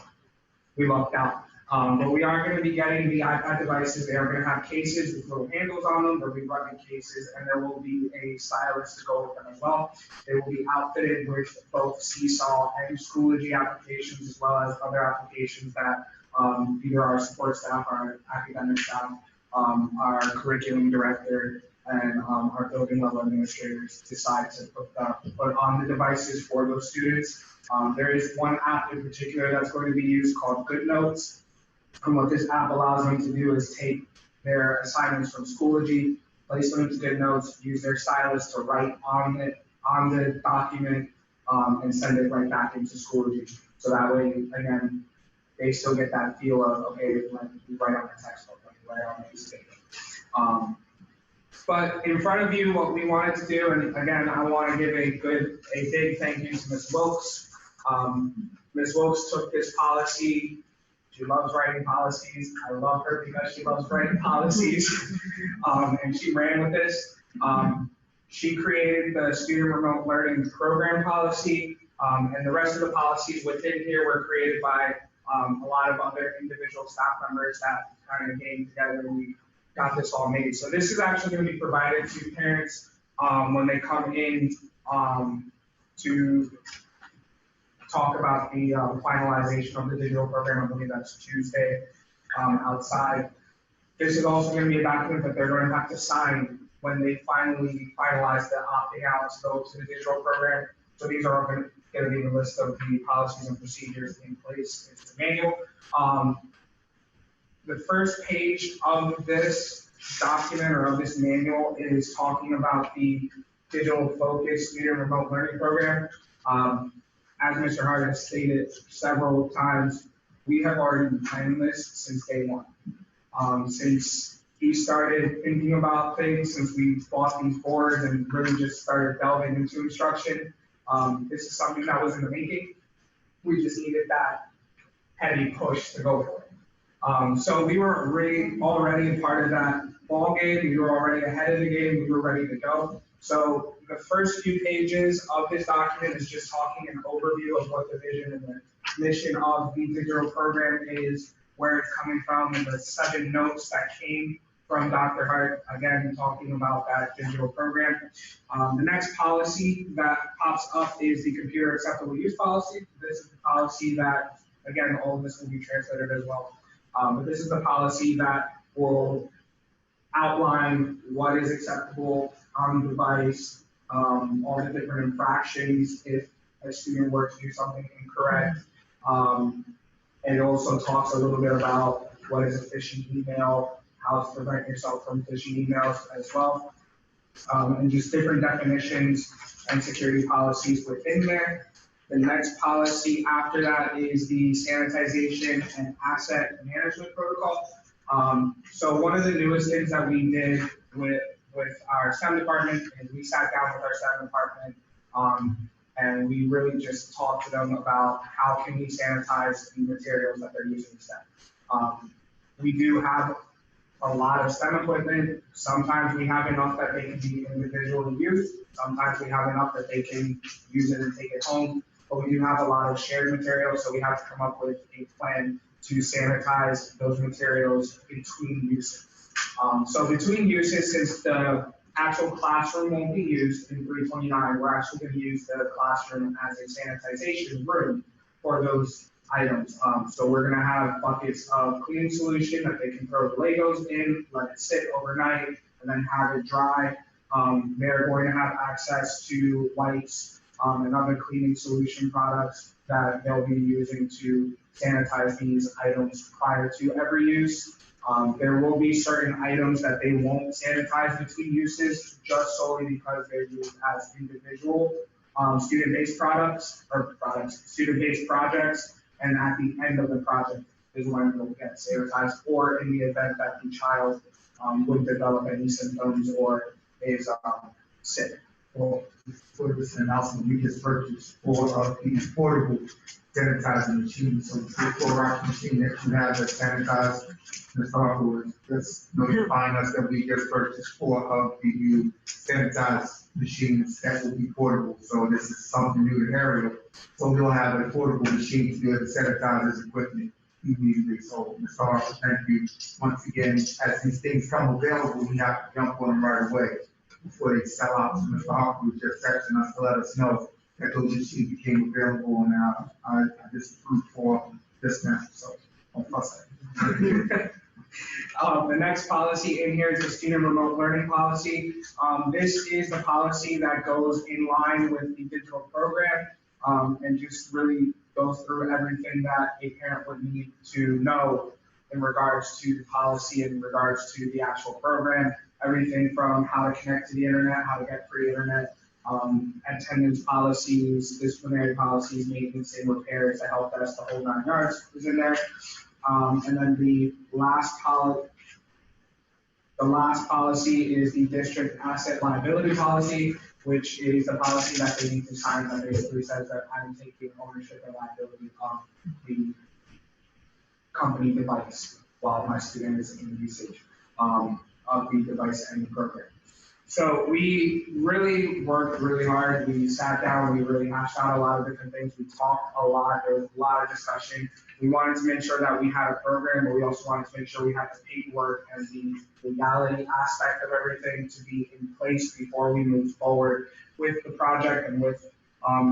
we lucked out. But we are going to be getting the iPad devices. They are going to have cases with little handles on them. They'll be rugged cases, and there will be a stylus to go with them as well. They will be outfitted with both Seesaw and Schoology applications, as well as other applications that either our support staff, our academic staff, our curriculum director, and our building level administrators decide to put on the devices for those students. There is one app in particular that's going to be used called GoodNotes. And what this app allows them to do is take their assignments from Schoology, place them into GoodNotes, use their stylus to write on the document, and send it right back into Schoology. So that way, again, they still get that feel of, okay, like we write on the textbook, like we write on the piece of paper. But in front of you, what we wanted to do, and again, I want to give a big thank you to Ms. Wilkes. Ms. Wilkes took this policy. She loves writing policies. I love her because she loves writing policies. And she ran with this. She created the student remote learning program policy. And the rest of the policies within here were created by a lot of other individual staff members that kind of came together and we got this all made. So this is actually going to be provided to parents when they come in to talk about the finalization of the digital program. I believe that's Tuesday outside. This is also going to be a document that they're going to have to sign when they finally finalize the opting out to go to the digital program. So these are all going to be the list of the policies and procedures in place. It's the manual. The first page of this document or of this manual is talking about the digital focused student remote learning program. As Mr. Hart has stated several times, we have already been planning this since day one. Since he started thinking about things, since we bought these boards and really just started delving into instruction, this is something that was in the making. We just needed that heavy push to go for it. So we were already a part of that ball game. We were already ahead of the game. We were ready to go. So the first few pages of this document is just talking an overview of what the vision and the mission of the digital program is, where it's coming from, and the 7 notes that came from Dr. Hart, again, talking about that digital program. The next policy that pops up is the computer acceptable use policy. This is the policy that, again, all of this will be translated as well. But this is the policy that will outline what is acceptable on the device, all the different infractions if a student were to do something incorrect. And it also talks a little bit about what is a phishing email, how to prevent yourself from phishing emails as well, and just different definitions and security policies within there. The next policy after that is the sanitization and asset management protocol. So one of the newest things that we did with with our STEM department, and we sat down with our STEM department, and we really just talked to them about how can we sanitize the materials that they're using in STEM. We do have a lot of STEM equipment. Sometimes we have enough that they can be individually used. Sometimes we have enough that they can use it and take it home. But we do have a lot of shared materials, so we have to come up with a plan to sanitize those materials between uses. So between uses, since the actual classroom won't be used in 329, we're actually going to use the classroom as a sanitization room for those items. So we're going to have buckets of cleaning solution that they can throw the Legos in, let it sit overnight, and then have it dry. They're going to have access to wipes and other cleaning solution products that they'll be using to sanitize these items prior to every use. There will be certain items that they won't sanitize between uses just solely because they're used as individual student-based student-based projects. And at the end of the project is when they'll get sanitized, or in the event that the child would develop any symptoms or is sick. Well, for this announcement, we just purchased 4 of these portable sanitizing machines. So the Clorox machine that you have that sanitized, Ms. Harper, just notifying us that we just purchased 4 of the new sanitized machines that will be portable. So this is something new in the area. So we'll have a portable machine to be able to sanitize this equipment immediately. So Ms. Harper, thank you once again. As these things come available, we have to jump on them right away before they sell out. So Mr. Harper was just texting us to let us know that those machines became available, and I just approved for this now. So don't fuss at it. The next policy in here is the student remote learning policy. This is the policy that goes in line with the digital program, and just really goes through everything that a parent would need to know in regards to the policy, in regards to the actual program. Everything from how to connect to the internet, how to get free internet, attendance policies, disciplinary policies, maintenance and repairs, the help desk, the whole 9 yards is in there. And then the last policy is the district asset liability policy, which is the policy that they need to sign that basically says that I'm taking ownership and liability of the company device while my student is in usage of the device and the program. So we really worked really hard. We sat down, we really hashed out a lot of different things. We talked a lot, there was a lot of discussion. We wanted to make sure that we had a program, but we also wanted to make sure we had the paperwork and the legality aspect of everything to be in place before we move forward with the project and with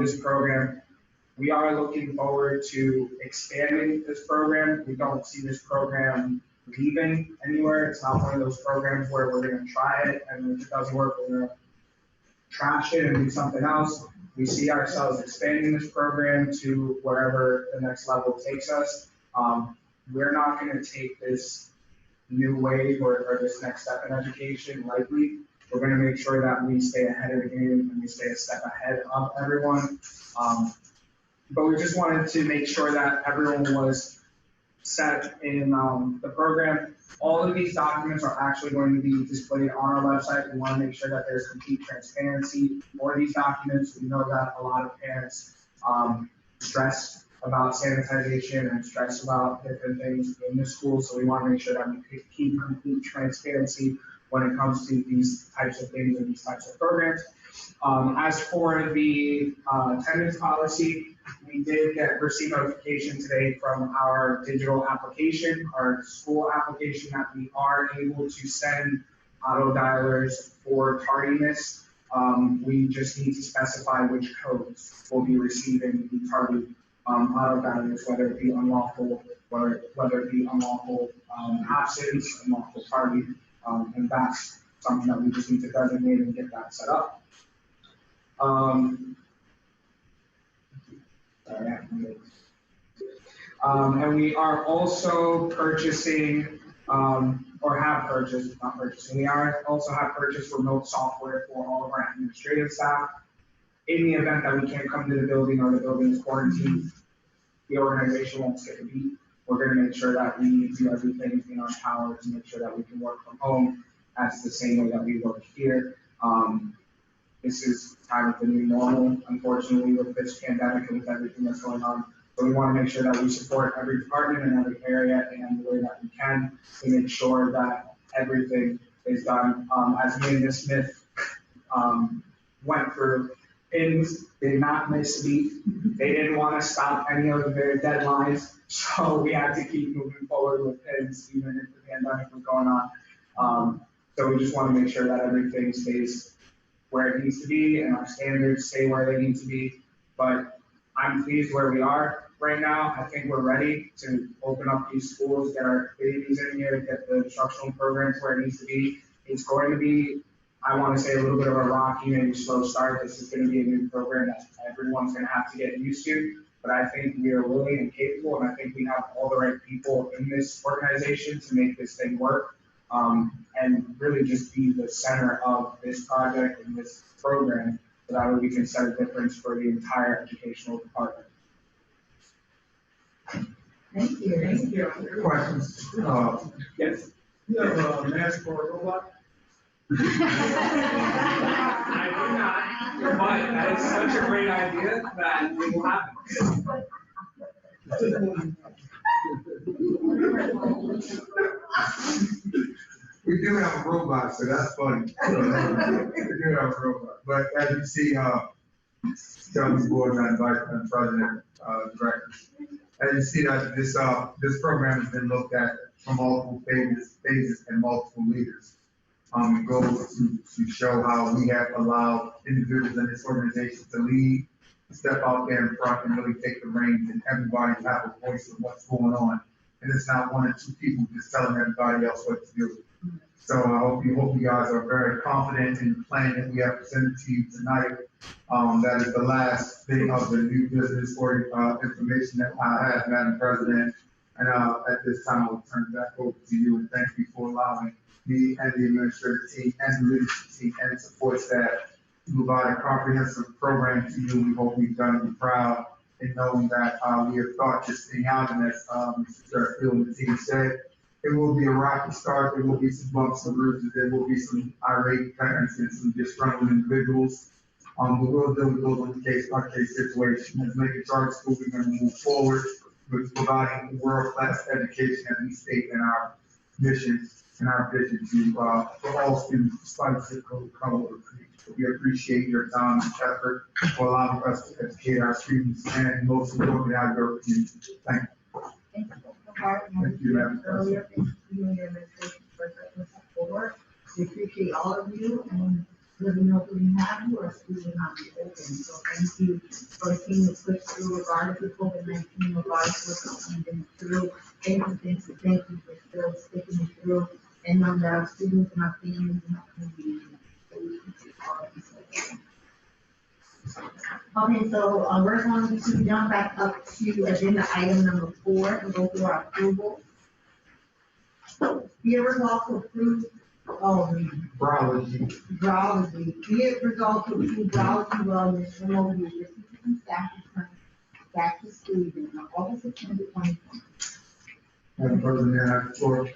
this program. We are looking forward to expanding this program. We don't see this program leaving anywhere. It's not one of those programs where we're going to try it, and if it doesn't work, we're going to trash it and do something else. We see ourselves expanding this program to wherever the next level takes us. We're not going to take this new wave or this next step in education lightly. We're going to make sure that we stay ahead of the game and we stay a step ahead of everyone. But we just wanted to make sure that everyone was set in the program. All of these documents are actually going to be displayed on our website. We want to make sure that there's complete transparency for these documents. We know that a lot of parents stress about sanitization and stress about different things in the school, so we want to make sure that we keep complete transparency when it comes to these types of things and these types of programs. As for the attendance policy, we did receive notification today from our digital application, our school application, that we are able to send auto dialers for tardiness. We just need to specify which codes will be receiving the tardy auto dialers, whether it be unlawful, or whether it be unlawful absence, unlawful tardy, and that's something that we just need to designate and get that set up. And we are also purchasing, or have purchased, not purchasing, we also have purchased remote software for all of our administrative staff. In the event that we can't come to the building or the building is quarantined, the organization won't skip a beat. We're going to make sure that we do everything in our power to make sure that we can work from home That's the same way that we work here. This is kind of the new normal, unfortunately, with this pandemic and with everything that's going on. So we want to make sure that we support every department and every area and the way that we can to make sure that everything is done. As me and Ms. Smith went through, things did not miss a beat. They didn't want to stop any of their deadlines, so we had to keep moving forward with things even if the pandemic was going on. So we just want to make sure that everything stays where it needs to be and our standards stay where they need to be. But I'm pleased where we are right now. I think we're ready to open up these schools, get our babies in here, get the instructional programs where it needs to be. It's going to be, I want to say, a little bit of a rocky, maybe slow start. This is going to be a new program that everyone's going to have to get used to. But I think we are willing and capable, and I think we have all the right people in this organization to make this thing work. And really just be the center of this project and this program, so that way we can set a difference for the entire educational department. Thank you. Thank you. Questions? Yes. You have a mask for a robot? I do not, but that is such a great idea that it will happen. We do have a robot, so that's funny. We do have a robot, but as you see, Kelly's board and vice president, director, as you see that this program has been looked at from multiple phases and multiple leaders. It goes to show how we have allowed individuals in this organization to lead, step out there in front and really take the reins, and everybody have a voice of what's going on. And it's not one or two people just telling everybody else what to do. So I hope you guys are very confident in the plan that we have presented to you tonight. That is the last thing of the new business or information that I have, Madam President. And at this time, I'll turn it back over to you, and thank you for allowing me and the administrative team and the leadership team and support staff to provide a comprehensive program to you. We hope we've done you proud in knowing that we have thought this thing out, and as Mr. Fairfield and the team said, it will be a rocky start. There will be some bumps and bruises. There will be some irate parents and some disgruntled individuals. But we'll deal with those on the case-by-case situation. As Lincoln Charter School, we're going to move forward with providing world-class education as we state in our mission and our vision to for all students, despite zip code, color, or creed. We appreciate your time and effort for allowing us to educate our students and most importantly, our your community. Thank you. Thank you. Thank you, Madam earlier, thank you and your administration for bringing us forward. We appreciate all of you, and let me know if we have you, or school will not be open. So thank you for the team that pushed through regardless of COVID-19, regardless of what we've been through. Thank you for still sticking it through, and know that our students and our families and our community. Okay, so we're going to jump back up to agenda item number 4 and go through our approval. Be it resolved to approve, Browology. Be it resolved to approve Browology Wellness MOU with teachers and staff return back to school in August of 2020. Madam President, I have the floor.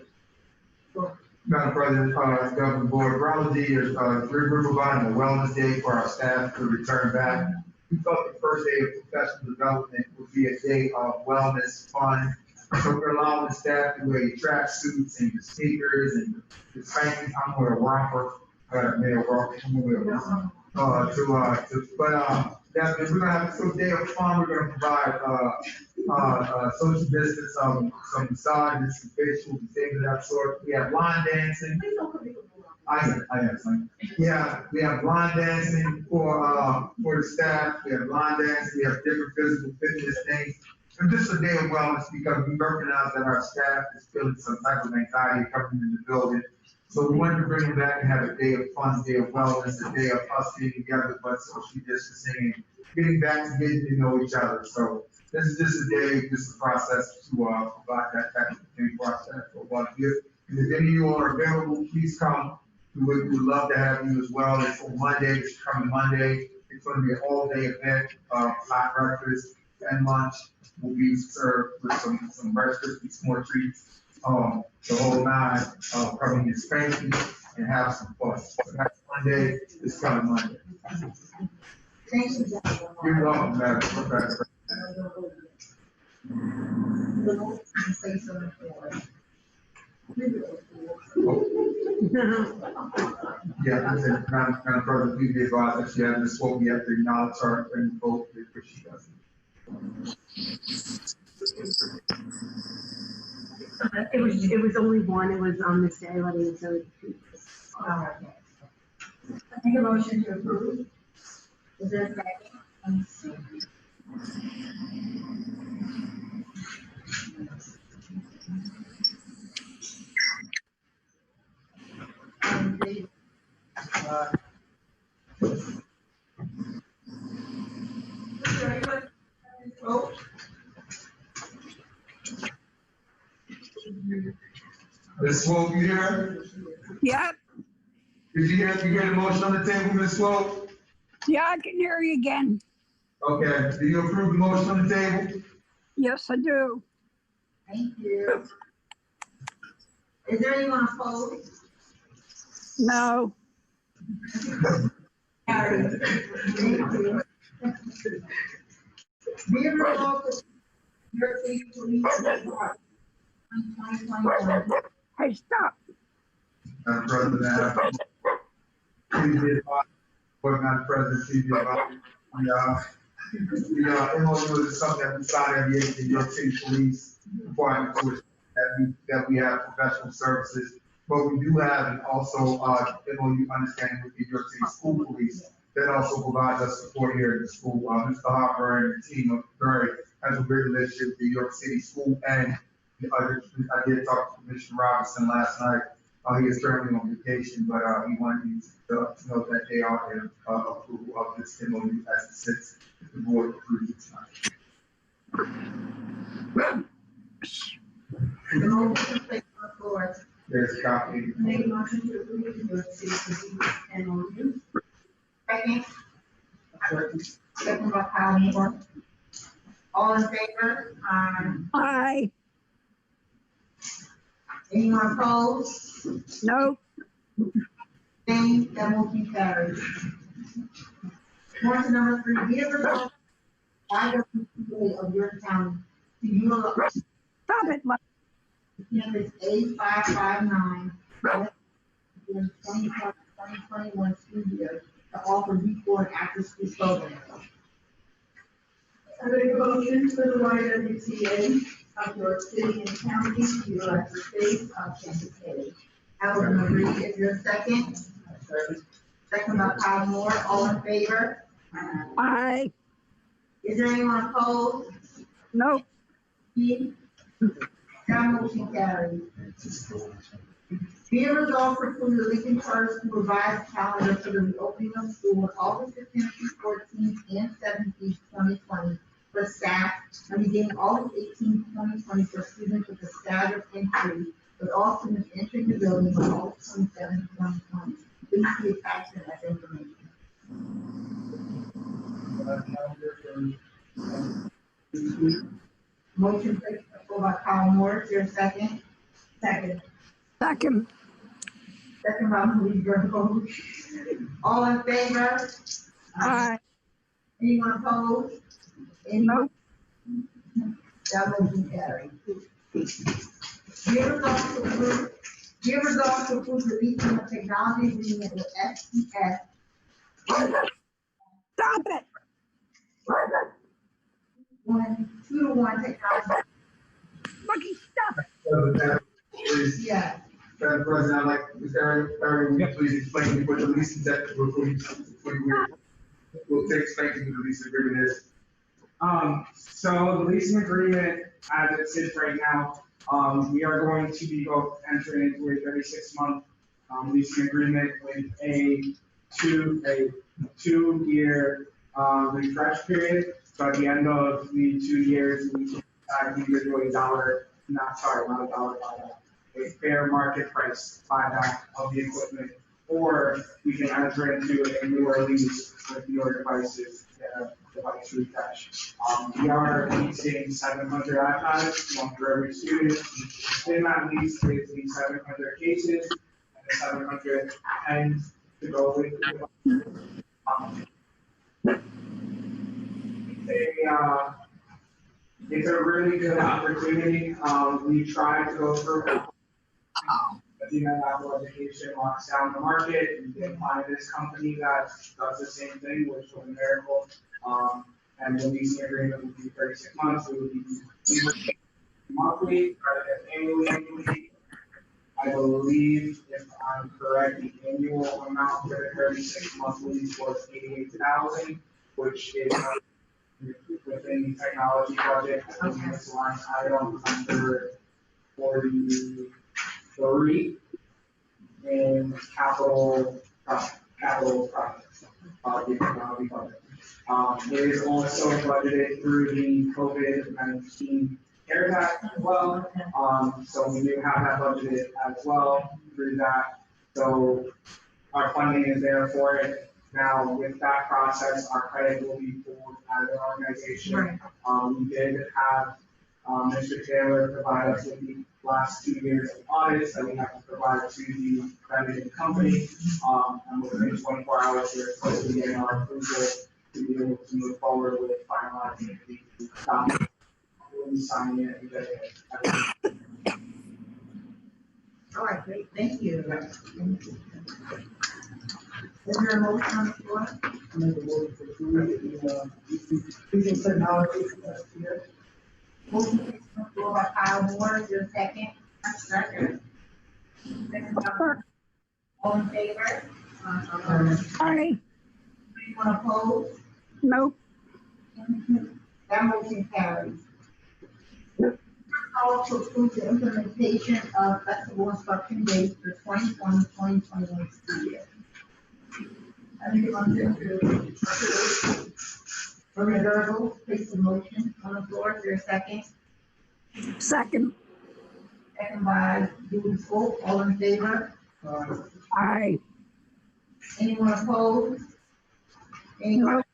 Madam President, Governor Board, Browology is, we're providing a wellness day for our staff to return back. We thought the first day of professional development would be a day of wellness fun. So we're allowing the staff to wear tracksuits and your sneakers and the spanking. I'm going to romper. I got a male romper. I'm going to wear a but we're going to have a day of fun. We're going to provide social distance, some massages, some facials, and things of that sort. We have line dancing. We have line dancing for the staff. We have line dancing. We have different physical fitness things. And just a day of wellness because we recognize that our staff is feeling some type of anxiety coming in the building. So we wanted to bring them back and have a day of fun, day of wellness, a day of us being together, but social distancing, getting back to getting to know each other. So this is just a day, just a process to provide that type of thing for our staff for 1 year. And if any of you are available, please come. We would love to have you as well. It's on Monday, it's coming Monday. It's going to be an all-day event, hot breakfast and lunch will be served with some breakfast and more treats. The whole nine, probably your spanking and have some fun. So that's Monday, this coming Monday. Thank you, Dr. You're welcome, Madam Professor. Say something for us. Yeah, and Madam President, we did advise that she hasn't spoken yet to acknowledge her and vote if she doesn't. It was only one, it was on Miss Daly, so. Make a motion to approve. Is there a second? Ms. Swope, you here? Yep, Did you hear the motion on the table, Ms. Swope? yeah, I can hear you again. Okay, do you approve the motion on the table? Yes, I do. Thank you. Is there anyone opposed? No, Carried. Thank you. Be it resolved that your city police department 2021 hey, stop. Madam President, I have, please be advised, Madam President, please be advised, the MOU is something that we signed every year, the New York City Police Department, to which that we have professional services. But we do have and also, MOU understanding with the New York City School Police that also provides us support here at the school. Mr. Hopper and the team of Barry has a great relationship with the New York City School, and I did talk to Commissioner Robinson last night. He is currently on vacation, but he wanted me to know that they are in approval of this MOU as it sits. If the board approves it tonight. The motion is placed on the floor. There's a copy. Make a motion to approve the New York City Police MOU. Second. Second by Kyle Moore. All in favor? Aye, Anyone opposed? no, Same, that motion carries. Motion number 3, be it resolved, IWPA of York County to utilize stop it, campus A559 in 2021 school year to offer before and after school programs. I make a motion for the YWCA of York City and County to utilize the space of campus A. Howard Marie, is there a second? Second by Kyle Moore, all in favor? aye, Is there anyone opposed? no, That motion carries. Be it resolved to approve the Lincoln Charter School revised calendar for the reopening of school on August 15th through 14th and 17th, 2020 for staff, and beginning August 18th, 2020 for students with a staggered entry, with all students entering the building on August 27th, 2020. Please see attachment as information. Motion placed by Kyle Moore, is there a second? Second. second, Second by Marie Grunwald. All in favor? aye, Anyone opposed? no, That motion carried. Be resolved to approve the leasing of technology agreement with SPS. stop it. 2-to-1 technology. Lucky, stop. Please, Yeah. Madam President, I'd like, Mr. Aaron, will you please explain what the leasing that we'll take, explain to you the lease agreement is. So the leasing agreement, as it sits right now, we are going to be both entering into a 36-month leasing agreement with a two-year refresh period. So at the end of the 2 years, we can either do a fair market price buyback of the equipment, or we can enter into a newer lease with newer devices, device refresh. We are leasing 700 iPads, one for every student. In that lease, we lease 700 cases, and 710 to go with. It's a really good opportunity. We tried to go through the Apple Education locks down the market, and we can find this company that does the same thing, which was a miracle. And the leasing agreement would be 36 months. It would be monthly rather than annually. I believe, if I'm correct, the annual amount for the 36 month lease was $88,000, which is within the technology budget. This line item under 43 in capital projects, the technology budget. It is also budgeted through the COVID-19 CARES Act as well. So we do have that budgeted as well through that. So our funding is there for it. Now, with that process, our credit will be pulled out of the organization. Right. We did have Mr. Taylor provide us with the last 2 years of audits that we have to provide to the accredited company. And within 24 hours, we're supposed to be getting our approval to be able to move forward with finalizing the document. We'll be signing it and getting it. All right, great, thank you. Is there a motion on the floor? I make a motion to approve the, teaching technology STS. Motion on the floor by Kyle Moore, is there a second? Second. Second by- All in favor? Aye. Anyone opposed? Nope. That motion carries. Call to approve the implementation of flexible instruction dates for 2020-2021 school year. I think I'm going to. Maria Gergel, place a motion on the floor, is there a second? Second. Second by Julie Swope, all in favor? Aye. Anyone opposed? Anyone? Nope.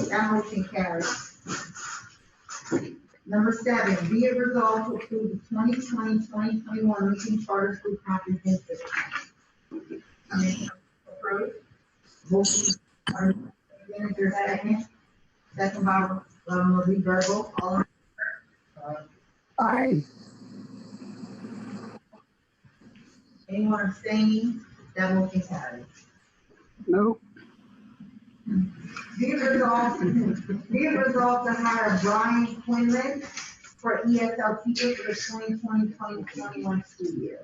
That motion carries. Number 7, be it resolved to approve the 2020-2021 Lincoln Charter School Comprehensive Plan. Approved. Motion, is there a second? Second by Marie Gergel, all in Aye. Anyone abstaining? That motion carries. Nope. Be it resolved to hire Brian Quinlan for ESL teacher for the 2020-2021 school year.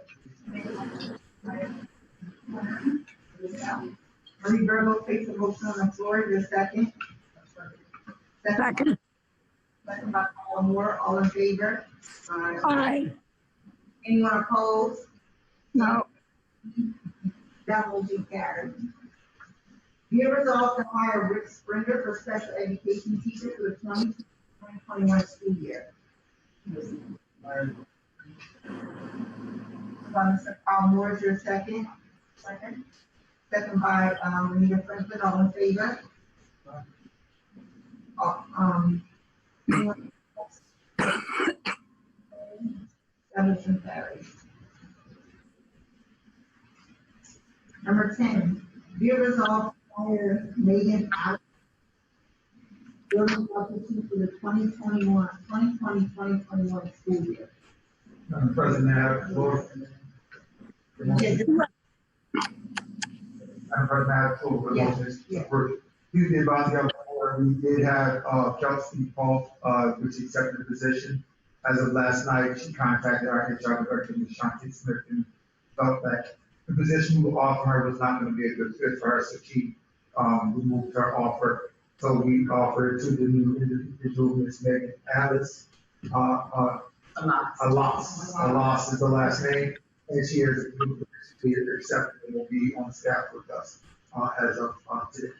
Marie Gergel takes the motion on the floor, is there a second? Second. Second by Paul Moore, all in favor? Aye. Anyone opposed? No. That motion carries. Be it resolved to hire Rick Springer for special education teacher for the 2020-2021 school year. By Mr. Paul Moore, is your second? Second. Second by, Anita Franklin, all in favor? Anyone else? That motion carries. Number 10, be it resolved to hire Megan Allen, building officer for the 2020-2021 school year. Madam President, I have the floor. Madam President, I have the floor for the motions. Due to the advisory of the board, we did have, Kelsey Paul, which accepted the position. As of last night, she contacted our HR director, Ms. Shanti Smith, and felt that the position we offered her was not going to be a good fit for her, so she, removed her offer. So we offered to the new individual, Ms. Megan Alice, Alas is the last name, and she has accepted and will be on staff with us, as of, today.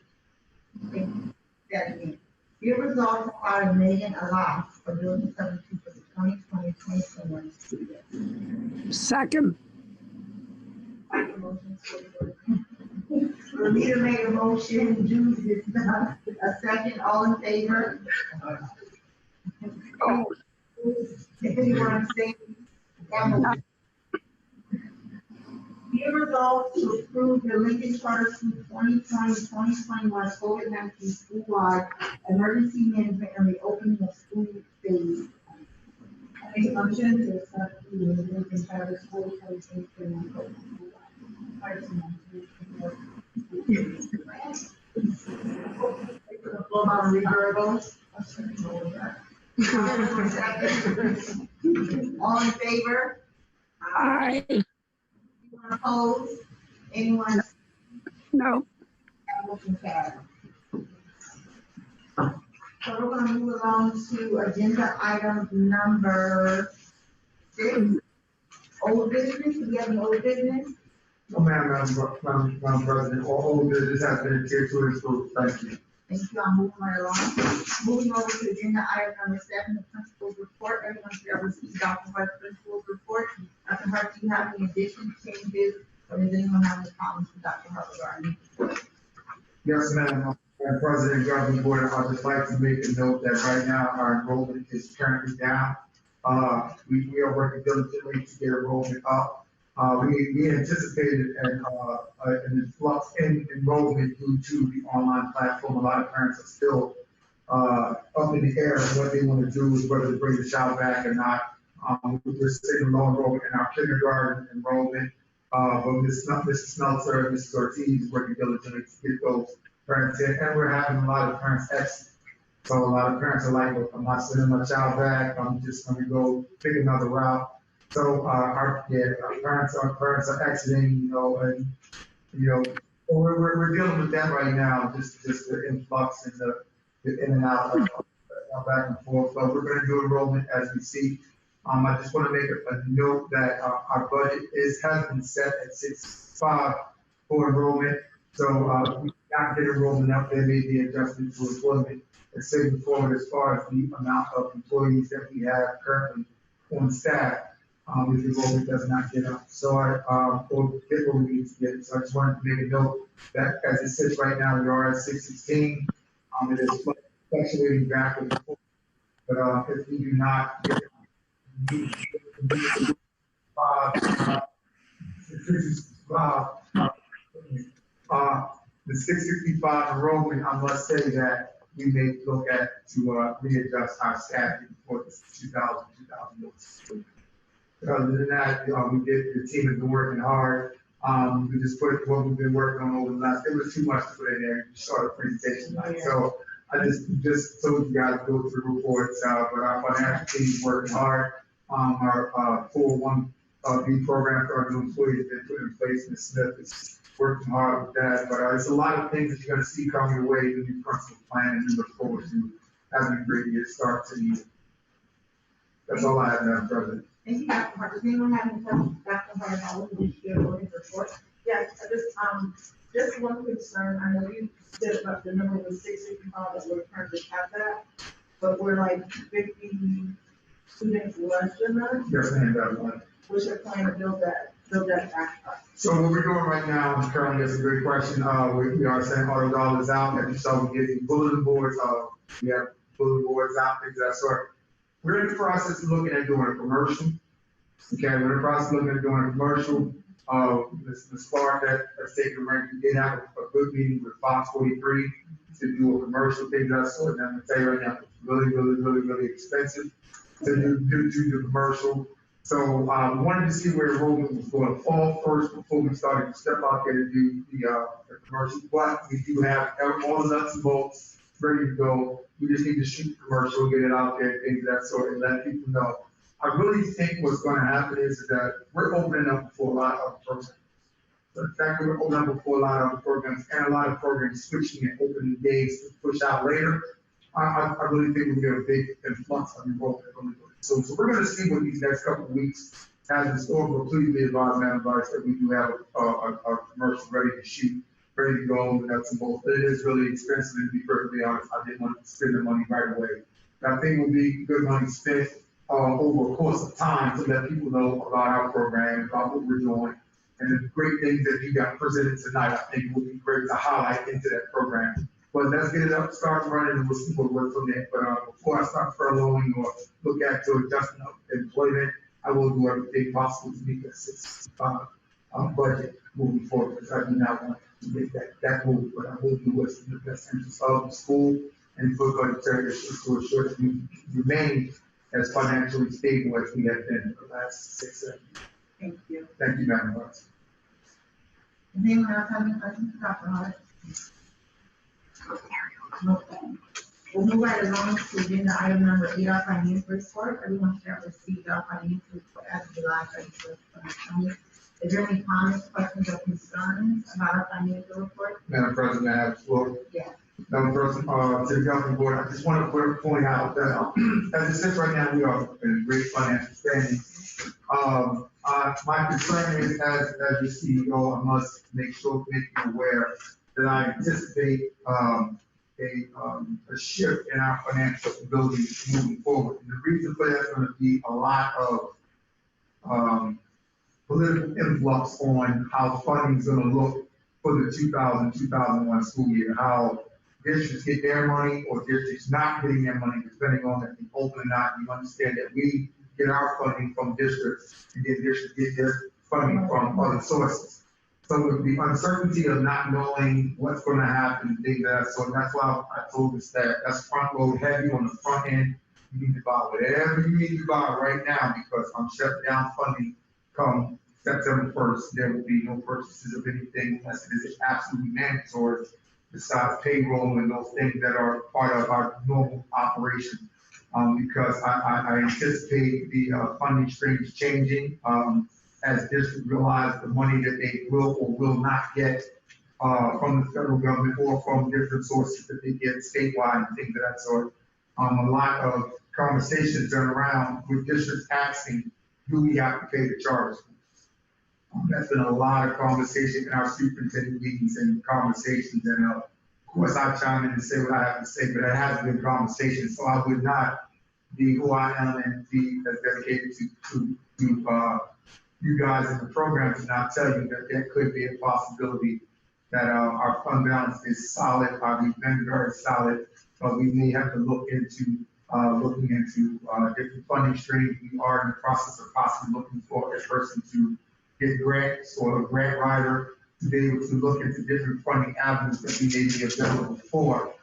That again. Be it resolved to hire Megan Alas for building substitute for the 2020-2021 school year. Second. Renita made a motion, Judy did not, a second, all in favor? Oh. Anyone say? That motion. Be it resolved to approve the Lincoln Charter School 2020-2021 COVID-19 school-wide emergency management and reopening of school phase. I make a motion to accept the Lincoln Charter School 2021 Floor by Maria Rivers. All in favor? Aye. Anyone opposed? Anyone? No. Motion carried. So we're gonna move along to agenda item number 6. Old business, do we have any old business? No, Madam President, all old business has been adhered to and approved. Thank you. Thank you, I'm moving right along. Moving over to agenda item number 7, the principal's report. Everyone should have received Dr. Hart's principal's report. Dr. Hart, do you have any additions, changes, or does anyone have any comments for Dr. Hart regarding? Yes, Madam President, Governing Board, I'd just like to make a note that right now our enrollment is currently down. We are working diligently to get enrollment up. We anticipated an influx in enrollment due to the online platform. A lot of parents are still up in the air of what they want to do, is whether to bring the child back or not. We're seeing low enrollment in our kindergarten enrollment, but Mrs. Smeltzer and Mrs. Ortiz is working diligently to get those parents in, and we're having a lot of parents exit. So a lot of parents are like, "Look, I'm not sending my child back. I'm just going to go pick another route." So our parents are exiting, and we're dealing with that right now. Just the influx and the in and out of back and forth. So we're going to do enrollment as we see. I just want to make a note that our budget has been set at 6.5 for enrollment. So we cannot get enrollment up. There may be adjustment to employment. It's moving forward as far as the amount of employees that we have currently on staff. If the enrollment does not get up. So or get what we need to get. So I just wanted to make a note that as it sits right now, we are at 616. It is fluctuating back and forth. But if we do not get the 665 enrollment, I must say that we may look at to readjust our staffing for this 2000. Other than that, the team has been working hard. We just put what we've been working on over the last, it was too much to put in there. You saw the presentation tonight. So I just told you guys to go through the reports, but our financial team is working hard. Our 401B program for our new employees has been put in place. Ms. Smith is working hard with that. But there's a lot of things that you're going to see coming your way in the new principal plan, and we look forward to having a great year start to the year. That's all I have, Madam President. Thank you, Dr. Hart. Does anyone have any questions, Dr. Hart, about what we share on his report? Yes, just one concern, I know you said about the number was 665 that we're currently at that, but we're like 50 students less than that. Yes, ma'am, that one. What's your plan to build that back up? So what we're doing right now is currently, that's a great question. We are sending auto dollars out, as you saw, we get the bulletin boards, we have bulletin boards out, things of that sort. We're in the process of looking at doing a commercial. Okay, we're in the process of looking at doing a commercial. Ms. Clark has taken a rank. We did have a good meeting with Fox 43 to do a commercial, things of that sort. And I'm gonna tell you right now, it's really expensive to do the commercial. So we wanted to see where enrollment was going to fall first before we started to step out there to do the commercial. But we do have all the nuts and bolts ready to go. We just need to shoot the commercial, get it out there, things of that sort, and let people know. I really think what's going to happen is that we're opening up for a lot of programs. So the fact that we're opening up for a lot of programs and a lot of programs switching and opening days to push out later, I really think we'll get a big influx of enrollment. So we're going to see what these next couple of weeks has in store, but please be advised, Madam Vice, that we do have a commercial ready to shoot, ready to go, and that's both. It is really expensive, and to be perfectly honest, I didn't want to spend the money right away. I think it will be good money spent over a course of time to let people know about our program, about what we're doing, and the great things that you got presented tonight. I think it would be great to highlight into that program. But let's get it up, start running, and we'll see what works from there. But before I start furloughing or look at to adjusting up employment, I will do everything possible to meet that 665 budget moving forward, because I do not want to get that moved, but I will do what's in the best interest of the school and for budgetary issues to ensure that we remain as financially stable as we have been for the last 6 years. Thank you. Thank you, Madam Vice. Does anyone else have any questions for Dr. Hart? Okay. We'll move right along to agenda item number 8, our financial report. Everyone shall receive our financial report as of July 31st, 2020. Is there any comments, questions, or concerns about our financial report? Madam President, I have the floor. Yes. Madam President, to the governing board, I just want to point out that, as it sits right now, we are in great financial standing. My concern is, as your CEO, I must make you aware that I anticipate, a shift in our financial ability moving forward. And the reason for that is going to be a lot of, political influx on how funding is going to look for the 2000-2001 school year, how districts get their money or districts not getting their money, depending on if they open or not. You understand that we get our funding from districts and then districts get their funding from other sources. So with the uncertainty of not knowing what's going to happen, things like that, so that's why I told the staff, that's front load heavy on the front end. You need to buy whatever you need to buy right now, because I'm shutting down funding come September 1st. There will be no purchases of anything unless it is absolutely mandatory, besides payroll and those things that are part of our normal operation. Because I anticipate the funding streams changing as districts realize the money that they will or will not get from the federal government or from different sources that they get statewide and things of that sort. A lot of conversations turn around with districts asking, do we have to pay the charter schools? That's been a lot of conversation in our superintendent meetings and conversations, and of course I chime in and say what I have to say, but it has been conversation, so I would not be who I am and be as dedicated to you guys in the program to not tell you that there could be a possibility that our fund balance is solid, we've been very solid, but we may have to look into looking into different funding streams. We are in the process of possibly looking for a person to get grants or a grant writer to be able to look into different funding avenues that we may be available for.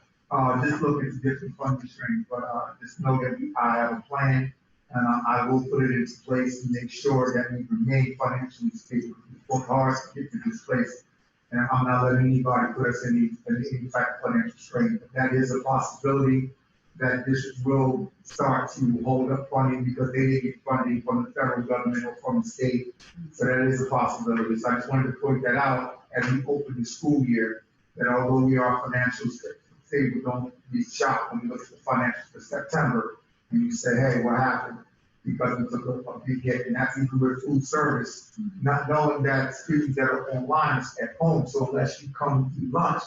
Just look into different funding streams, but just know that I have a plan, and I will put it into place and make sure that we remain financially stable. We work hard to get to this place, and I'm not letting anybody put us in any type of financial strain. But that is a possibility that districts will start to hold up funding because they didn't get funding from the federal government or from the state. So that is a possibility. So I just wanted to point that out as we open the school year, that although we are financially stable, don't be shocked when you look at the financials for September and you say, hey, what happened? Because we took a big hit, and that's even with food service, not knowing that students that are online is at home. So unless you come to lunch,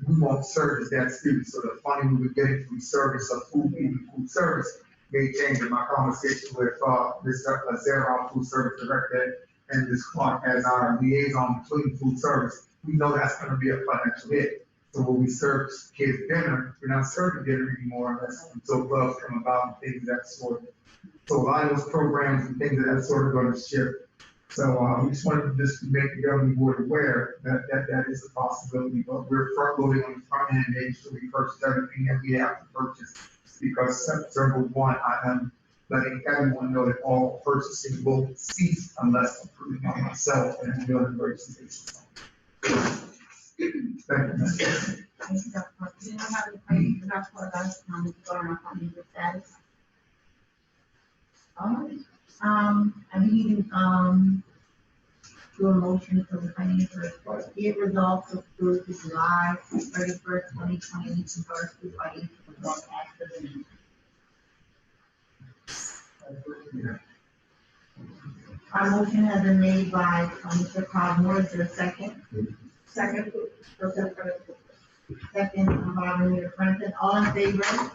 we won't service that student. So the funding we were getting from service of food, even food service, may change. In my conversation with Ms. Azera, food service director, and Ms. Clark as our liaison between food service, we know that's going to be a financial hit. So when we serve kids dinner, we're not serving dinner anymore until clubs come about and things of that sort. So a lot of those programs and things of that sort are going to shift. So we just wanted to just make the governing board aware that that is a possibility, but we're front loading on the front end, making sure we purchase everything that we have to purchase. Because September 1, I am letting everyone know that all purchasing will cease unless approved by myself and the building regulations. Thank you, Ms. Thank you, Dr. Clark. Do you have any questions for Dr. Clark regarding our financial status? All right. I need to do a motion for the financial report. Be it resolved to approve the July 31st, 2020 first through financial report as presented. Our motion has been made by Mr. Cosmore. Is there a second? Second. Second by Renita Franklin. All in favor?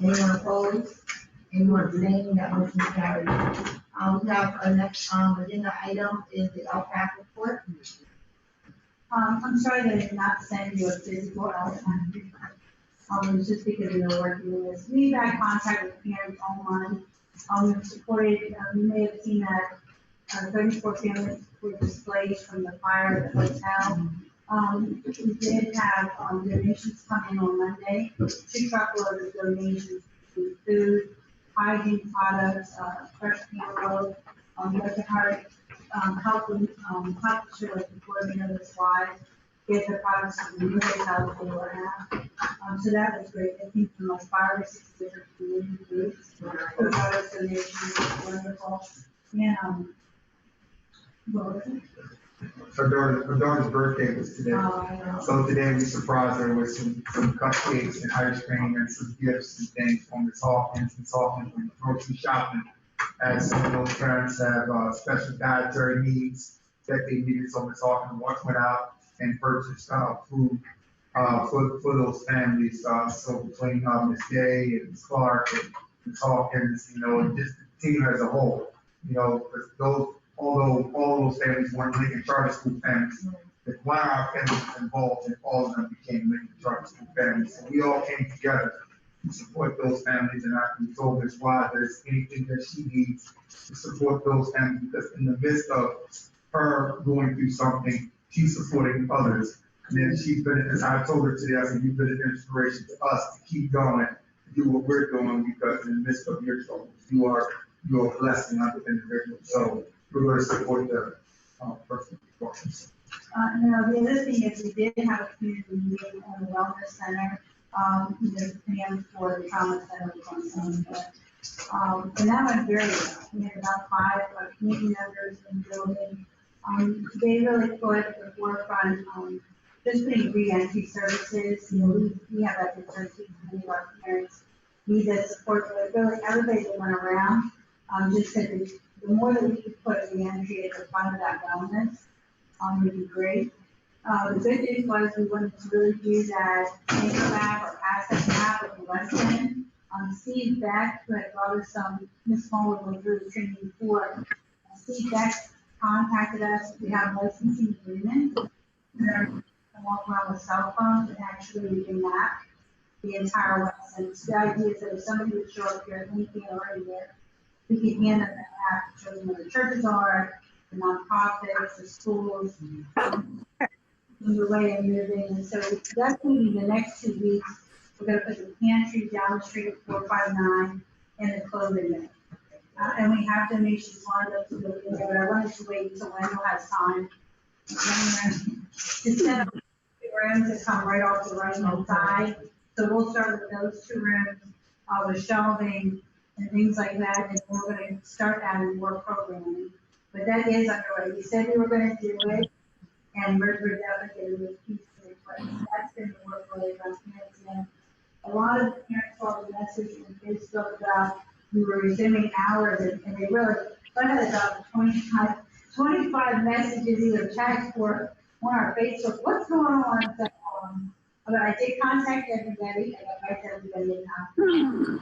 Anyone opposed? Anyone abstaining? That motion carries. We have our next agenda item is the LCAP report. I'm sorry that I did not send you a physical LCAP. It's just because we were working with this. We've had contact with parents online. We've supported, you may have seen that 34 families were displaced from the fire at the hotel. We did have donations come in on Monday, 2 truckloads of donations to food, hygiene products, fresh cantaloupe, Dr. Hart, helping, sure like the coordinator of the slides, get the products to the newest house they were at. So that was great. I think from like 5 or 6 different community groups, the product donations was wonderful. And, what was it? Her daughter's birthday was today. Oh, So today we surprised her with some cupcakes and ice cream and some gifts and things from Miss Hawkins. Miss Hawkins went grocery shopping, as some of those parents have special dietary needs that they needed. So Miss Hawkins went out and purchased food for those families. So between Miss Day and Miss Clark and Miss Hawkins, and just the team as a whole, because although all those families weren't Lincoln Charter School families, if one of our families was involved, and all of them became Lincoln Charter School families. So we all came together to support those families, and we told Ms. Wise that there's anything that she needs to support those families, because in the midst of her going through something, she's supporting others. And then she's been, as I told her today, I said, you've been an inspiration to us to keep going, to do what we're doing, because in the midst of your troubles, you're a blessing on the individual. So we're going to support the personal performance. The other thing is we did have a community meeting on the wellness center, planned for the trauma center on Sunday. And that went very well. We had about 5 community members in the building. They really put at the forefront, just putting re-entry services. We have that services, many of our parents need that support, but really everybody that went around, just said the more that we could put re-entry at the front of that wellness, would be great. The good news was we wanted to really do that anchor map or asset map of the lesson. Steve Beck, who had brought us Miss Muller went through the training before. Steve Beck contacted us. We have a licensing agreement. They're walk around with cell phones, and actually we can map the entire lesson. So the idea is that if somebody would show up here, anything already there, we can hand them that map, show them where the churches are, the nonprofits, the schools, the way of moving. And so that's going to be the next 2 weeks. We're going to put the pantry down the street at 459 and the clothing bin. And we have donations lined up to go in there, but I wanted to wait until Wendell has time. To set up the rooms that come right off the right hand side. So we'll start with those 2 rooms, with shelving and things like that, and we're going to start adding more programming. But that is underway. We said we were going to do it, and we're definitely going to do a piece of it, but that's been the work really around parents. And a lot of the parents saw the message on Facebook about we were resuming hours, and they really, I had about 25 messages, either text or on our Facebook, what's going on? So, but I did contact everybody, I got back to everybody now.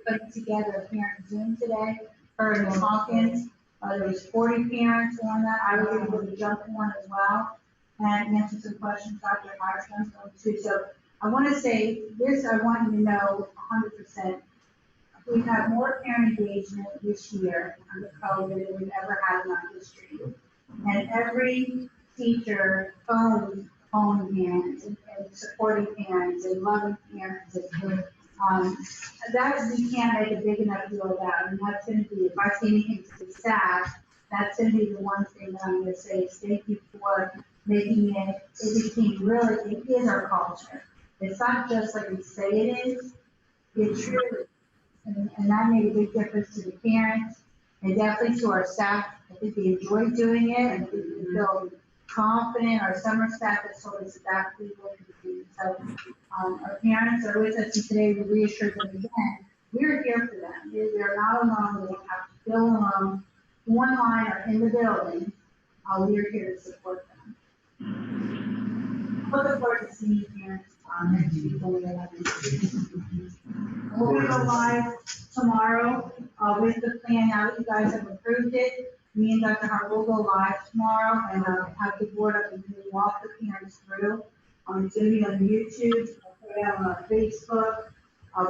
Put together a parent Zoom today, her and Ms. Hawkins. There was 40 parents on that. I was able to jump on as well and answer some questions Dr. Hartman's going to. So I want to say this, I want you to know 100%. We've had more parent engagement this year under COVID than we've ever had in our history. And every teacher phoned parents and supporting parents and loving parents. That we can't make a big enough deal about. And that's going to be, if I see anything to be sad, that's going to be the one thing that I'm going to say is thank you for making it became really, it is our culture. It's not just like we say it is, it truly, and that made a big difference to the parents and definitely to our staff. I think they enjoyed doing it and they feel confident. Our summer staff has told us exactly what to do. So our parents are with us, and today we reassured them again, we're here for them. They're not alone. They don't have to feel alone. Online or in the building, we're here to support them. Looking forward to seeing you parents next week when we have We're going to go live tomorrow with the plan. Now that you guys have approved it, me and Dr. Hart will go live tomorrow and have the board up and walk the parents through. It's going to be on YouTube, we'll put it out on our Facebook.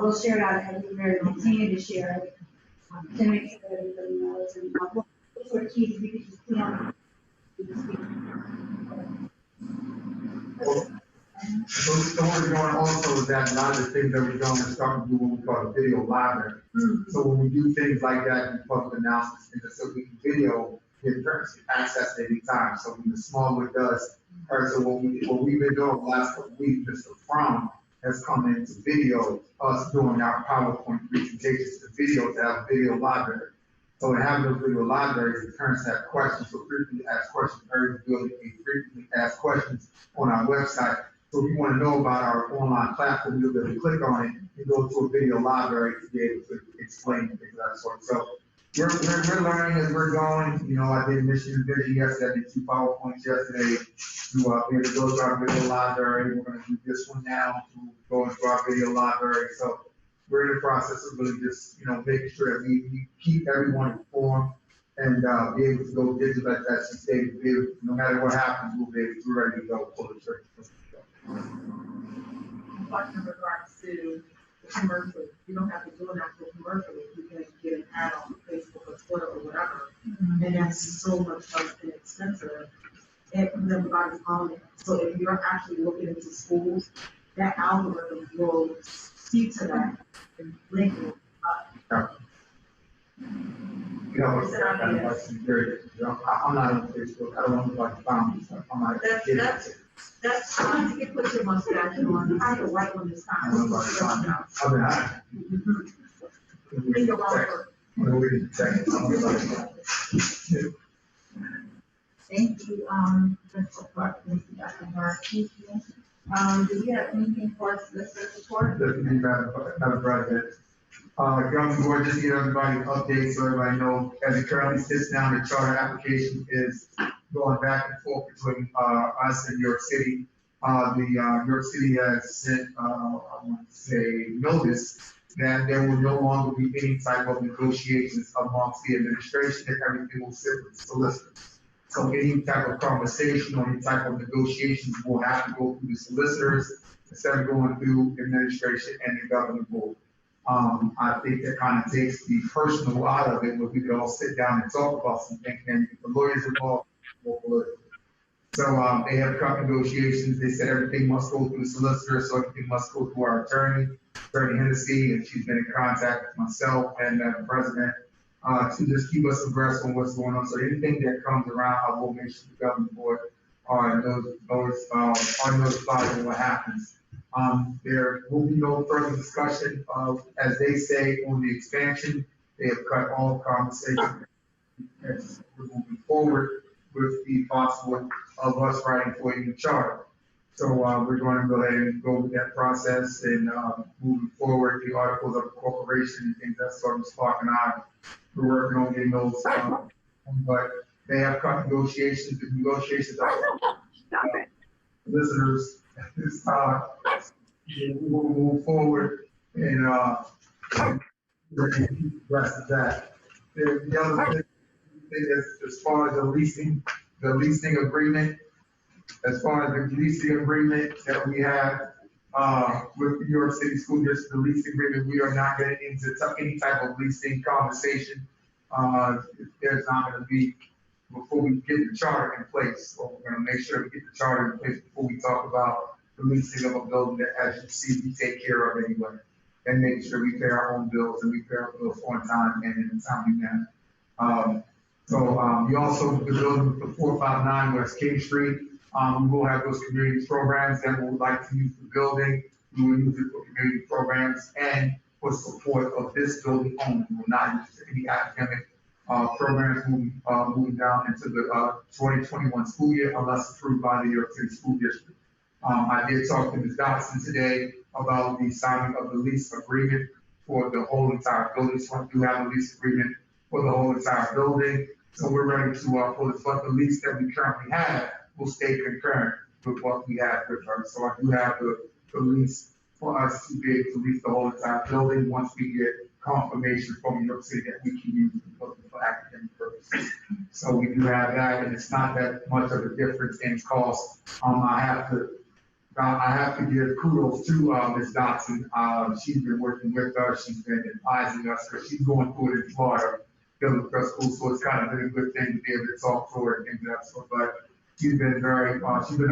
We'll share it out everywhere, continue to share it to make sure that everybody knows. And we'll for kids, we could just put on. So what we're doing also is that a lot of the things that we're doing, we're starting to do what we call a video library. So when we do things like that, we public announcements, and so we can video, get parents can access at any time. So when the small one does, or so what we've been doing the last couple of weeks, Mr. Fromm has come in to video us doing our PowerPoint presentations, the video to have a video library. So in having those video libraries, the parents have questions, so frequently asked questions, very good, and frequently asked questions on our website. So if you want to know about our online platform, you'll be able to click on it and go to a video library to be able to explain things of that sort. So we're learning as we're going. You know, I did mission and vision yesterday, I did 2 PowerPoints yesterday to be able to go to our video library. We're going to do this one now to go into our video library. So we're in the process of really just, you know, making sure that we keep everyone informed and be able to go digital as she stated. No matter what happens, we'll be able to ready to go for the church. Like in regards to the commercial, you don't have to do an actual commercial, you can get an ad on Facebook or Twitter or whatever. And that's so much less inexpensive. And everybody's on it. So if you're actually looking into schools, that algorithm will see to that and link it up. You know, that's very, you know, I'm not on Facebook, I don't know like found stuff, I'm not. That's trying to get put your mustache on, I don't like on this time. I don't know about found. I've been hiding. Think about it. Thank you, Mr. Clark, Mr. Dr. Markey. Do you have anything for us, Mr. Support? Definitely, Madam President. Governing Board, just to get everybody updates so everybody knows, as it currently sits now, the charter application is going back and forth between us and New York City. New York City has sent, I want to say, notice that there will no longer be any type of negotiations amongst the administration, and everything will sit with the solicitors. So any type of conversation or any type of negotiations will have to go through the solicitors instead of going through administration and the governing board. I think that kind of takes the personal out of it, where we could all sit down and talk about something, and the lawyers involved more politically. So they have cut negotiations. They said everything must go through the solicitor, so everything must go through our attorney, Attorney Hennessy, and she's been in contact with myself and the president to just keep us abreast on what's going on. So anything that comes around, I will make sure the governing board are notified of what happens. There will be no further discussion of, as they say, on the expansion. They have cut all conversation. As we're moving forward with the possible of us writing for a new charter. So we're going to go ahead and go with that process and moving forward, the articles of incorporation and things that sort of Clark and I we're working on getting those. But they have cut negotiations. The negotiations are listeners at this time. We'll move forward and the rest of that. The other thing is, as far as the leasing agreement, that we have with the New York City School District, the lease agreement, we are not getting into any type of leasing conversation. There's not going to be, before we get the charter in place. So we're going to make sure we get the charter in place before we talk about the leasing of a building that, as you see, we take care of anyway, and make sure we pay our own bills and we pay our bills on time and in a timely manner. We also, the building for 459 West King Street, we will have those community programs that we would like to use the building. We will use it for community programs and for support of this building only. We will not use it for any academic programs moving down into the 2021 school year unless approved by the New York City School District. I did talk to Ms. Dotson today about the signing of the lease agreement for the whole entire building. So we do have a lease agreement for the whole entire building. So we're ready to pull the fund. The lease that we currently have will stay concurrent with what we have with her. So I do have the lease for us to be able to lease the whole entire building once we get confirmation from New York City that we can use the building for academic purposes. So we do have that, and it's not that much of a difference in cost. I have to give kudos to Ms. Dotson. She's been working with us. She's been advising us because she's going through it in Florida. dealing with her school, so it's kind of been a good thing to be able to talk to her and things like that. So, but she's been a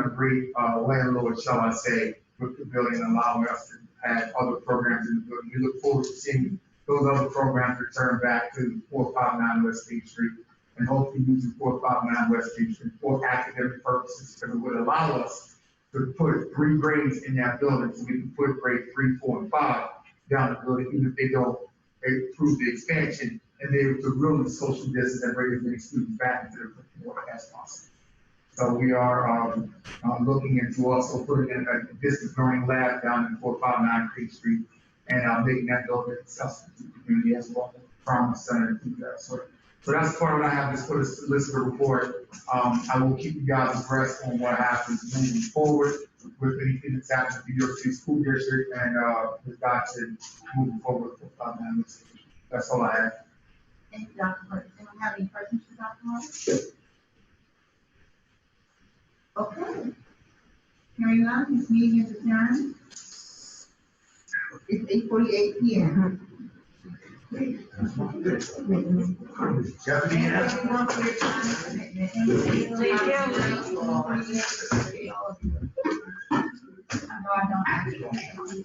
great landlord, shall I say, with the building, allowing us to have other programs in the building. We look forward to seeing those other programs return back to 459 West State Street, and hopefully using 459 West State Street for academic purposes, because it would allow us to put 3 grades in that building, so we can put grade 3, 4, and 5 down the building, even if they don't approve the expansion, and they able to really social distance and bring as many students back into the curriculum as possible. So we are looking into also putting in a distance learning lab down in 459 Creek Street, and making that building accessible to the community as well, trauma center and things like that. So that's part of what I have, just for this listener report. I will keep you guys abreast on what happens moving forward with anything that's happening with the New York City School District and with Dotson moving forward with 459. That's all I have. Thank you, Dr. Burke. Anyone have any questions for Dr. Morris? Okay. Hearing none, this meeting is adjourned. It's 8:48 p.m. Everyone for your time and commitment. I know I don't actually.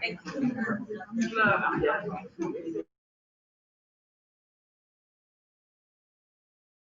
Thank you.